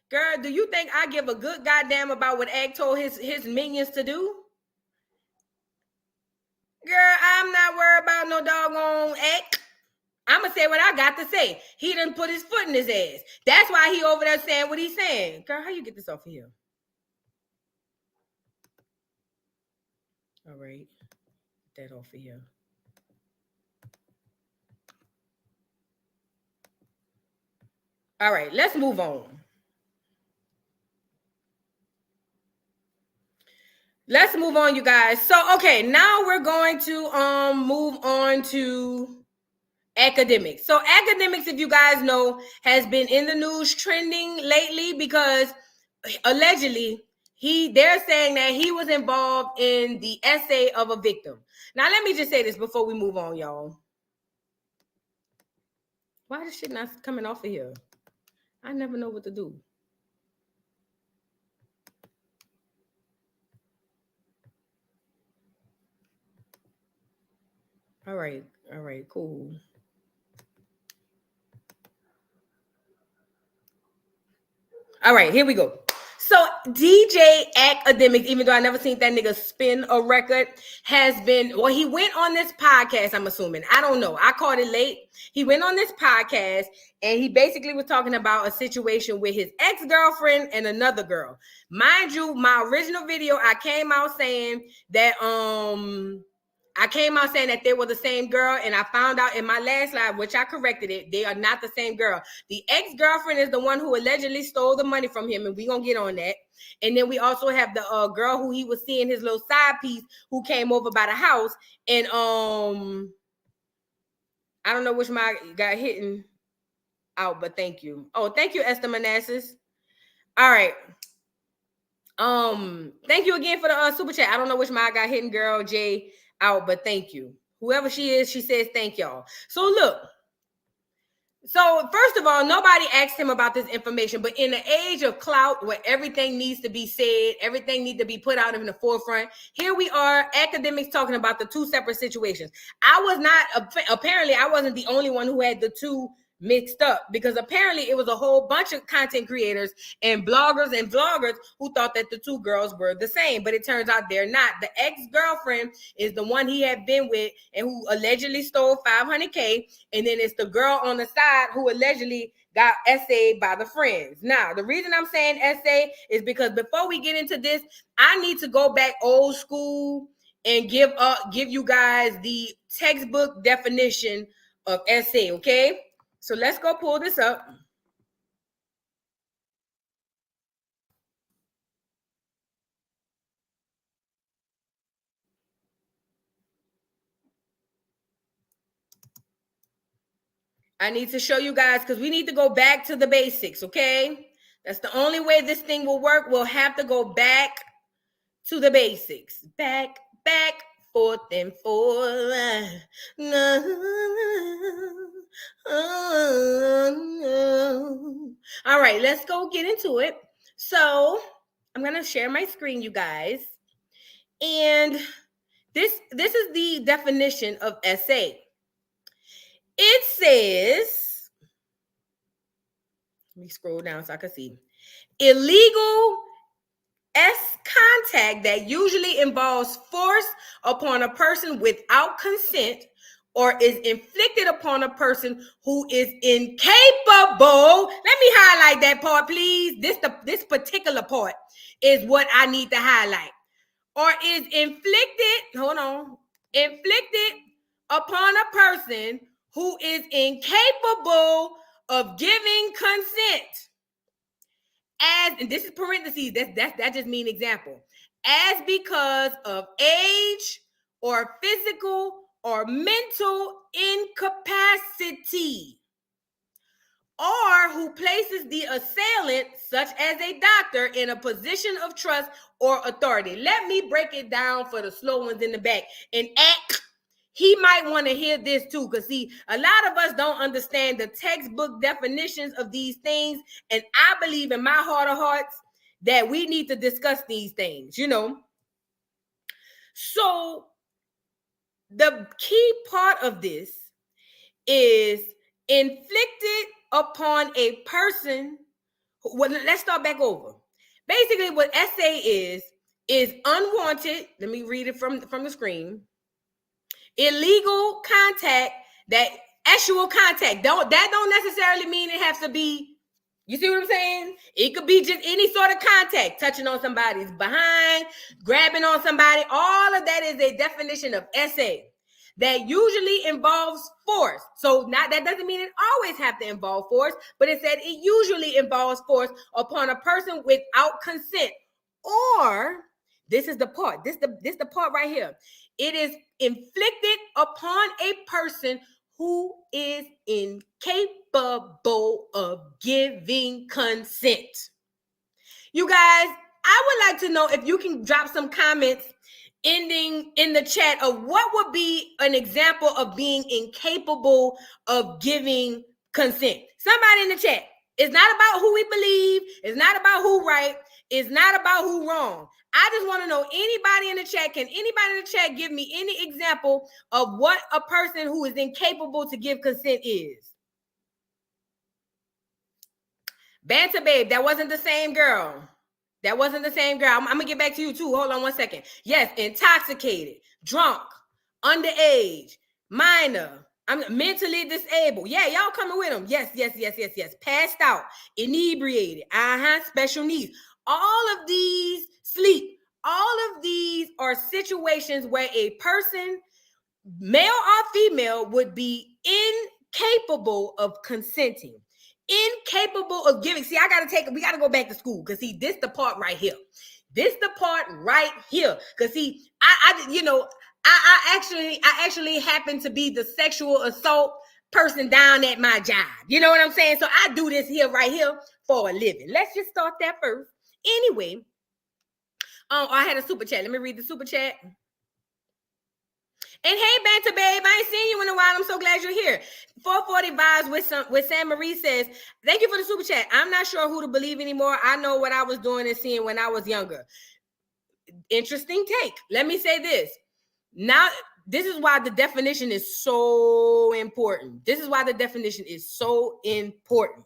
Girl, do you think I give a good goddamn about what Egg told his minions to do? Girl, I'm not worried about no doggone Egg. I'm going to say what I got to say. He done put his foot in his ass. That's why he over there saying what he's saying. Girl, how you get this off of here? All right. Get that off of here. All right, let's move on. let's move on, you guys. So, okay, now we're going to move on to Akademiks. So Akademiks, if you guys know, has been in the news trending lately because allegedly they're saying that he was involved in the essay of a victim. Now, let me just say this before we move on, y'all. Why is shit not coming off of here? I never know what to do. All right, cool. All right, here we go. So DJ Akademiks, even though I never seen that nigga spin a record, has been, well, he went on this podcast, I'm assuming. I don't know. I caught it late. He went on this podcast and he basically was talking about a situation with his ex-girlfriend and another girl. Mind you, my original video, I came out saying that they were the same girl, and I found out in my last live, which I corrected it, they are not the same girl. The ex-girlfriend is the one who allegedly stole the money from him, and we're going to get on that. And then we also have the girl who he was seeing his little side piece who came over by the house, and I don't know which my got hidden out, but thank you. Oh, thank you, Esther Manassas. All right. Thank you again for the super chat. I don't know which my got hidden, girl, Jay, out, but thank you. Whoever she is, she says thank y'all. So look, so first of all, nobody asked him about this information, but in the age of clout where everything needs to be said, everything needs to be put out in the forefront, here we are, Akademiks talking about the two separate situations. Apparently I wasn't the only one who had the two mixed up, because apparently it was a whole bunch of content creators and bloggers and vloggers who thought that the two girls were the same, but it turns out they're not. The ex-girlfriend is the one he had been with and who allegedly stole $500K, and then it's the girl on the side who allegedly got essayed by the friends. Now, the reason I'm saying essay is because before we get into this, I need to go back old school and give you guys the textbook definition of essay, okay? So let's go pull this up. I need to show you guys because we need to go back to the basics, okay? That's the only way this thing will work. We'll have to go back to the basics. Back, forth and forth. All right, let's go get into it. So I'm going to share my screen, you guys. And this is the definition of essay. It says, let me scroll down so I can see. Illegal contact that usually involves force upon a person without consent or is inflicted upon a person who is incapable. Let me highlight that part, please. This particular part is what I need to highlight. Or is inflicted upon a person who is incapable of giving consent. And this is parentheses, that just means example. As because of age or physical or mental incapacity. Or who places the assailant, such as a doctor, in a position of trust or authority. Let me break it down for the slow ones in the back. And he might want to hear this too, because see, a lot of us don't understand the textbook definitions of these things, and I believe in my heart of hearts that we need to discuss these things, you know. So the key part of this is inflicted upon a person. Well, let's start back over. Basically, what essay is unwanted. Let me read it from the screen. Illegal contact, that actual contact. That don't necessarily mean it has to be, you see what I'm saying? It could be just any sort of contact, touching on somebody's behind, grabbing on somebody. All of that is a definition of essay that usually involves force. So that doesn't mean it always have to involve force, but it said it usually involves force upon a person without consent, or This is the part. This the part right here. It is inflicted upon a person who is incapable of giving consent. You guys, I would like to know if you can drop some comments ending in the chat of what would be an example of being incapable of giving consent. Somebody in the chat. It's not about who we believe. It's not about who right. It's not about who wrong. I just want to know anybody in the chat. Can anybody in the chat give me any example of what a person who is incapable to give consent is? Banter Babe, that wasn't the same girl. That wasn't the same girl. I'm going to get back to you too. Hold on 1 second. Yes, intoxicated, drunk, underage, minor, I'm mentally disabled. Yeah, y'all coming with them. Yes. Passed out, inebriated, special needs. All of these sleep. All of these are situations where a person, male or female, would be incapable of consenting. Incapable of giving. See, we gotta go back to school because see, this the part right here. This the part right here. Because see, I actually happen to be the sexual assault person down at my job. You know what I'm saying? So I do this here right here for a living. Let's just start that first. Anyway, I had a super chat. Let me read the super chat. And hey, Banter Babe, I ain't seen you in a while. I'm so glad you're here. 440 Vibes with Sam Marie says, thank you for the super chat. I'm not sure who to believe anymore. I know what I was doing and seeing when I was younger. Interesting take. Let me say this. Now, this is why the definition is so important. This is why the definition is so important.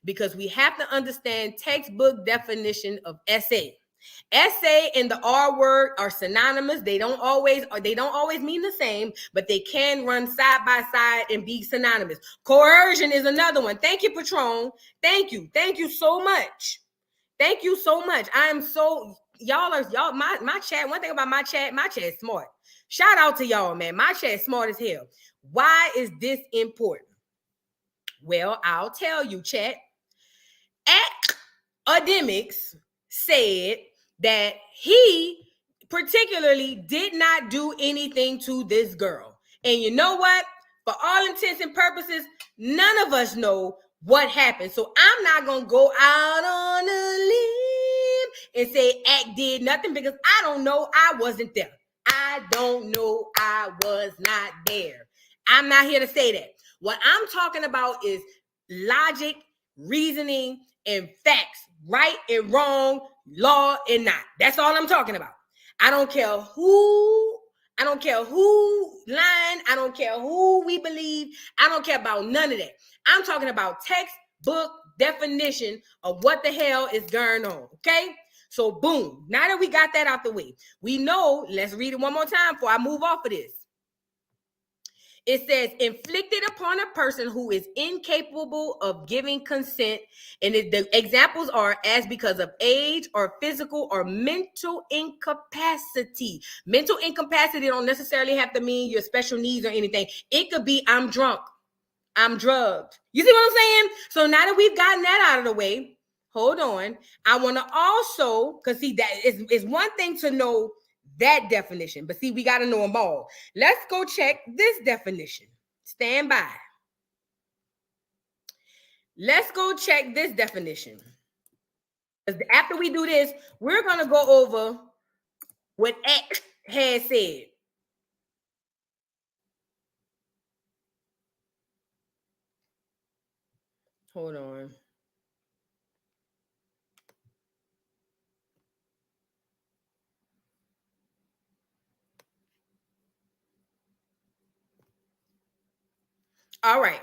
Because we have to understand textbook definition of SA. SA and the R word are synonymous. They don't always mean the same, but they can run side by side and be synonymous. Coercion is another one. Thank you, Patron. Thank you so much. Thank you so much. I am so my chat. One thing about my chat is smart. Shout out to y'all, man. My chat is smart as hell. Why is this important? Well, I'll tell you, chat. Akademiks said that he particularly did not do anything to this girl. And you know what? For all intents and purposes, none of us know what happened. So I'm not going to go out on a limb and say Ak did nothing because I don't know. I wasn't there. I don't know. I was not there. I'm not here to say that. What I'm talking about is logic, reasoning, and facts. Right and wrong, law and not. That's all I'm talking about. I don't care who lying. I don't care who we believe. I don't care about none of that. I'm talking about textbook definition of what the hell is going on. Okay? So boom. Now that we got that out the way, we know, let's read it one more time before I move off of this. It says inflicted upon a person who is incapable of giving consent. And the examples are as because of age or physical or mental incapacity. Mental incapacity don't necessarily have to mean your special needs or anything. It could be I'm drunk. I'm drugged. You see what I'm saying? So now that we've gotten that out of the way, hold on. I want to also, because see, that is one thing to know that definition, but see, we got to know them all. Let's go check this definition. Stand by. Let's go check this definition. After we do this, we're going to go over what X has said. Hold on. All right,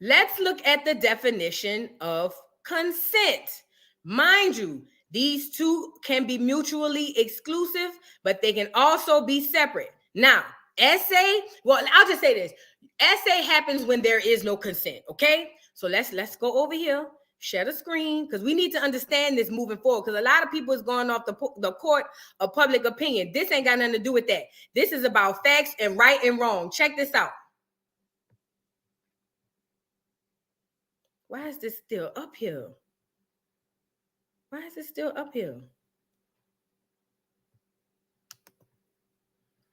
let's look at the definition of consent. Mind you, these two can be mutually exclusive, but they can also be separate. Now, well, I'll just say this. SA happens when there is no consent, okay? So let's go over here, share the screen, because we need to understand this moving forward, because a lot of people is going off the court of public opinion. This ain't got nothing to do with that. This is about facts and right and wrong. Check this out. Why is this still up here? Why is it still up here?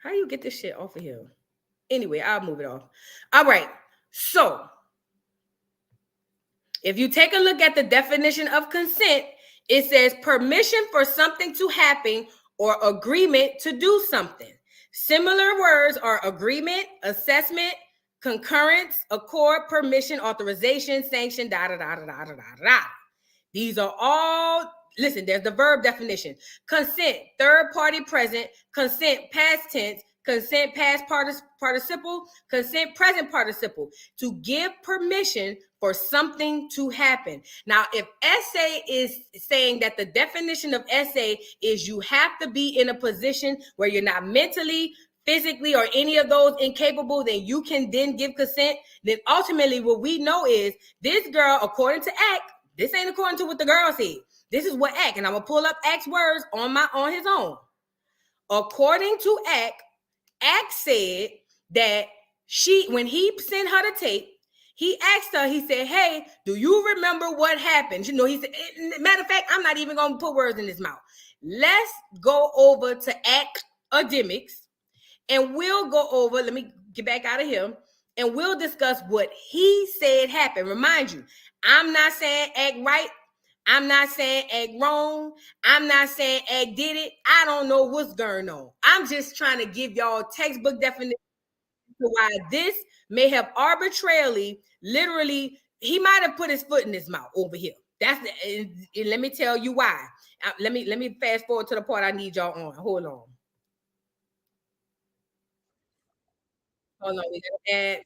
How you get this shit off of here? Anyway, I'll move it off. All right. So if you take a look at the definition of consent, it says permission for something to happen or agreement to do something. Similar words are agreement, assessment, concurrence, accord, permission, authorization, sanction, da da da da da da da. These are all, listen, there's the verb definition. Consent, third party present, consent, past tense, consent, past participle, consent, present participle, to give permission for something to happen. Now, if essay is saying that the definition of essay is you have to be in a position where you're not mentally, physically, or any of those incapable, then you can then give consent, then ultimately what we know is this girl, according to Act, this ain't according to what the girl said. This is what Act, and I'm gonna pull up Act's words on his own. According to Act said that when he sent her the tape, he asked her, he said, hey, do you remember what happened? You know, he said, matter of fact, I'm not even gonna put words in his mouth. Let's go over to Akademiks, and we'll go over, let me get back out of here, and we'll discuss what he said happened. Remind you, I'm not saying Act right. I'm not saying Act wrong. I'm not saying Act did it. I don't know what's going on. I'm just trying to give y'all textbook definition to why this may have arbitrarily, literally, he might have put his foot in his mouth over here. Let me tell you why. Let me fast forward to the part I need y'all on. Hold on. Hold on. We gotta add.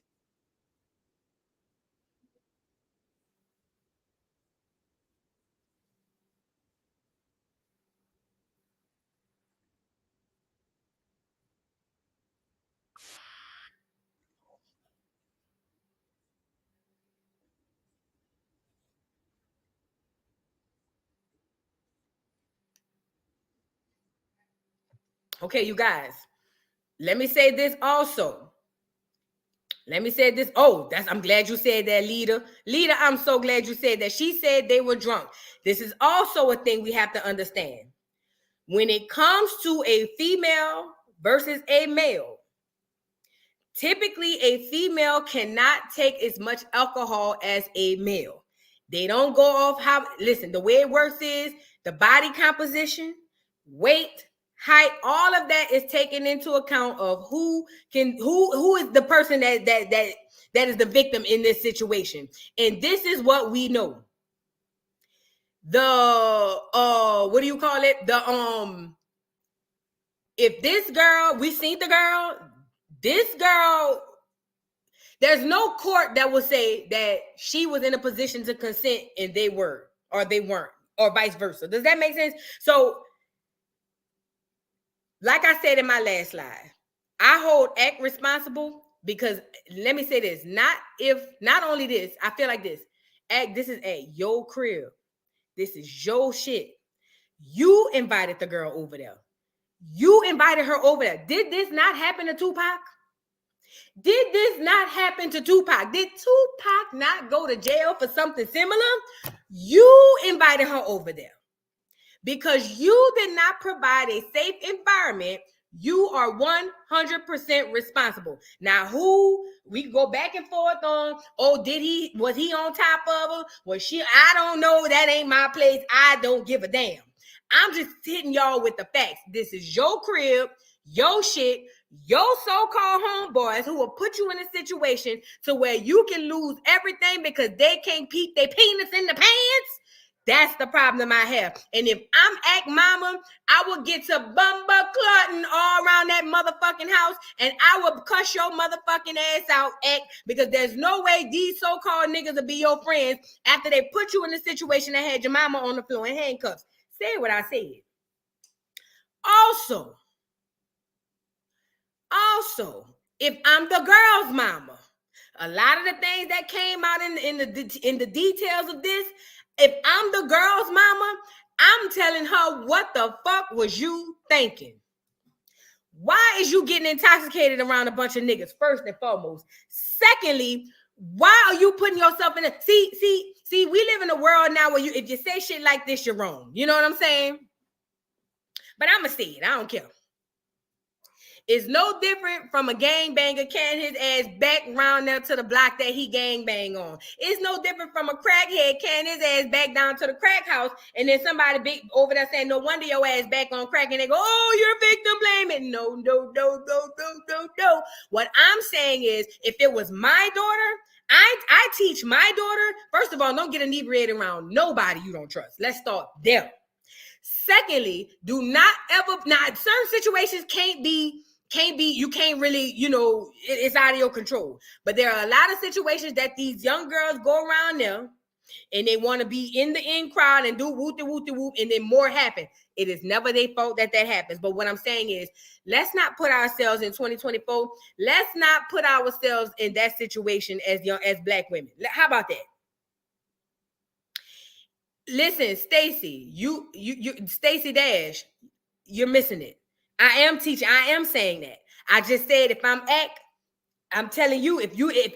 Okay, you guys. Let me say this also. Let me say this. Oh, I'm glad you said that, Leader. Leader, I'm so glad you said that. She said they were drunk. This is also a thing we have to understand. When it comes to a female versus a male, typically a female cannot take as much alcohol as a male. They don't go off how, listen, the way it works is the body composition, weight, height, all of that is taken into account of who is the person that is the victim in this situation. And this is what we know. What do you call it? If this girl, we seen the girl, this girl, there's no court that will say that she was in a position to consent and they were, or they weren't, or vice versa. Does that make sense? So, like I said in my last slide, I hold Act responsible because, let me say this, not only this, I feel like this, Act, this is at your crib. This is your shit. You invited the girl over there. You invited her over there. Did this not happen to Tupac? Did this not happen to Tupac? Did Tupac not go to jail for something similar? You invited her over there. Because you did not provide a safe environment, you are 100% responsible. Now, who we go back and forth on, was he on top of her? Was she? I don't know. That ain't my place. I don't give a damn. I'm just hitting y'all with the facts. This is your crib, your shit, your so-called homeboys who will put you in a situation to where you can lose everything because they can't keep their penis in the pants. That's the problem I have. And if I'm Act Mama, I will get to bumba clutting all around that motherfucking house and I will cuss your motherfucking ass out, Act, because there's no way these so-called niggas will be your friends after they put you in a situation that had your mama on the floor in handcuffs. Say what I said. Also, if I'm the girl's mama, a lot of the things that came out in the details of this, if I'm the girl's mama, I'm telling her, what the fuck was you thinking? Why is you getting intoxicated around a bunch of niggas, first and foremost? Secondly, why are you putting yourself in a... See, we live in a world now where if you say shit like this, you're wrong. You know what I'm saying? But I'm going to say it. I don't care. It's no different from a gangbanger carrying his ass back round there to the block that he gangbang on. It's no different from a crackhead carrying his ass back down to the crack house, and then somebody big over there saying, no wonder your ass back on crack, and they go, oh, you're victim blaming. No. What I'm saying is, if it was my daughter, I teach my daughter, first of all, don't get inebriated around nobody you don't trust. Let's start there. Secondly, do not ever, now certain situations can't be, you can't really, it's out of your control. But there are a lot of situations that these young girls go around there and they want to be in the in crowd and do whoop, and then more happen. It is never their fault that happens. But what I'm saying is, let's not put ourselves in 2024. Let's not put ourselves in that situation as Black women. How about that? Listen, Stacey, you Stacey Dash, you're missing it. I am teaching. I am saying that. I just said I'm telling you, if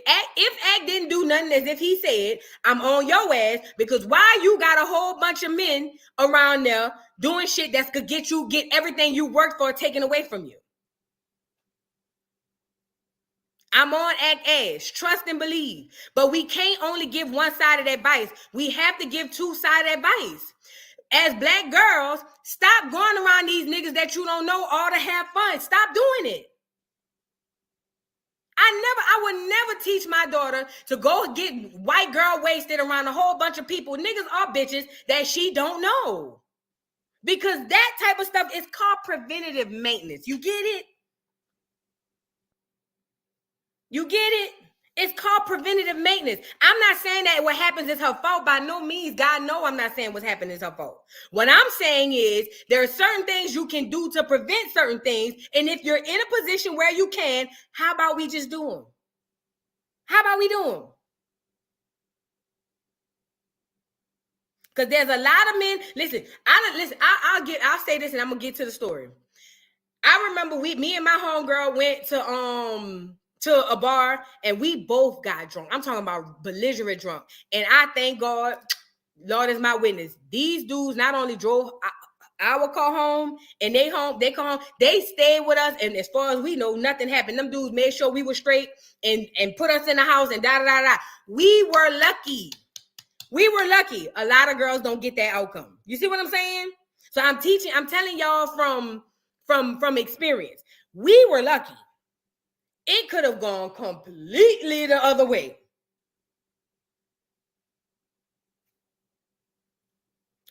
Act didn't do nothing as if he said, I'm on your ass, because why you got a whole bunch of men around there doing shit that could get everything you worked for taken away from you. I'm on Act Ash, trust and believe. But we can't only give one-sided advice. We have to give two-sided advice. As Black girls, stop going around these niggas that you don't know all to have fun. Stop doing it. I would never teach my daughter to go get white girl wasted around a whole bunch of people, niggas or bitches, that she don't know. Because that type of stuff is called preventative maintenance. You get it? You get it? It's called preventative maintenance. I'm not saying that what happens is her fault. By no means. God knows I'm not saying what's happening is her fault. What I'm saying is there are certain things you can do to prevent certain things. And if you're in a position where you can, how about we just do them? How about we do them? Because there's a lot of men. Listen, I'll say this and I'm gonna get to the story. I remember me and my homegirl went to a bar and we both got drunk. I'm talking about belligerent drunk. And I thank God, Lord is my witness. These dudes not only drove our car home and they come home, they stayed with us. And as far as we know, nothing happened. Them dudes made sure we were straight and put us in the house and da. We were lucky. We were lucky. A lot of girls don't get that outcome. You see what I'm saying? So I'm telling y'all from experience. We were lucky. It could have gone completely the other way.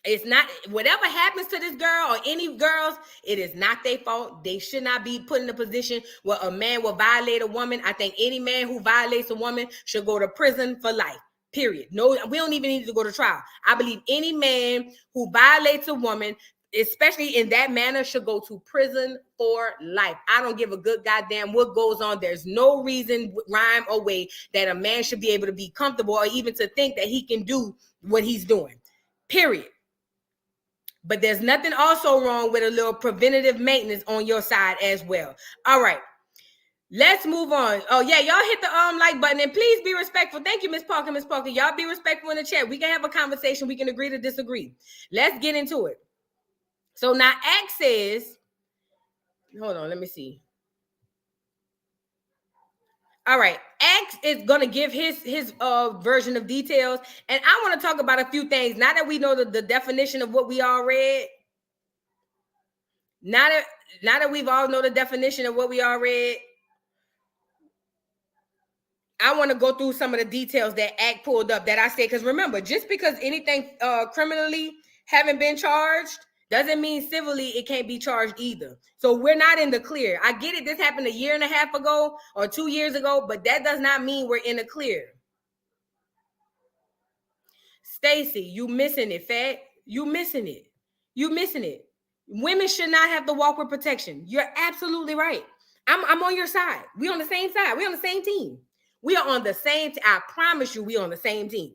It's not, whatever happens to this girl or any girls, it is not their fault. They should not be put in a position where a man will violate a woman. I think any man who violates a woman should go to prison for life. Period. No, we don't even need to go to trial. I believe any man who violates a woman, especially in that manner, should go to prison for life. I don't give a good goddamn what goes on. There's no reason, rhyme or way, that a man should be able to be comfortable or even to think that he can do what he's doing. Period. But there's nothing also wrong with a little preventative maintenance on your side as well. All right. Let's move on. Oh, yeah, y'all hit the like button and please be respectful. Thank you, Miss Parker. Miss Parker, y'all be respectful in the chat. We can have a conversation. We can agree to disagree. Let's get into it. So now Act says, hold on, let me see. All right, Act is going to give his version of details. And I want to talk about a few things. Now that we know the definition of what we all read, now that we've all know the definition of what we all read, I want to go through some of the details that Act pulled up that I said, because remember, just because anything criminally haven't been charged doesn't mean civilly it can't be charged either. So we're not in the clear. I get it. This happened a year and a half ago or 2 years ago, but that does not mean we're in the clear. Stacey, you missing it, Fat. You missing it. You missing it. Women should not have to walk with protection. You're absolutely right. I'm on your side. We on the same side. We on the same team. We are on the same team. I promise you, we on the same team.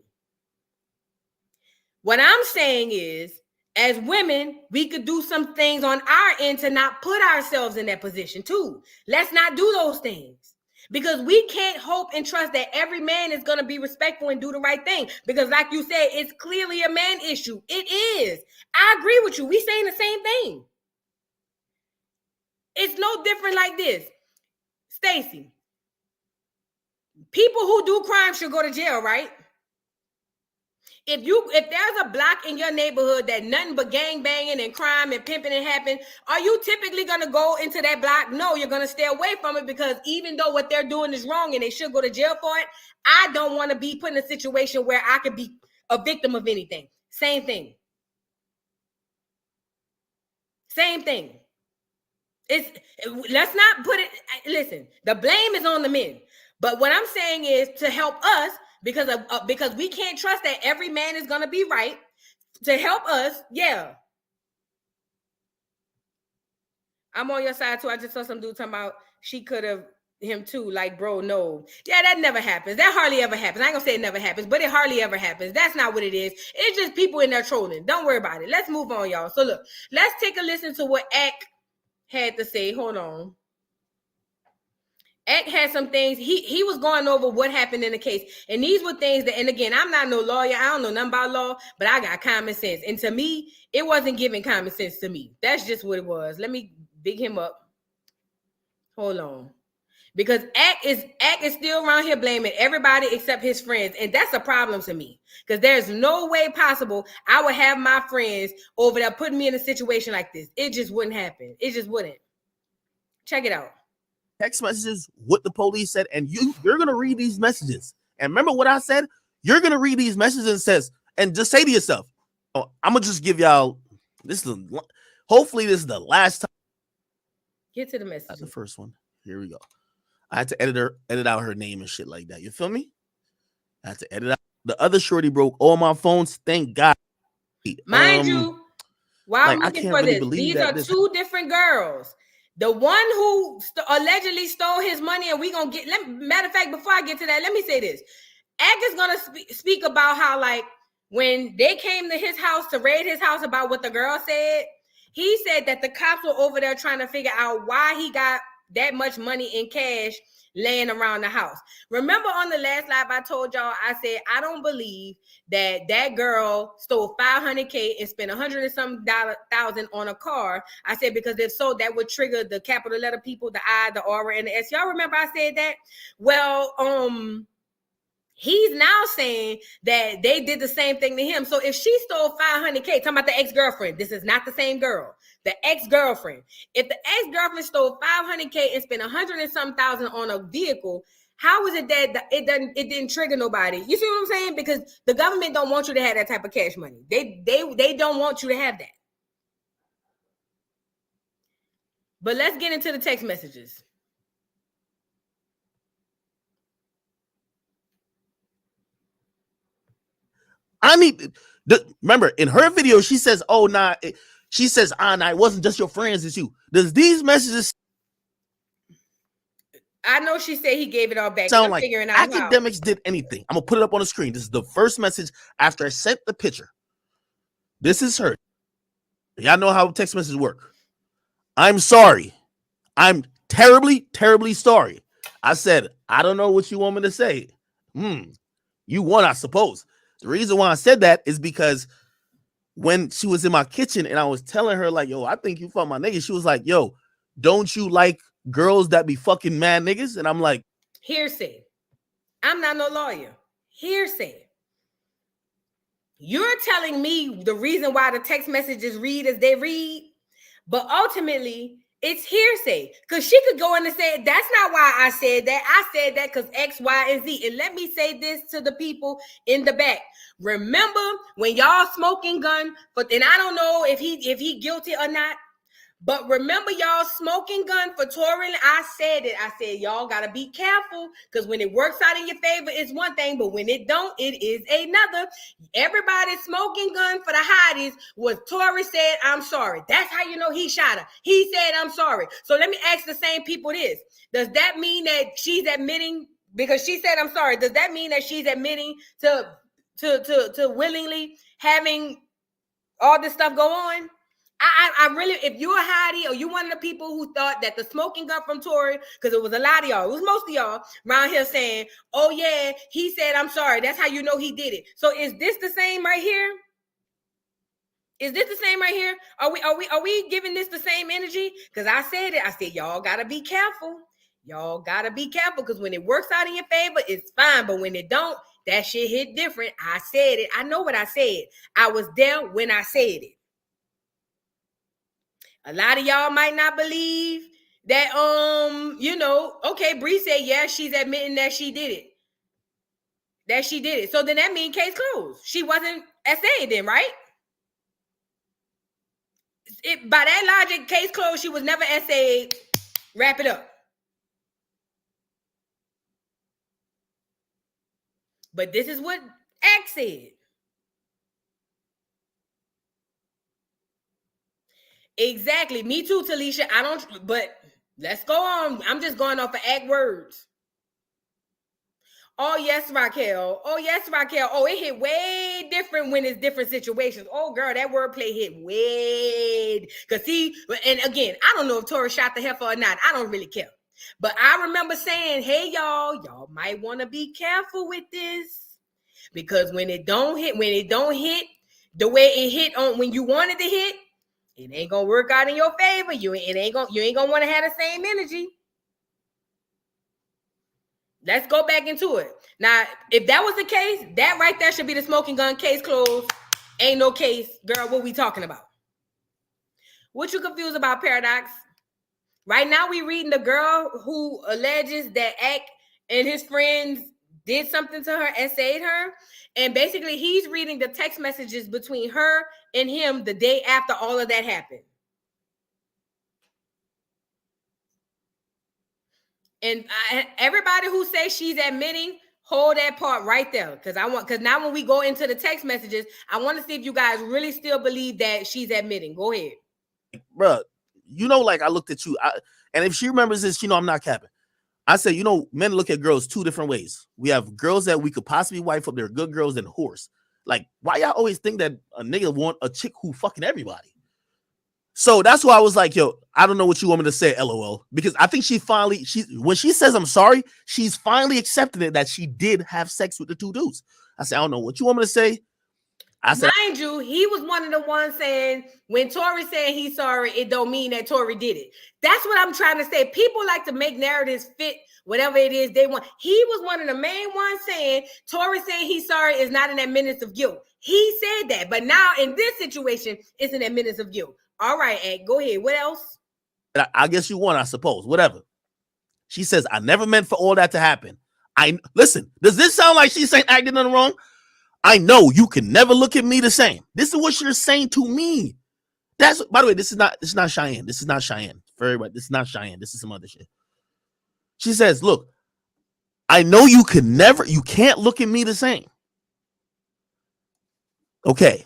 What I'm saying is, as women, we could do some things on our end to not put ourselves in that position too. Let's not do those things, because we can't hope and trust that every man is going to be respectful and do the right thing. Because like you said, it's clearly a man issue. It is. I agree with you. We saying the same thing. It's no different like this. Stacey, people who do crime should go to jail, right? If there's a block in your neighborhood that nothing but gang banging and crime and pimping and happen, are you typically going to go into that block? No, you're going to stay away from it, because even though what they're doing is wrong and they should go to jail for it, I don't want to be put in a situation where I could be a victim of anything. Same thing. Same thing. Let's not put it, listen, the blame is on the men. But what I'm saying is to help us, because we can't trust that every man is going to be right, to help us. Yeah. I'm on your side too. I just saw some dude talking about she could have him too. Like, bro, no. Yeah, that never happens. That hardly ever happens. I ain't gonna say it never happens, but it hardly ever happens. That's not what it is. It's just people in there trolling. Don't worry about it. Let's move on, y'all. So look, let's take a listen to what Ak had to say. Hold on. Ak had some things. He was going over what happened in the case. And these were things that, and again, I'm not no lawyer. I don't know nothing about law, but I got common sense. And to me, it wasn't giving common sense to me. That's just what it was. Let me big him up. Hold on. Because Ak is still around here blaming everybody except his friends. And that's a problem to me. Because there's no way possible I would have my friends over there putting me in a situation like this. It just wouldn't happen. It just wouldn't. Check it out. Text messages, what the police said, and you're gonna read these messages. And remember what I said? You're gonna read these messages and just say to yourself, "Oh, I'm gonna just give y'all this. Hopefully, this is the last time." Get to the message. That's the first one. Here we go. I had to edit out her name and shit like that. You feel me? I had to edit out. The other shorty broke all my phones. Thank God. Mind you, while I'm looking for really this, these are two different girls. The one who allegedly stole his money, and we gonna get. Matter of fact, before I get to that, let me say this: Ak is gonna speak about how, like, when they came to his house to raid his house about what the girl said, he said that the cops were over there trying to figure out why he got that much money in cash laying around the house. Remember on the last live I told y'all, I said I don't believe that girl stole $500K and spent $100 and some thousand on a car. I said because if so, that would trigger the capital letter people, the I, the aura, and the S. Y'all remember I said that? Well, he's now saying that they did the same thing to him. So if she stole $500K, talking about the ex-girlfriend, this is not the same girl. The ex-girlfriend. If the ex-girlfriend stole $500K and spent $100 and some thousand on a vehicle, how is it that it didn't trigger nobody? You see what I'm saying? Because the government don't want you to have that type of cash money. They don't want you to have that. But let's get into the text messages. I need remember in her video, she says, "Oh, nah." She says, "Nah, it wasn't just your friends, it's you." Does these messages I know she said he gave it all back. sound like Akademiks did anything? I'm gonna put it up on the screen. This is the first message after I sent the picture. This is her. Y'all know how text messages work. "I'm sorry. I'm terribly, terribly sorry." I said, "I don't know what you want me to say." You won, I suppose. The reason why I said that is because when she was in my kitchen and I was telling her, like, "Yo, I think you fuck my niggas," she was like, "Yo, don't you like girls that be fucking mad niggas?" And I'm like, hearsay. I'm not no lawyer. Hearsay. You're telling me the reason why the text messages read as they read, but ultimately it's hearsay. Because she could go in and say, "That's not why I said that. I said that because X, Y, and Z." And let me say this to the people in the back. Remember when y'all smoking gun, and I don't know if he guilty or not, but remember y'all smoking gun for touring. I said it. I said y'all gotta be careful because when it works out in your favor, it's one thing, but when it don't, it is another. Everybody smoking gun for the hotties was Tory said, "I'm sorry." That's how you know he shot her. He said, "I'm sorry." So let me ask the same people this. Does that mean that she's admitting, because she said, "I'm sorry," does that mean that she's admitting to willingly having all this stuff go on? I really, if you're a hottie or you one of the people who thought that the smoking gun from Tory, because it was a lot of y'all, it was most of y'all around here saying, "Oh yeah, he said I'm sorry," that's how you know he did it. So is this the same right here? Is this the same right here? Are we giving this the same energy? Because I said it. I said, y'all gotta be careful. Y'all gotta be careful because when it works out in your favor, it's fine. But when it don't, that shit hit different. I said it. I know what I said. I was there when I said it. A lot of y'all might not believe that, okay, Bree said, yeah, she's admitting that she did it. So then that means case closed. She wasn't essayed then, right? By that logic, case closed, she was never essayed. Wrap it up. But this is what X said. Exactly. Me too, Talisha. But let's go on. I'm just going off of X words. Oh, yes, Raquel. Oh, it hit way different when it's different situations. Oh, girl, that wordplay hit way. Because see, and again, I don't know if Tori shot the heifer or not. I don't really care. But I remember saying, hey, y'all might want to be careful with this. Because when it don't hit the way it hit on when you wanted to hit, it ain't gonna work out in your favor. You ain't gonna want to have the same energy. Let's go back into it. Now, if that was the case, that right there should be the smoking gun. Case closed. Ain't no case. Girl, what we talking about? What you confused about, Paradox? Right now, we reading the girl who alleges that Ak and his friends did something to her, essayed her. And basically, he's reading the text messages between her and him the day after all of that happened. And everybody who says she's admitting, hold that part right there. Because now when we go into the text messages, I want to see if you guys really still believe that she's admitting. Go ahead. Bruh, like I looked at you. And if she remembers this, I'm not capping. I said, men look at girls two different ways. We have girls that we could possibly wife up. They're good girls and whores. Like, why y'all always think that a nigga want a chick who fucking everybody? So that's why I was like, yo, I don't know what you want me to say, LOL. Because I think when she says I'm sorry, she's finally accepting it that she did have sex with the two dudes. I said, I don't know what you want me to say. I said, mind you, he was one of the ones saying when Tori said he's sorry, it don't mean that Tori did it. That's what I'm trying to say. People like to make narratives fit whatever it is they want. He was one of the main ones saying Tori saying he's sorry is not an admittance of guilt. He said that, but now in this situation, it's an admittance of guilt. All right, Ed, go ahead. What else? I guess you won, I suppose. Whatever. She says, I never meant for all that to happen. Listen, does this sound like she's saying I did nothing wrong? I know you can never look at me the same. This is what you're saying to me. By the way, this is not Cheyenne. This is not Cheyenne. For everybody, this is not Cheyenne. This is some other shit. She says, look, I know you can't look at me the same. Okay.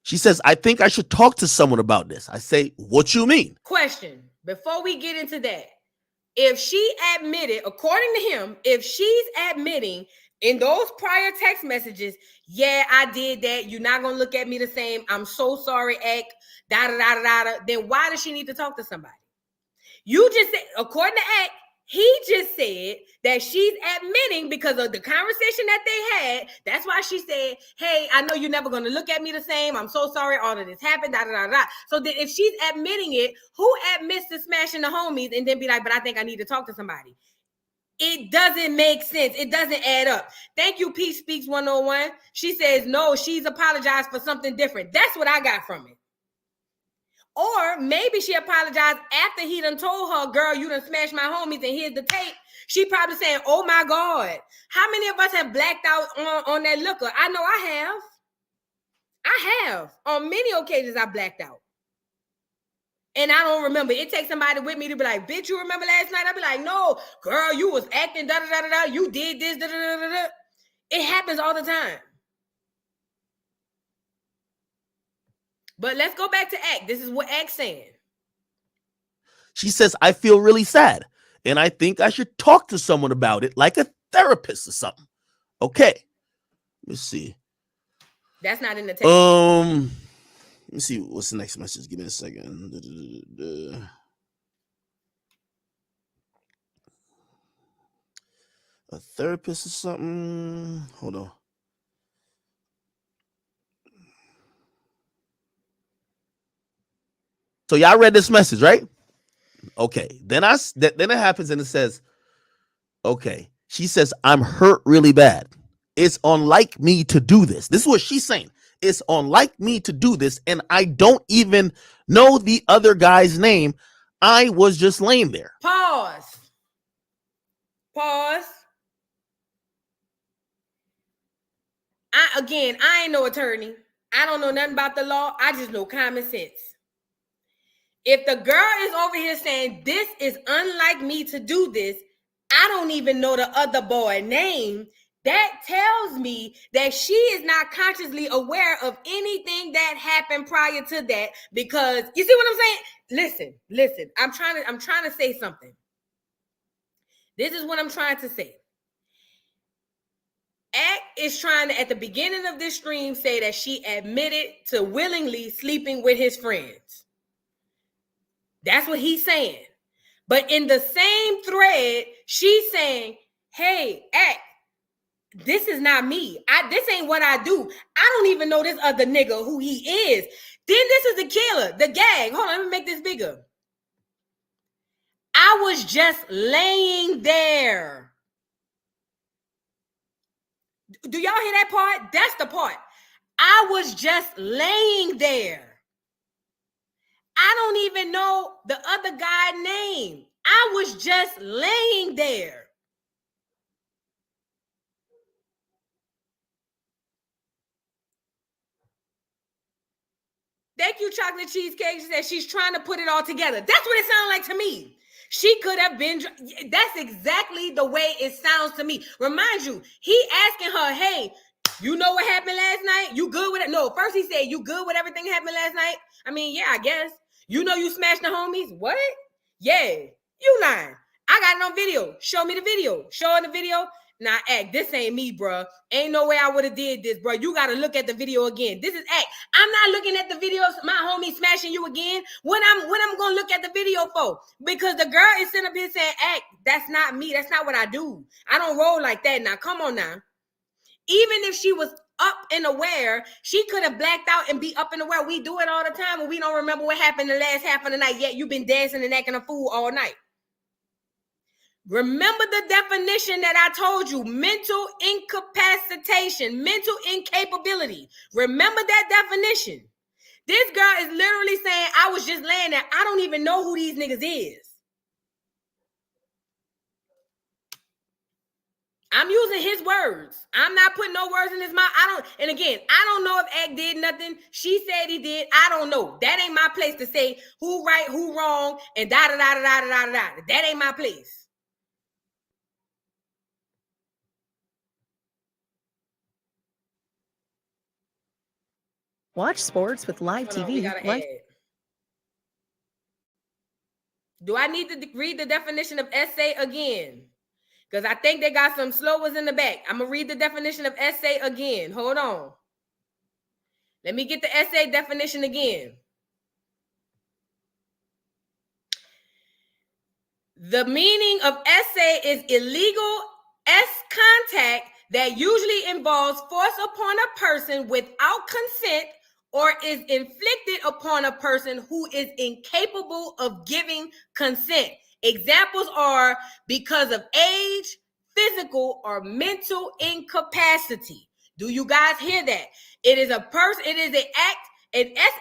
She says, I think I should talk to someone about this. I say, what you mean? Question, before we get into that, if she admitted, according to him, if she's admitting in those prior text messages, yeah, I did that. You're not going to look at me the same. I'm so sorry, Ek, da-da-da-da-da. Then why does she need to talk to somebody? You just said, according to Ek, he just said that she's admitting because of the conversation that they had. That's why she said, hey, I know you're never going to look at me the same. I'm so sorry all of this happened, da-da-da-da. So that if she's admitting it, who admits to smashing the homies and then be like, but I think I need to talk to somebody? It doesn't make sense. It doesn't add up. Thank you, Peace Speaks 101. She says, no, she's apologized for something different. That's what I got from it. Or maybe she apologized after he done told her, girl, you done smashed my homies and here's the tape. She probably saying, oh my God. How many of us have blacked out on that liquor? I know I have. On many occasions I blacked out. And I don't remember. It takes somebody with me to be like, bitch, you remember last night? I'll be like, no, girl, you was acting, da-da-da-da-da. You did this, da-da-da-da-da. It happens all the time. But let's go back to Act. This is what Act's saying. She says, I feel really sad. And I think I should talk to someone about it, like a therapist or something. Okay. Let's see. That's not in the text. Let me see. What's the next message? Give me a second. A therapist or something. Hold on. So y'all read this message, right? Okay. Then it happens and it says, okay. She says, I'm hurt really bad. It's unlike me to do this. This is what she's saying. It's unlike me to do this, and I don't even know the other guy's name. I was just laying there. Pause. I ain't no attorney. I don't know nothing about the law. I just know common sense. If the girl is over here saying this is unlike me to do this, I don't even know the other boy's name. That tells me that she is not consciously aware of anything that happened prior to that, because you see what I'm saying? Listen. I'm trying to say something. This is what I'm trying to say. Act is trying to, at the beginning of this stream, say that she admitted to willingly sleeping with his friends. That's what he's saying. But in the same thread, she's saying, hey, Act, this is not me. This ain't what I do. I don't even know this other nigga who he is. Then this is the killer, the gang. Hold on, let me make this bigger. I was just laying there. Do y'all hear that part? That's the part. I was just laying there. I don't even know the other guy's name. I was just laying there. Thank you, Chocolate Cheesecake. She said she's trying to put it all together. That's what it sounds like to me. She could have been. That's exactly the way it sounds to me. Remind you, he asking her, hey, you know what happened last night? You good with it? No, first he said, you good with everything happened last night? I mean, yeah, I guess. You know you smashed the homies? What? Yeah, you lying. I got it on video. Show me the video. Show her the video. Nah, Act, this ain't me, bro. Ain't no way I would have did this, bro. You got to look at the video again. This is Act. I'm not looking at the videos, my homie smashing you again. When I'm going to look at the video for? Because the girl is sitting up here saying, Act, that's not me. That's not what I do. I don't roll like that. Now, come on now. Even if she was up and aware, she could have blacked out and be up and aware. We do it all the time when we don't remember what happened the last half of the night, yet you've been dancing and acting a fool all night. Remember the definition that I told you, mental incapacitation, mental incapability. Remember that definition. This girl is literally saying, I was just laying there. I don't even know who these niggas is. I'm using his words. I'm not putting no words in his mouth. And again, I don't know if Act did nothing. She said he did. I don't know. That ain't my place to say who right, who wrong, and da-da-da-da-da-da-da-da. That ain't my place. Watch sports with live TV. Do I need to read the definition of essay again? Because I think they got some slowers in the back. I'm going to read the definition of essay again. Hold on. Let me get the essay definition again. The meaning of essay is illegal contact that usually involves force upon a person without consent or is inflicted upon a person who is incapable of giving consent. Examples are because of age, physical, or mental incapacity. Do you guys hear that? It is an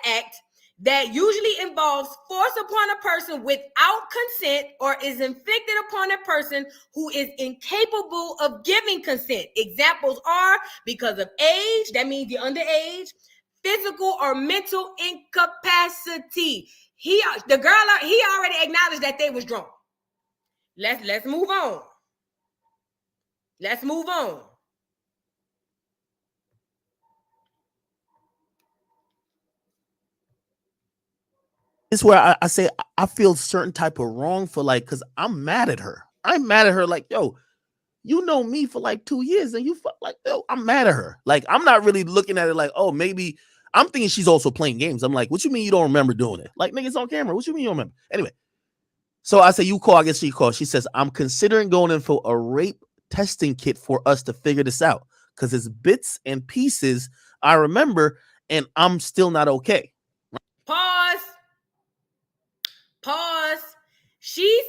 act that usually involves force upon a person without consent or is inflicted upon a person who is incapable of giving consent. Examples are because of age, that means you're underage, physical or mental incapacity. He already acknowledged that they was drunk. Let's move on. Let's move on. It's where I say I feel certain type of wrong for because I'm mad at her. I'm mad at her like, yo, you know me for 2 years and you yo, I'm mad at her. I'm not really looking at it like, oh, maybe I'm thinking she's also playing games. I'm like, what you mean you don't remember doing it? Niggas on camera. What you mean you don't remember? Anyway, so I say, you call, I guess she calls. She says, I'm considering going in for a rape testing kit for us to figure this out because it's bits and pieces I remember and I'm still not okay. Pause. Pause. She's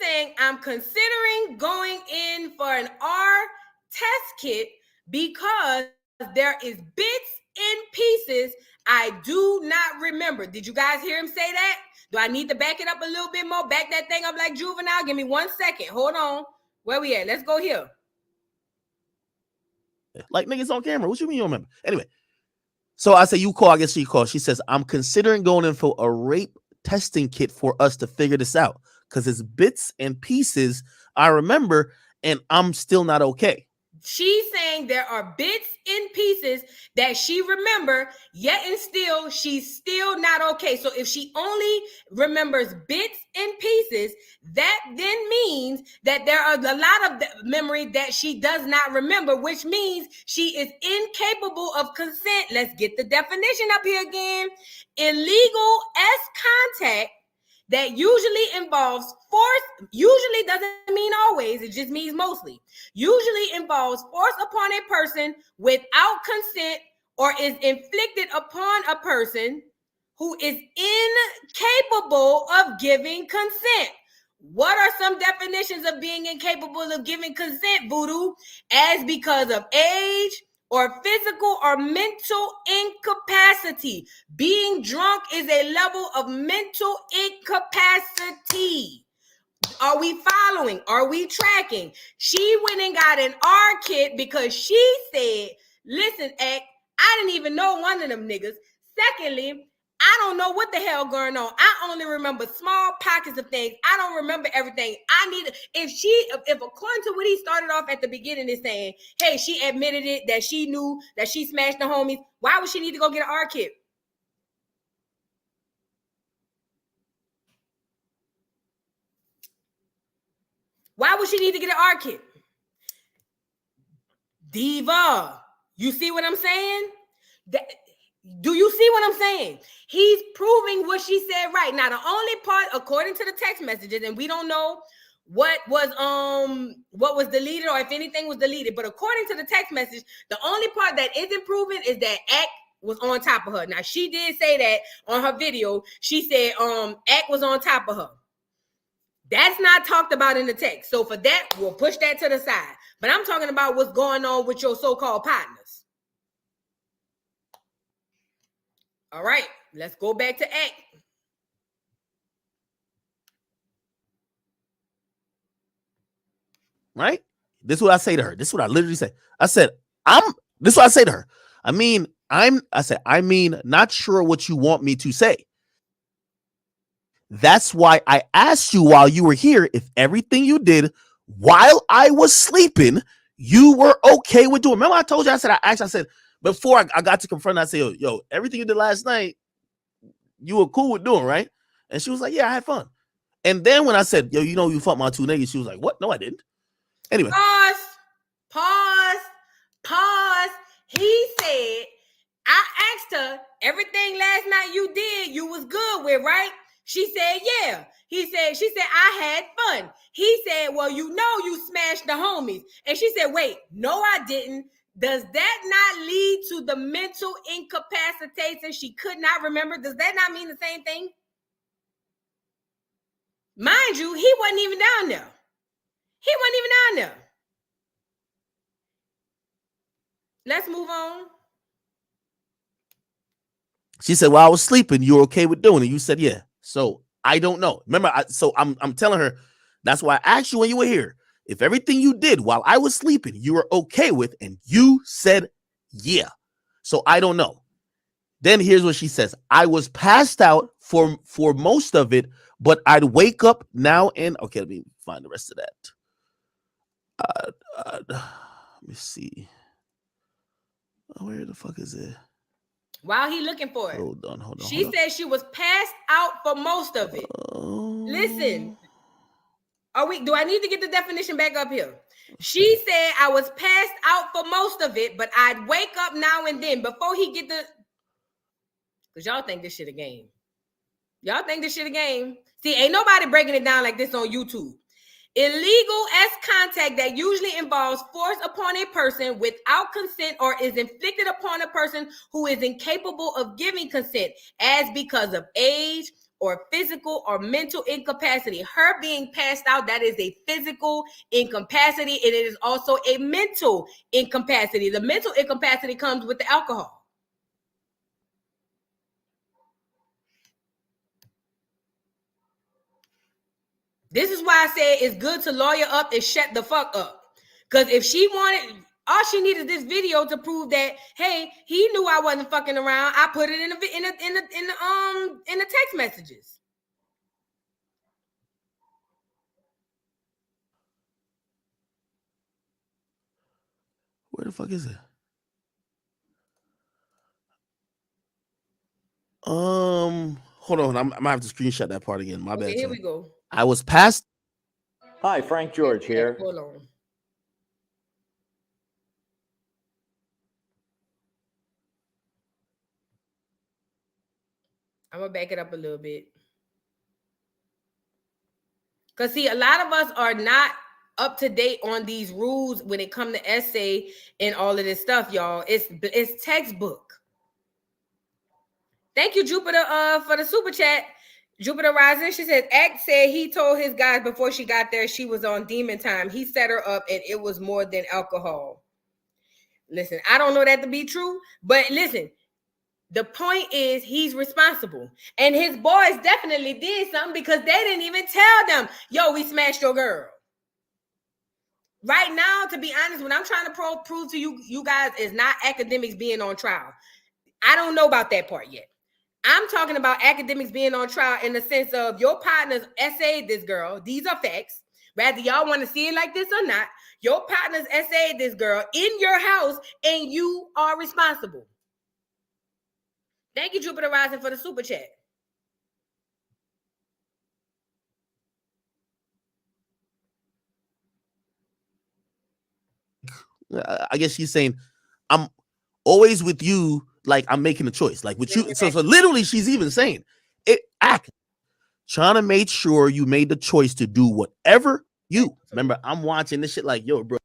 saying, I'm considering going in for an R test kit because there is bits and pieces I do not remember. Did you guys hear him say that? Do I need to back it up a little bit more? Back that thing up like Juvenile? Give me 1 second. Hold on. Where we at? Let's go here. Like niggas on camera. What you mean you don't remember? Anyway, so I say you call. I guess she called. She says, I'm considering going in for a rape testing kit for us to figure this out because it's bits and pieces I remember and I'm still not okay. She's saying there are bits and pieces that she remember, yet and still, she's still not okay. So if she only remembers bits and pieces, that then means that there are a lot of memory that she does not remember, which means she is incapable of consent. Let's get the definition up here again. Illegal contact that usually involves force, usually doesn't mean always, it just means mostly. Usually involves force upon a person without consent or is inflicted upon a person who is incapable of giving consent. What are some definitions of being incapable of giving consent, Voodoo? As because of age, or physical or mental incapacity. Being drunk is a level of mental incapacity. Are we following? Are we tracking? She went and got an R kit because she said, listen, Ek, I didn't even know one of them niggas. Secondly, I don't know what the hell going on. I only remember small pockets of things. I don't remember everything. If according to what he started off at the beginning is saying, hey, she admitted it, that she knew that she smashed the homies, why would she need to go get an R kit? Why would she need to get an R kit? Diva, you see what I'm saying? Do you see what I'm saying? He's proving what she said right. Now, the only part, according to the text messages, and we don't know what was deleted or if anything was deleted, but according to the text message, the only part that isn't proven is that Ak was on top of her. Now, she did say that on her video. She said Ak was on top of her. That's not talked about in the text. So for that, we'll push that to the side. But I'm talking about what's going on with your so-called partners. All right, let's go back to Ak. Right? This is what I say to her. This is what I literally say. I said, this is what I say to her. I mean, not sure what you want me to say. That's why I asked you while you were here if everything you did while I was sleeping, you were okay with doing. Remember I told you, I said, before I got to confront her, I said, yo, everything you did last night, you were cool with doing, right? And she was like, yeah, I had fun. And then when I said, yo, you fucked my two niggas, she was like, what? No, I didn't. Anyway. Pause. He said, I asked her, everything last night you did, you was good with, right? She said, yeah. She said, I had fun. He said, well, you smashed the homies. And she said, wait, no, I didn't. Does that not lead to the mental incapacitation she could not remember? Does that not mean the same thing? Mind you, he wasn't even down there. Let's move on. She said, well, I was sleeping. You were okay with doing it. You said, yeah. So I don't know. Remember, I'm telling her, that's why I asked you when you were here. If everything you did while I was sleeping, you were okay with, and you said, yeah. So I don't know. Then here's what she says. I was passed out for most of it, but I'd wake up now and, okay, let me find the rest of that. Let me see. Where the fuck is it? While he looking for it. Hold on. She said she was passed out for most of it. Listen. Do I need to get the definition back up here? She said I was passed out for most of it, but I'd wake up now and then before he get the... Because y'all think this shit a game. See, ain't nobody breaking it down like this on YouTube. Illegal contact that usually involves force upon a person without consent or is inflicted upon a person who is incapable of giving consent as because of age or physical or mental incapacity. Her being passed out, that is a physical incapacity, and it is also a mental incapacity. The mental incapacity comes with the alcohol. This is why I say it's good to lawyer up and shut the fuck up. Because if she wanted, all she needed this video to prove that, hey, he knew I wasn't fucking around. I put it in the text messages. Where the fuck is it? Hold on. I'm gonna have to screenshot that part again. My bad. Here we go. I was past. Hi, Frank George here. Hold on. I'm gonna back it up a little bit. Because see, a lot of us are not up to date on these rules when it comes to essay and all of this stuff, y'all. It's textbook. Thank you, Jupiter, for the super chat. Jupiter Rising, she said, Act said he told his guys before she got there she was on demon time. He set her up and it was more than alcohol. Listen, I don't know that to be true, but listen, the point is he's responsible. And his boys definitely did something because they didn't even tell them, yo, we smashed your girl. Right now, to be honest, what I'm trying to prove to you guys is not Akademiks being on trial. I don't know about that part yet. I'm talking about Akademiks being on trial in the sense of your partners essayed this girl. These are facts. Whether y'all want to see it like this or not, your partners essayed this girl in your house and you are responsible. Thank you, Jupiter Rising, for the super chat. I guess she's saying, I'm always with you, like I'm making a choice, like with you. So literally, she's even saying, trying to make sure you made the choice to do whatever you. Remember, I'm watching this shit like, yo, bro.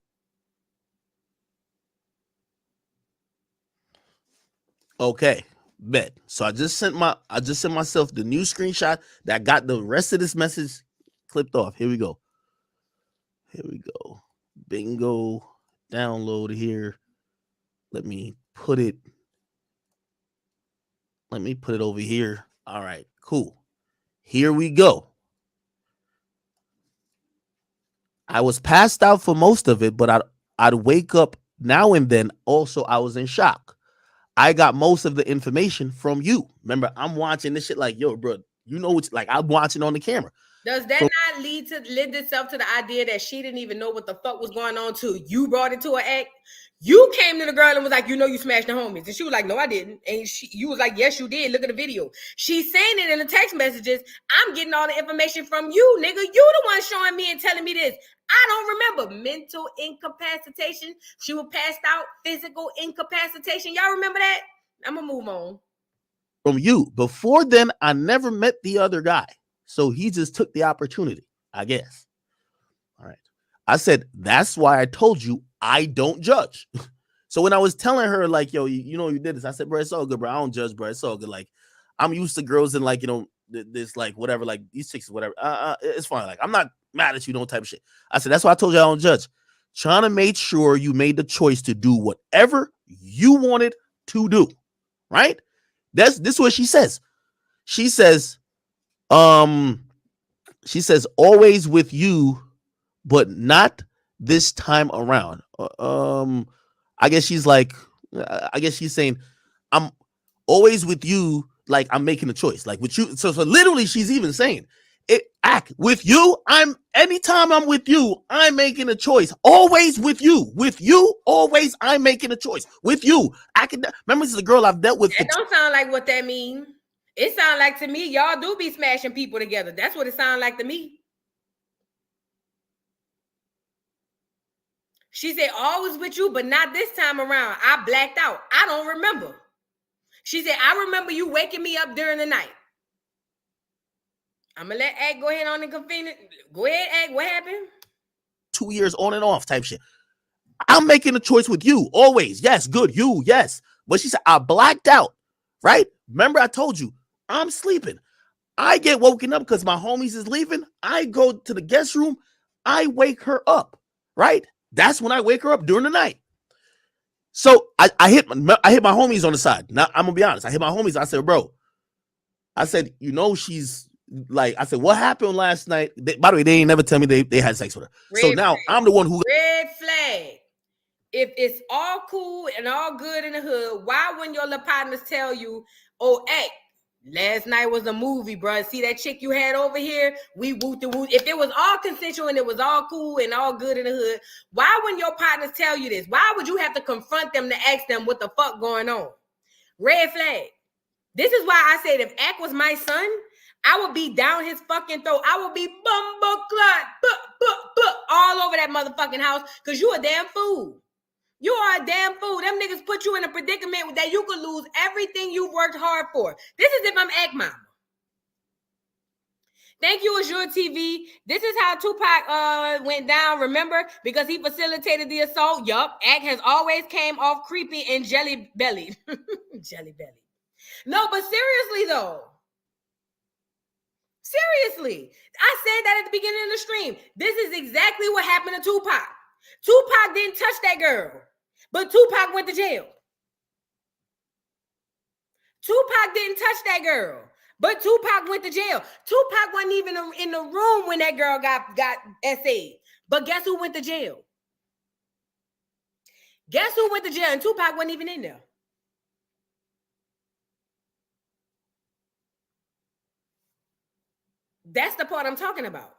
Okay, bet. So I just sent myself the new screenshot that got the rest of this message clipped off. Here we go. Bingo. Download here. Let me put it over here. All right, cool. Here we go. I was passed out for most of it, but I'd wake up now and then. Also, I was in shock. I got most of the information from you. Remember, I'm watching this shit like, yo, bro, you know what's like, I'm watching on the camera. Does that not lend itself to the idea that she didn't even know what the fuck was going on till you brought it to her act? You came to the girl and was like, you know, you smashed the homies. And she was like, no, I didn't. And you was like, yes, you did. Look at the video. She's saying it in the text messages. I'm getting all the information from you, nigga. You the one showing me and telling me this. I don't remember. Mental incapacitation. She was passed out. Physical incapacitation. Y'all remember that? I'm going to move on. From you. Before then, I never met the other guy. So he just took the opportunity, I guess. All right. I said, that's why I told you I don't judge. So when I was telling her, like, yo, you know, you did this, I said, bro, it's all good, bro. I don't judge, bro. It's all good. Like, I'm used to girls and, like, you know, this, like, whatever, like, these chicks, whatever. It's fine. Like, I'm not mad at you, no type of shit. I said, that's why I told you I don't judge. Trying to make sure you made the choice to do whatever you wanted to do. Right? This is what she says. She says, always with you, but not this time around. I guess she's like, I guess she's saying, I'm always with you, like I'm making a choice, like with you. So literally, she's even saying, with you. Anytime I'm with you, I'm making a choice. Always with you, always I'm making a choice with you. Remember, this is a girl I've dealt with. That don't sound like what that means. It sounds like to me, y'all do be smashing people together. That's what it sounds like to me. She said, always with you, but not this time around. I blacked out. I don't remember. She said, I remember you waking me up during the night. I'm going to let Ag go ahead on and confine it. Go ahead, Ag. What happened? 2 years on and off type shit. I'm making a choice with you. Always. Yes. Good. You. Yes. But she said, I blacked out. Right? Remember I told you, I'm sleeping. I get woken up because my homies is leaving. I go to the guest room. I wake her up, right? That's when I wake her up during the night. So I hit my homies on the side. Now, I'm going to be honest. I hit my homies. I said, bro, you know, she's like, I said, what happened last night? By the way, they ain't never tell me they had sex with her. So now I'm the one who. Red flag. If it's all cool and all good in the hood, why when your little partners tell you, oh, hey, last night was a movie, bro. See that chick you had over here? We woot the woot. If it was all consensual and it was all cool and all good in the hood, why when your partners tell you this? Why would you have to confront them to ask them what the fuck going on? Red flag. This is why I said if Ak was my son, I would be down his fucking throat. I would be all over that motherfucking house because you a damn fool. You are a damn fool. Them niggas put you in a predicament that you could lose everything you've worked hard for. This is if I'm Ak Mama. Thank you, Azure TV. This is how Tupac went down, remember? Because he facilitated the assault. Yup. Ak has always came off creepy and jelly-bellied. Jelly-bellied. No, but seriously, though. Seriously. I said that at the beginning of the stream. This is exactly what happened to Tupac. Tupac didn't touch that girl, but Tupac went to jail. Tupac didn't touch that girl, but Tupac went to jail. Tupac wasn't even in the room when that girl got SA'd. But guess who went to jail? Guess who went to jail? And Tupac wasn't even in there. That's the part I'm talking about.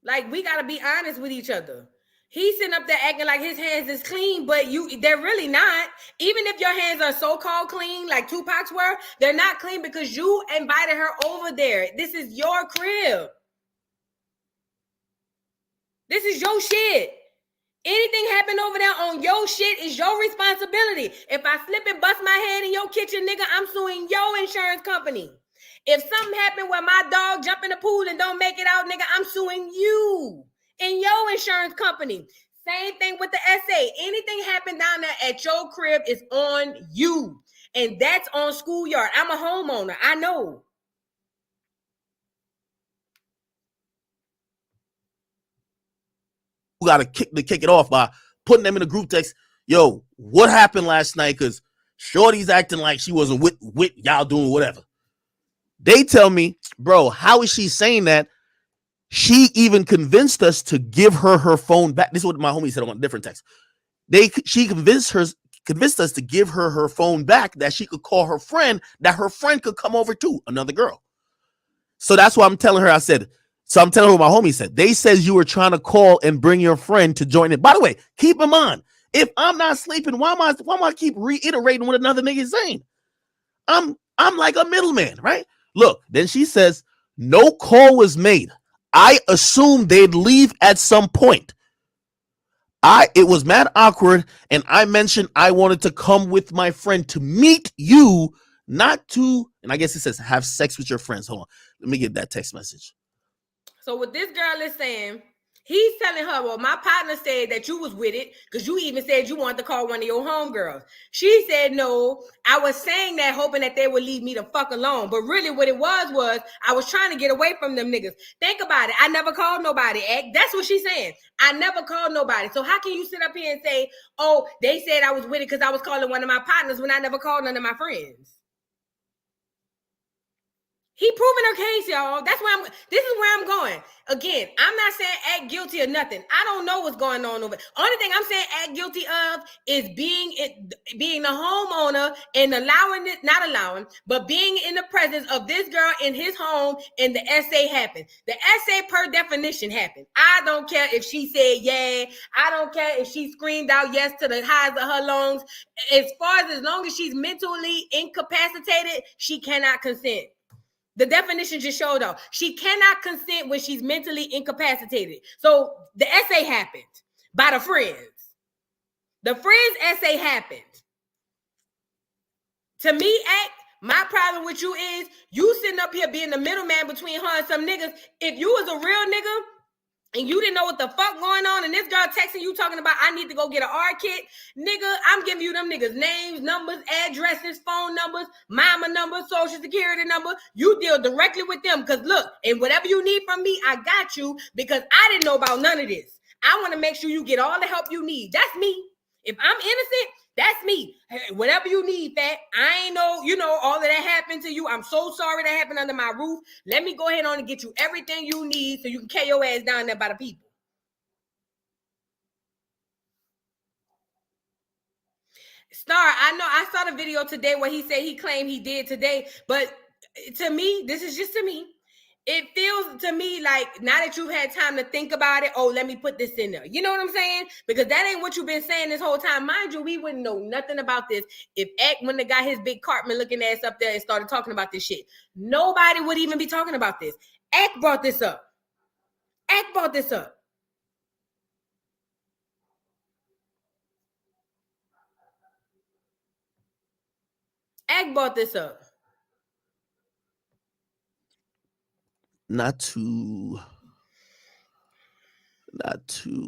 Like, we got to be honest with each other. He's sitting up there acting like his hands is clean, but they're really not. Even if your hands are so-called clean, like Tupac's were, they're not clean because you invited her over there. This is your crib. This is your shit. Anything happen over there on your shit is your responsibility. If I slip and bust my head in your kitchen, nigga, I'm suing your insurance company. If something happened where my dog jump in the pool and don't make it out, nigga, I'm suing you and your insurance company. Same thing with the SA. Anything happen down there at your crib is on you. And that's on Schoolyard. I'm a homeowner. I know. We got to kick it off by putting them in a group text. Yo, what happened last night? Because Shorty's acting like she wasn't with y'all doing whatever. They tell me, bro, how is she saying that? She even convinced us to give her phone back. This is what my homie said on a different text. She convinced us to give her phone back that she could call her friend, that her friend could come over too, another girl. So that's why I'm telling her. I'm telling her what my homie said. They says you were trying to call and bring your friend to join it. By the way, keep in mind, if I'm not sleeping, why am I keep reiterating what another nigga is saying? I'm like a middleman, right? Look, then she says, no call was made. I assumed they'd leave at some point. It was mad awkward, and I mentioned I wanted to come with my friend to meet you, not to, and I guess it says have sex with your friends. Hold on. Let me get that text message. So what this girl is saying, he's telling her, well, my partner said that you was with it because you even said you wanted to call one of your homegirls. She said, no, I was saying that hoping that they would leave me the fuck alone. But really what it was I was trying to get away from them niggas. Think about it. I never called nobody. That's what she's saying. I never called nobody. So how can you sit up here and say, oh, they said I was with it because I was calling one of my partners when I never called none of my friends? He proving her case, y'all. This is where I'm going. Again, I'm not saying act guilty or nothing. I don't know what's going on over. Only thing I'm saying act guilty of is being the homeowner and but being in the presence of this girl in his home and the SA happened. The SA per definition happened. I don't care if she said yeah. I don't care if she screamed out yes to the highs of her lungs. As long as she's mentally incapacitated, she cannot consent. The definition just showed up. She cannot consent when she's mentally incapacitated. So the essay happened by the friends. The friends essay happened. To me, my problem with you is you sitting up here being the middleman between her and some niggas. If you was a real nigga, and you didn't know what the fuck going on, and this girl texting you talking about, I need to go get an R kit. Nigga, I'm giving you them niggas names, numbers, addresses, phone numbers, mama numbers, social security number. You deal directly with them, because look, and whatever you need from me, I got you, because I didn't know about none of this. I want to make sure you get all the help you need. That's me. If I'm innocent, that's me. Hey, whatever you need, Fat. I ain't know, you know, all of that happened to you. I'm so sorry that happened under my roof. Let me go ahead on and get you everything you need so you can carry your ass down there by the people. Star, I know I saw the video today where he said he claimed he did today, but to me, this is just to me. It feels to me like now that you've had time to think about it, oh, let me put this in there. You know what I'm saying? Because that ain't what you've been saying this whole time. Mind you, we wouldn't know nothing about this if Ek wouldn't have got his big Cartman looking ass up there and started talking about this shit. Nobody would even be talking about this. Ek brought this up. Ek brought this up. Ek brought this up. Not to,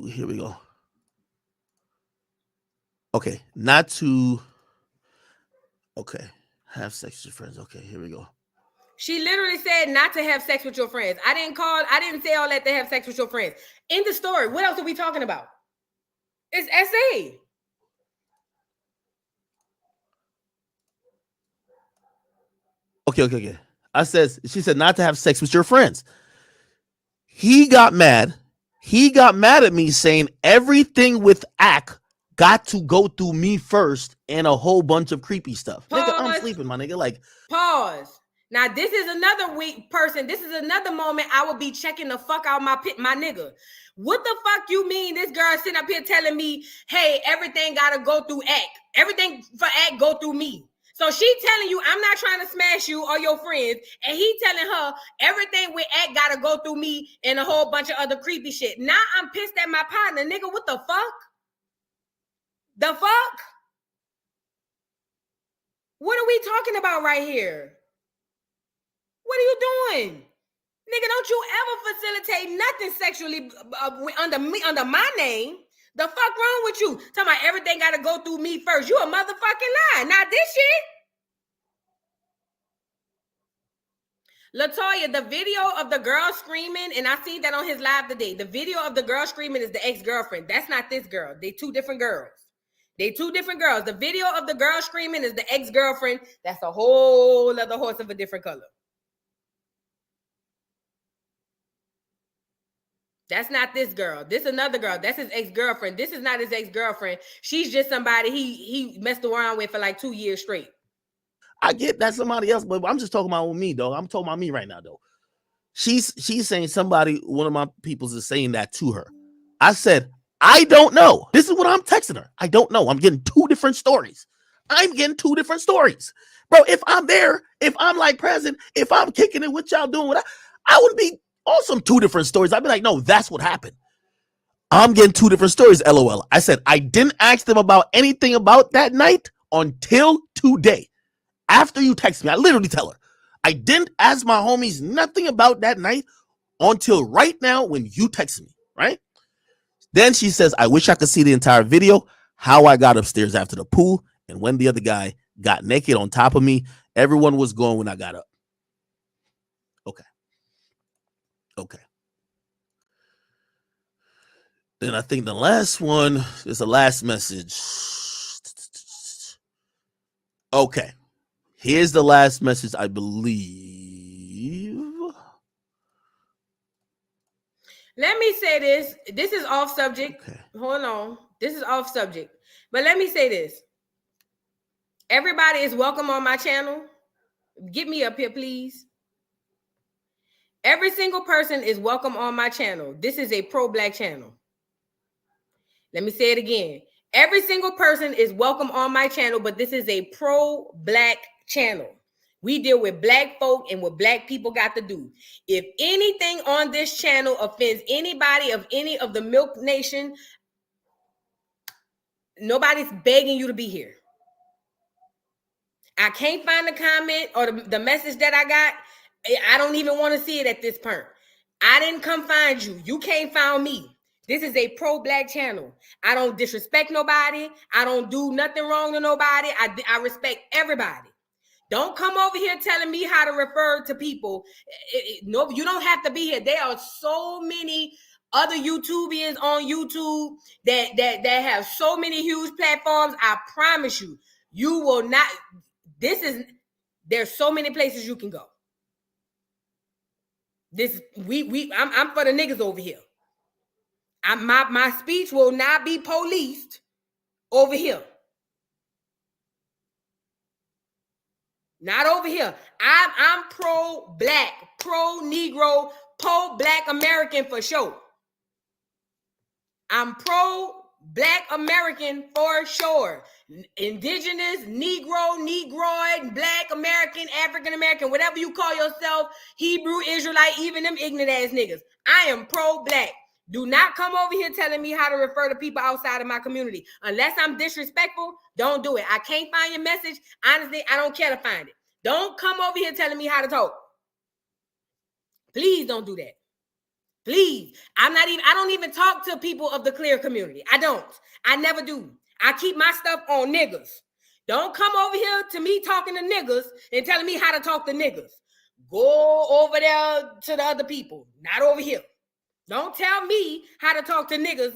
here we go. Okay, have sex with your friends. Okay, here we go. She literally said not to have sex with your friends. I didn't say all that to have sex with your friends. In the story, what else are we talking about? It's SA. Okay. She said not to have sex with your friends. He got mad. He got mad at me saying everything with Ak got to go through me first and a whole bunch of creepy stuff. Pause. Nigga, I'm sleeping, my nigga. Like, pause. Now, this is another weak person. This is another moment I will be checking the fuck out my nigga. What the fuck you mean this girl sitting up here telling me, hey, everything got to go through Ak. Everything for Ak go through me. So she telling you, I'm not trying to smash you or your friends. And he telling her, everything with Ak got to go through me and a whole bunch of other creepy shit. Now I'm pissed at my partner. Nigga, what the fuck? The fuck? What are we talking about right here? What are you doing? Nigga, don't you ever facilitate nothing sexually under my name. The fuck wrong with you? Talking about everything got to go through me first. You a motherfucking lie. Not this shit. Latoya, the video of the girl screaming, and I seen that on his live today. The video of the girl screaming is the ex-girlfriend. That's not this girl. They two different girls. The video of the girl screaming is the ex-girlfriend. That's a whole other horse of a different color. That's not this girl. This another girl. That's his ex-girlfriend. This is not his ex-girlfriend. She's just somebody he messed around with for like 2 years straight. I get that somebody else, but I'm just talking about me, though. I'm talking about me right now, though. She's saying one of my peoples is saying that to her. I said, I don't know. This is what I'm texting her. I don't know. I'm getting two different stories. Bro, if I'm there, if I'm like present, if I'm kicking it with y'all doing I would be awesome. Two different stories. I'd be like, no, that's what happened. I'm getting two different stories, LOL. I said, I didn't ask them about anything about that night until today. After you text me, I literally tell her, I didn't ask my homies nothing about that night until right now when you text me, right? Then she says, I wish I could see the entire video, how I got upstairs after the pool, and when the other guy got naked on top of me. Everyone was going when I got up. Okay. Then I think the last one is the last message. Okay. Here's the last message, I believe. Let me say this. This is off subject. Okay. Hold on. This is off subject. But let me say this. Everybody is welcome on my channel. Get me up here, please. Every single person is welcome on my channel. This is a pro-black channel. Let me say it again. Every single person is welcome on my channel, but this is a pro-black channel. We deal with black folk and what black people got to do. If anything on this channel offends anybody of any of the Milk Nation, nobody's begging you to be here. I can't find the comment or the message that I got. I don't even want to see it at this point. I didn't come find you. You can't find me. This is a pro-black channel. I don't disrespect nobody. I don't do nothing wrong to nobody. I respect everybody. Don't come over here telling me how to refer to people. No, you don't have to be here. There are so many other YouTubians on YouTube that have so many huge platforms. I promise you, you will not. There's so many places you can go. I'm for the niggas over here. My speech will not be policed over here. Not over here. I'm pro-black, pro-Negro, pro-black American for sure. I'm pro-black American for sure. Indigenous, Negro, Negroid, Black American, African American, whatever you call yourself, Hebrew, Israelite, even them ignorant ass niggas. I am pro-black. Do not come over here telling me how to refer to people outside of my community. Unless I'm disrespectful, don't do it. I can't find your message. Honestly, I don't care to find it. Don't come over here telling me how to talk. Please don't do that. Please. I don't even talk to people of the clear community. I don't. I never do. I keep my stuff on niggas. Don't come over here to me talking to niggas and telling me how to talk to niggas. Go over there to the other people, not over here. Don't tell me how to talk to niggas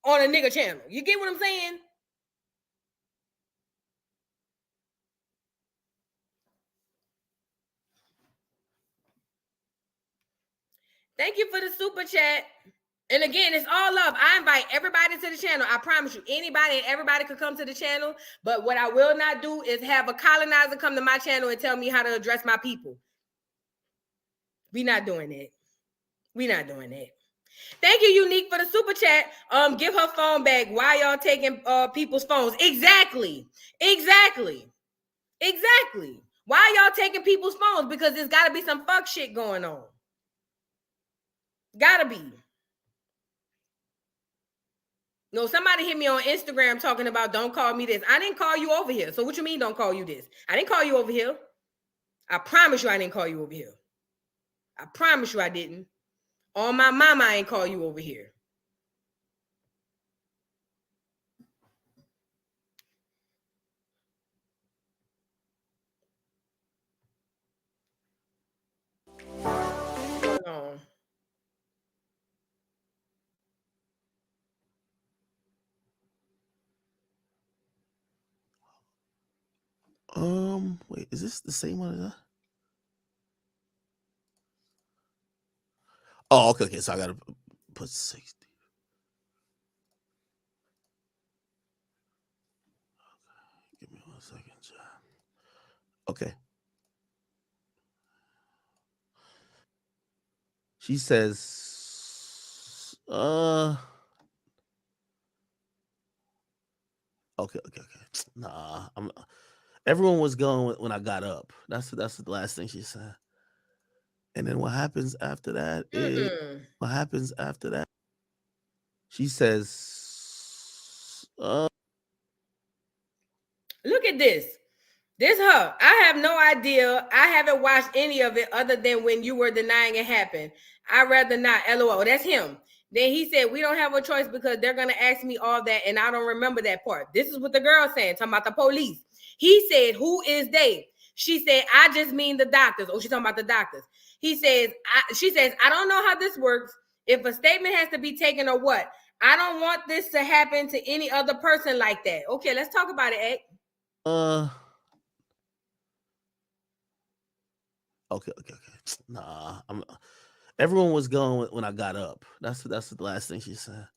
on a nigga channel. You get what I'm saying? Thank you for the super chat. And again, it's all love. I invite everybody to the channel. I promise you, anybody and everybody could come to the channel. But what I will not do is have a colonizer come to my channel and tell me how to address my people. We're not doing that. We're not doing that. Thank you, Unique, for the super chat. Give her phone back. Why y'all taking people's phones? Exactly. Why y'all taking people's phones? Because there's got to be some fuck shit going on. Gotta be. No, somebody hit me on Instagram talking about don't call me this. I didn't call you over here. So what you mean don't call you this? I didn't call you over here. I promise you I didn't call you over here. I promise you I didn't. On my mama, I ain't call you over here. Hold on. Wait, is this the same one as that? Oh, okay. So I gotta put 60. Give me 1 second, John. Okay. She says, okay. Nah, everyone was going when I got up. That's the last thing she said. And then what happens after that she says, look at this. This her. I have no idea. I haven't watched any of it other than when you were denying it happened. I'd rather not. LOL. That's him. Then he said, we don't have a choice because they're going to ask me all that. And I don't remember that part. This is what the girl saying, talking about the police. He said, who is they? She said, I just mean the doctors. Oh, she's talking about the doctors. She says, I don't know how this works. If a statement has to be taken or what. I don't want this to happen to any other person like that. Okay, let's talk about it, Ed. Okay. Nah, everyone was going when I got up. That's the last thing she said.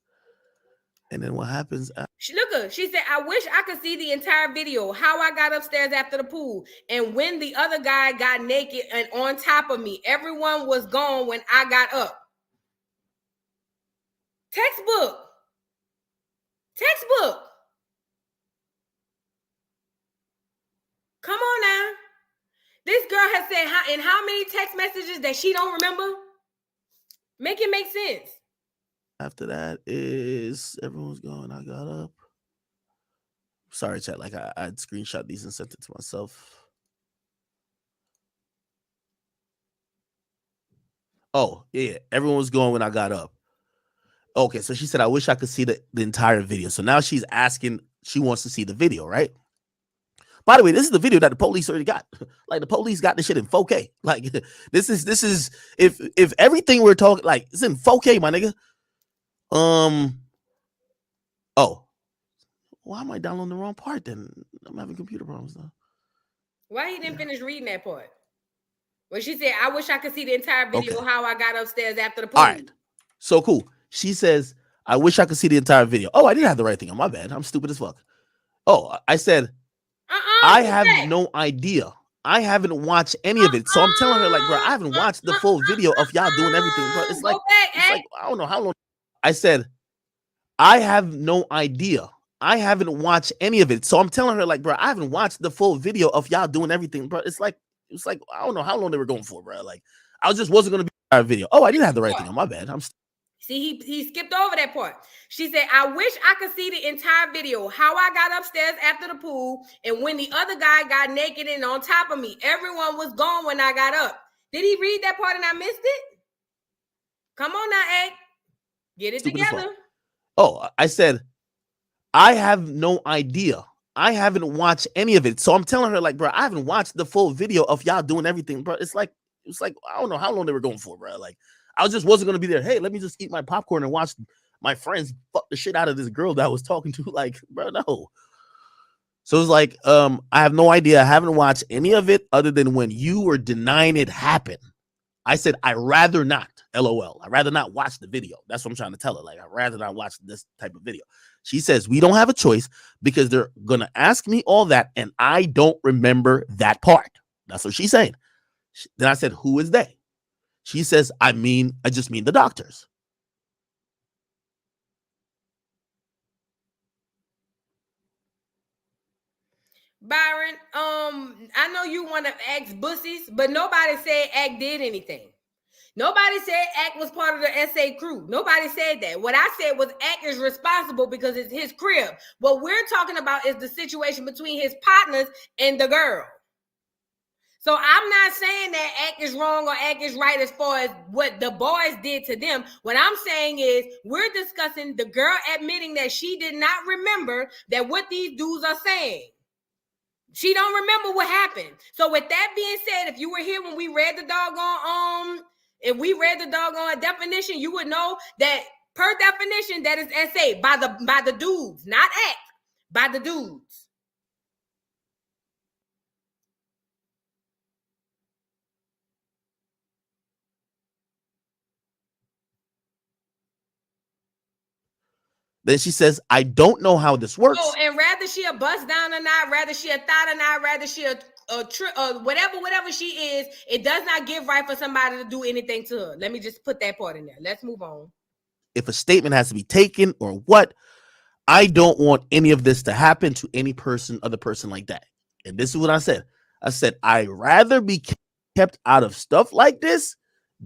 And then what happens? She said, I wish I could see the entire video, how I got upstairs after the pool. And when the other guy got naked and on top of me, everyone was gone when I got up. Textbook. Come on now. This girl has said in how many text messages that she don't remember? Make it make sense. After that is everyone's going. I got up. Sorry, chat. Like I'd screenshot these and sent it to myself. Oh, yeah. Everyone was going when I got up. Okay, so she said, I wish I could see the entire video. So now she's asking, she wants to see the video, right? By the way, this is the video that the police already got. Like the police got this shit in 4K. Like this is if everything we're talking, like it's in 4K, my nigga. Oh, why am I downloading the wrong part then? I'm having computer problems now. Why he didn't finish reading that part? When she said, I wish I could see the entire video, how I got upstairs after the pool. All right. So cool. She says, I wish I could see the entire video. Oh, I didn't have the right thing on. My bad. I'm stupid as fuck. Oh, I said, I have no idea. I haven't watched any of it. So I'm telling her, like, bro, I haven't watched the full video of y'all doing everything, bro. It's like I don't know how long. I said, I have no idea. I haven't watched any of it. So I'm telling her, like, bro, I haven't watched the full video of y'all doing everything, bro. It's like I don't know how long they were going for, bro. Like, I just wasn't gonna be a video. Oh, I didn't have the right thing on. My bad. See, he skipped over that part. She said, I wish I could see the entire video, how I got upstairs after the pool, and when the other guy got naked and on top of me. Everyone was gone when I got up. Did he read that part and I missed it? Come on now, Egg. Get it together. Oh, I said, I have no idea. I haven't watched any of it. So I'm telling her, like, bro, I haven't watched the full video of y'all doing everything, bro. It's like I don't know how long they were going for, bro. Like, I just wasn't gonna be there. Hey, let me just eat my popcorn and watch my friends fuck the shit out of this girl that I was talking to. Like, bro, no. So it's like, I have no idea. I haven't watched any of it other than when you were denying it happened. I said, I'd rather not. LOL. I'd rather not watch the video. That's what I'm trying to tell her. Like, I'd rather not watch this type of video. She says, we don't have a choice because they're going to ask me all that, and I don't remember that part. That's what she's saying. Then I said, who is they? She says, I just mean the doctors. Byron, I know you want to ask bussies, but nobody said Act did anything. Nobody said Act was part of the SA crew. Nobody said that. What I said was Act is responsible because it's his crib. What we're talking about is the situation between his partners and the girl. So I'm not saying that Act is wrong or Act is right as far as what the boys did to them. What I'm saying is we're discussing the girl admitting that she did not remember that what these dudes are saying. She don't remember what happened. So with that being said, if you were here when we read the doggone definition, you would know that per definition that is SA by the dudes, not Act, by the dudes. Then she says, I don't know how this works. Oh, and rather she a bust down or not, rather she a thought or not, rather she a whatever she is, it does not give right for somebody to do anything to her. Let me just put that part in there. Let's move on. If a statement has to be taken or what, I don't want any of this to happen to any other person like that. And this is what I said. I said, I'd rather be kept out of stuff like this.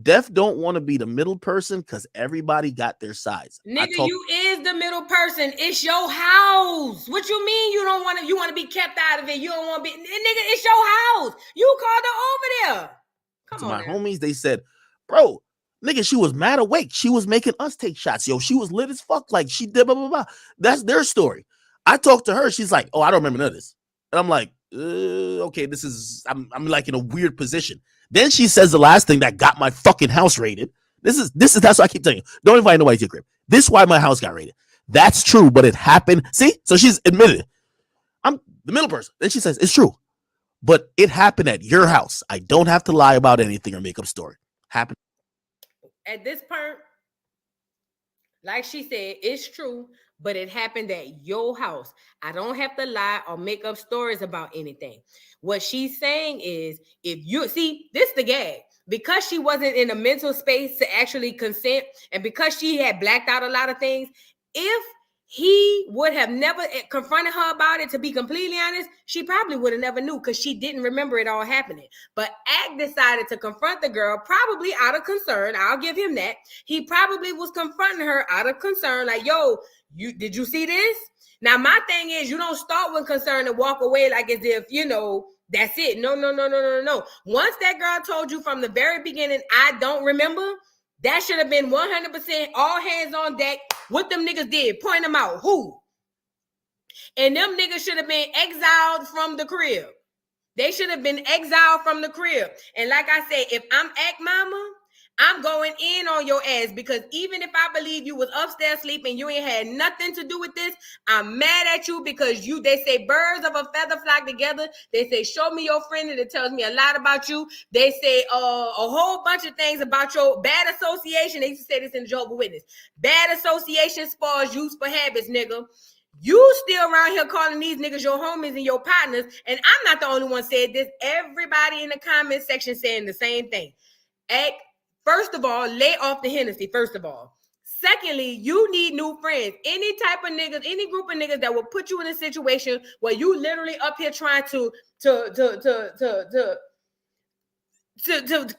Def don't want to be the middle person because everybody got their sides. Nigga, you is the middle person. It's your house. What you mean you don't want to? You want to be kept out of it? You don't want to be, nigga. It's your house. You called her over there. Come on, my homies. They said, bro, nigga, she was mad awake. She was making us take shots. Yo, she was lit as fuck. Like she did blah blah blah. That's their story. I talked to her. She's like, oh, I don't remember none of this. And I'm like, okay, this is. I'm like in a weird position. Then she says the last thing that got my fucking house raided. This is that's what I keep telling you. Don't invite nobody to your crib. This is why my house got raided. That's true, but it happened. See? So she's admitted it. I'm the middle person. Then she says, it's true. But it happened at your house. I don't have to lie about anything or make up story. Happened. At this point, like she said, it's true, but it happened at your house. I don't have to lie or make up stories about anything. What she's saying is, if you see, this the gag. Because she wasn't in a mental space to actually consent, and because she had blacked out a lot of things, if he would have never confronted her about it, to be completely honest, she probably would have never knew because she didn't remember it all happening. But Act decided to confront the girl, probably out of concern. I'll give him that. He probably was confronting her out of concern, like, yo, did you see this? Now, my thing is, you don't start with concern and walk away like as if, you know, That's it. No. Once that girl told you from the very beginning, I don't remember, that should have been 100% all hands on deck. What them niggas did, point them out. Who? And them niggas should have been exiled from the crib. They should have been exiled from the crib. And like I said, if I'm Act Mama, I'm going in on your ass, because even if I believe you was upstairs sleeping, you ain't had nothing to do with this, I'm mad at you because they say birds of a feather flock together. They say, show me your friend, and it tells me a lot about you. They say a whole bunch of things about your bad association. They used to say this in Jehovah's Witness. Bad association spoils useful habits, nigga. You still around here calling these niggas your homies and your partners, and I'm not the only one said this. Everybody in the comment section saying the same thing. First of all, lay off the Hennessy, first of all. Secondly, you need new friends. Any type of niggas, any group of niggas that will put you in a situation where you literally up here trying to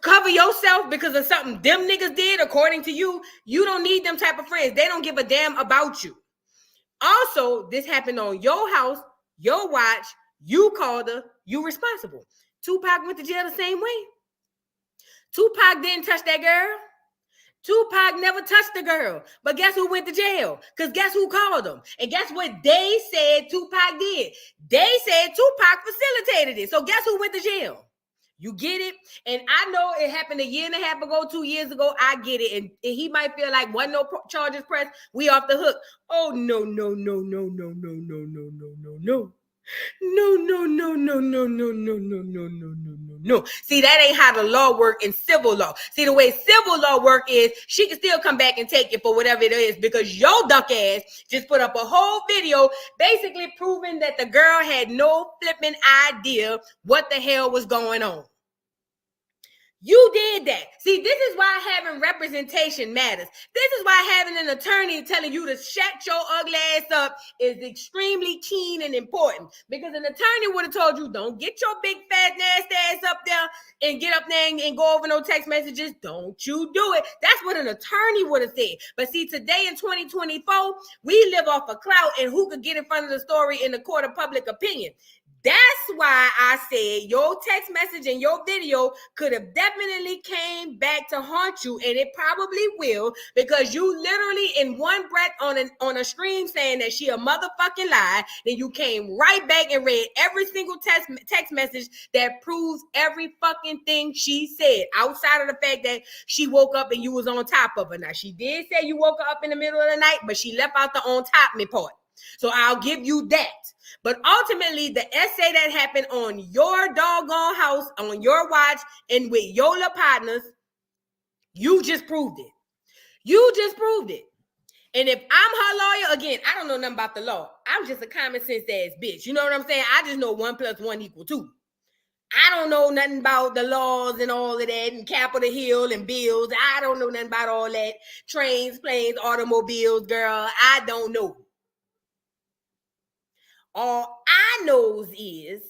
cover yourself because of something them niggas did, according to you, you don't need them type of friends. They don't give a damn about you. Also, this happened on your house, your watch, you called her, you responsible. Tupac went to jail the same way. Tupac didn't touch that girl. Tupac never touched the girl. But guess who went to jail? Because guess who called him? And guess what they said Tupac did? They said Tupac facilitated it. So guess who went to jail? You get it? And I know it happened a year and a half ago, 2 years ago. I get it. And he might feel like wasn't no charges pressed. We off the hook. Oh, no. No. See, that ain't how the law work in civil law. See, the way civil law work is she can still come back and take it for whatever it is, because your duck ass just put up a whole video basically proving that the girl had no flipping idea what the hell was going on. You did that. See, this is why having representation matters. This is why having an attorney telling you to shut your ugly ass up is extremely keen and important. Because an attorney would have told you, don't get your big fat nasty ass up there and get up there and go over no text messages. Don't you do it. That's what an attorney would have said. But see, today in 2024, we live off of clout and who could get in front of the story in the court of public opinion. That's why I said your text message and your video could have definitely came back to haunt you, and it probably will, because you literally in one breath on a stream saying that she a motherfucking lie, then you came right back and read every single text message that proves every fucking thing she said, outside of the fact that she woke up and you was on top of her. Now, she did say you woke her up in the middle of the night, but she left out the on top me part. So I'll give you that. But ultimately, the essay that happened on your doggone house, on your watch, and with your little partners, you just proved it. You just proved it. And if I'm her lawyer, again, I don't know nothing about the law. I'm just a common sense ass bitch. You know what I'm saying? I just know 1 + 1 = 2. I don't know nothing about the laws and all of that, and Capitol Hill and bills. I don't know nothing about all that. Trains, planes, automobiles, girl. I don't know. All I knows is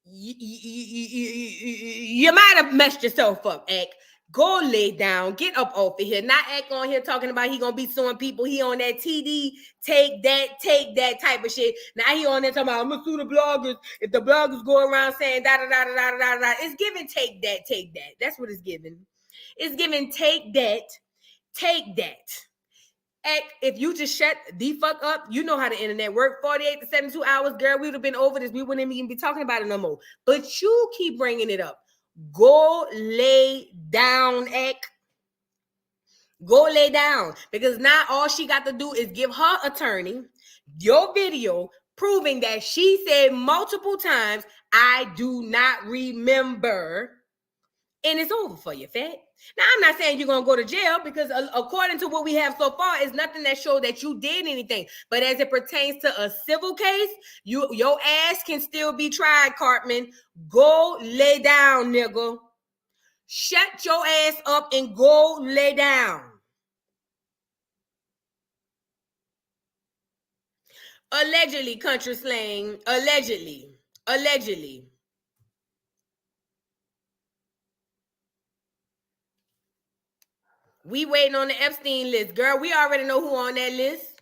you might have messed yourself up, Act. Go lay down. Get up off of here. Not Act on here talking about he gonna be suing people. He on that TD, take that type of shit. Now he on there talking about, I'm gonna sue the bloggers. If the bloggers go around saying da-da-da-da-da-da-da. It's giving take that. That's what it's giving. It's giving take that. If you just shut the fuck up, you know how the internet work. 48 to 72 hours, girl, we would have been over this. We wouldn't even be talking about it no more. But you keep bringing it up. Go lay down, Ek. Go lay down. Because now all she got to do is give her attorney your video proving that she said multiple times, I do not remember. And it's over for you, fat. Now, I'm not saying you're going to go to jail, because according to what we have so far, it's nothing that shows that you did anything. But as it pertains to a civil case, your ass can still be tried, Cartman. Go lay down, nigga. Shut your ass up and go lay down. Allegedly, country slang. Allegedly. We waiting on the Epstein list, girl. We already know who on that list.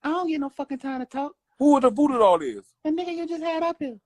I don't get no fucking time to talk. Who did all this? The nigga you just had up here.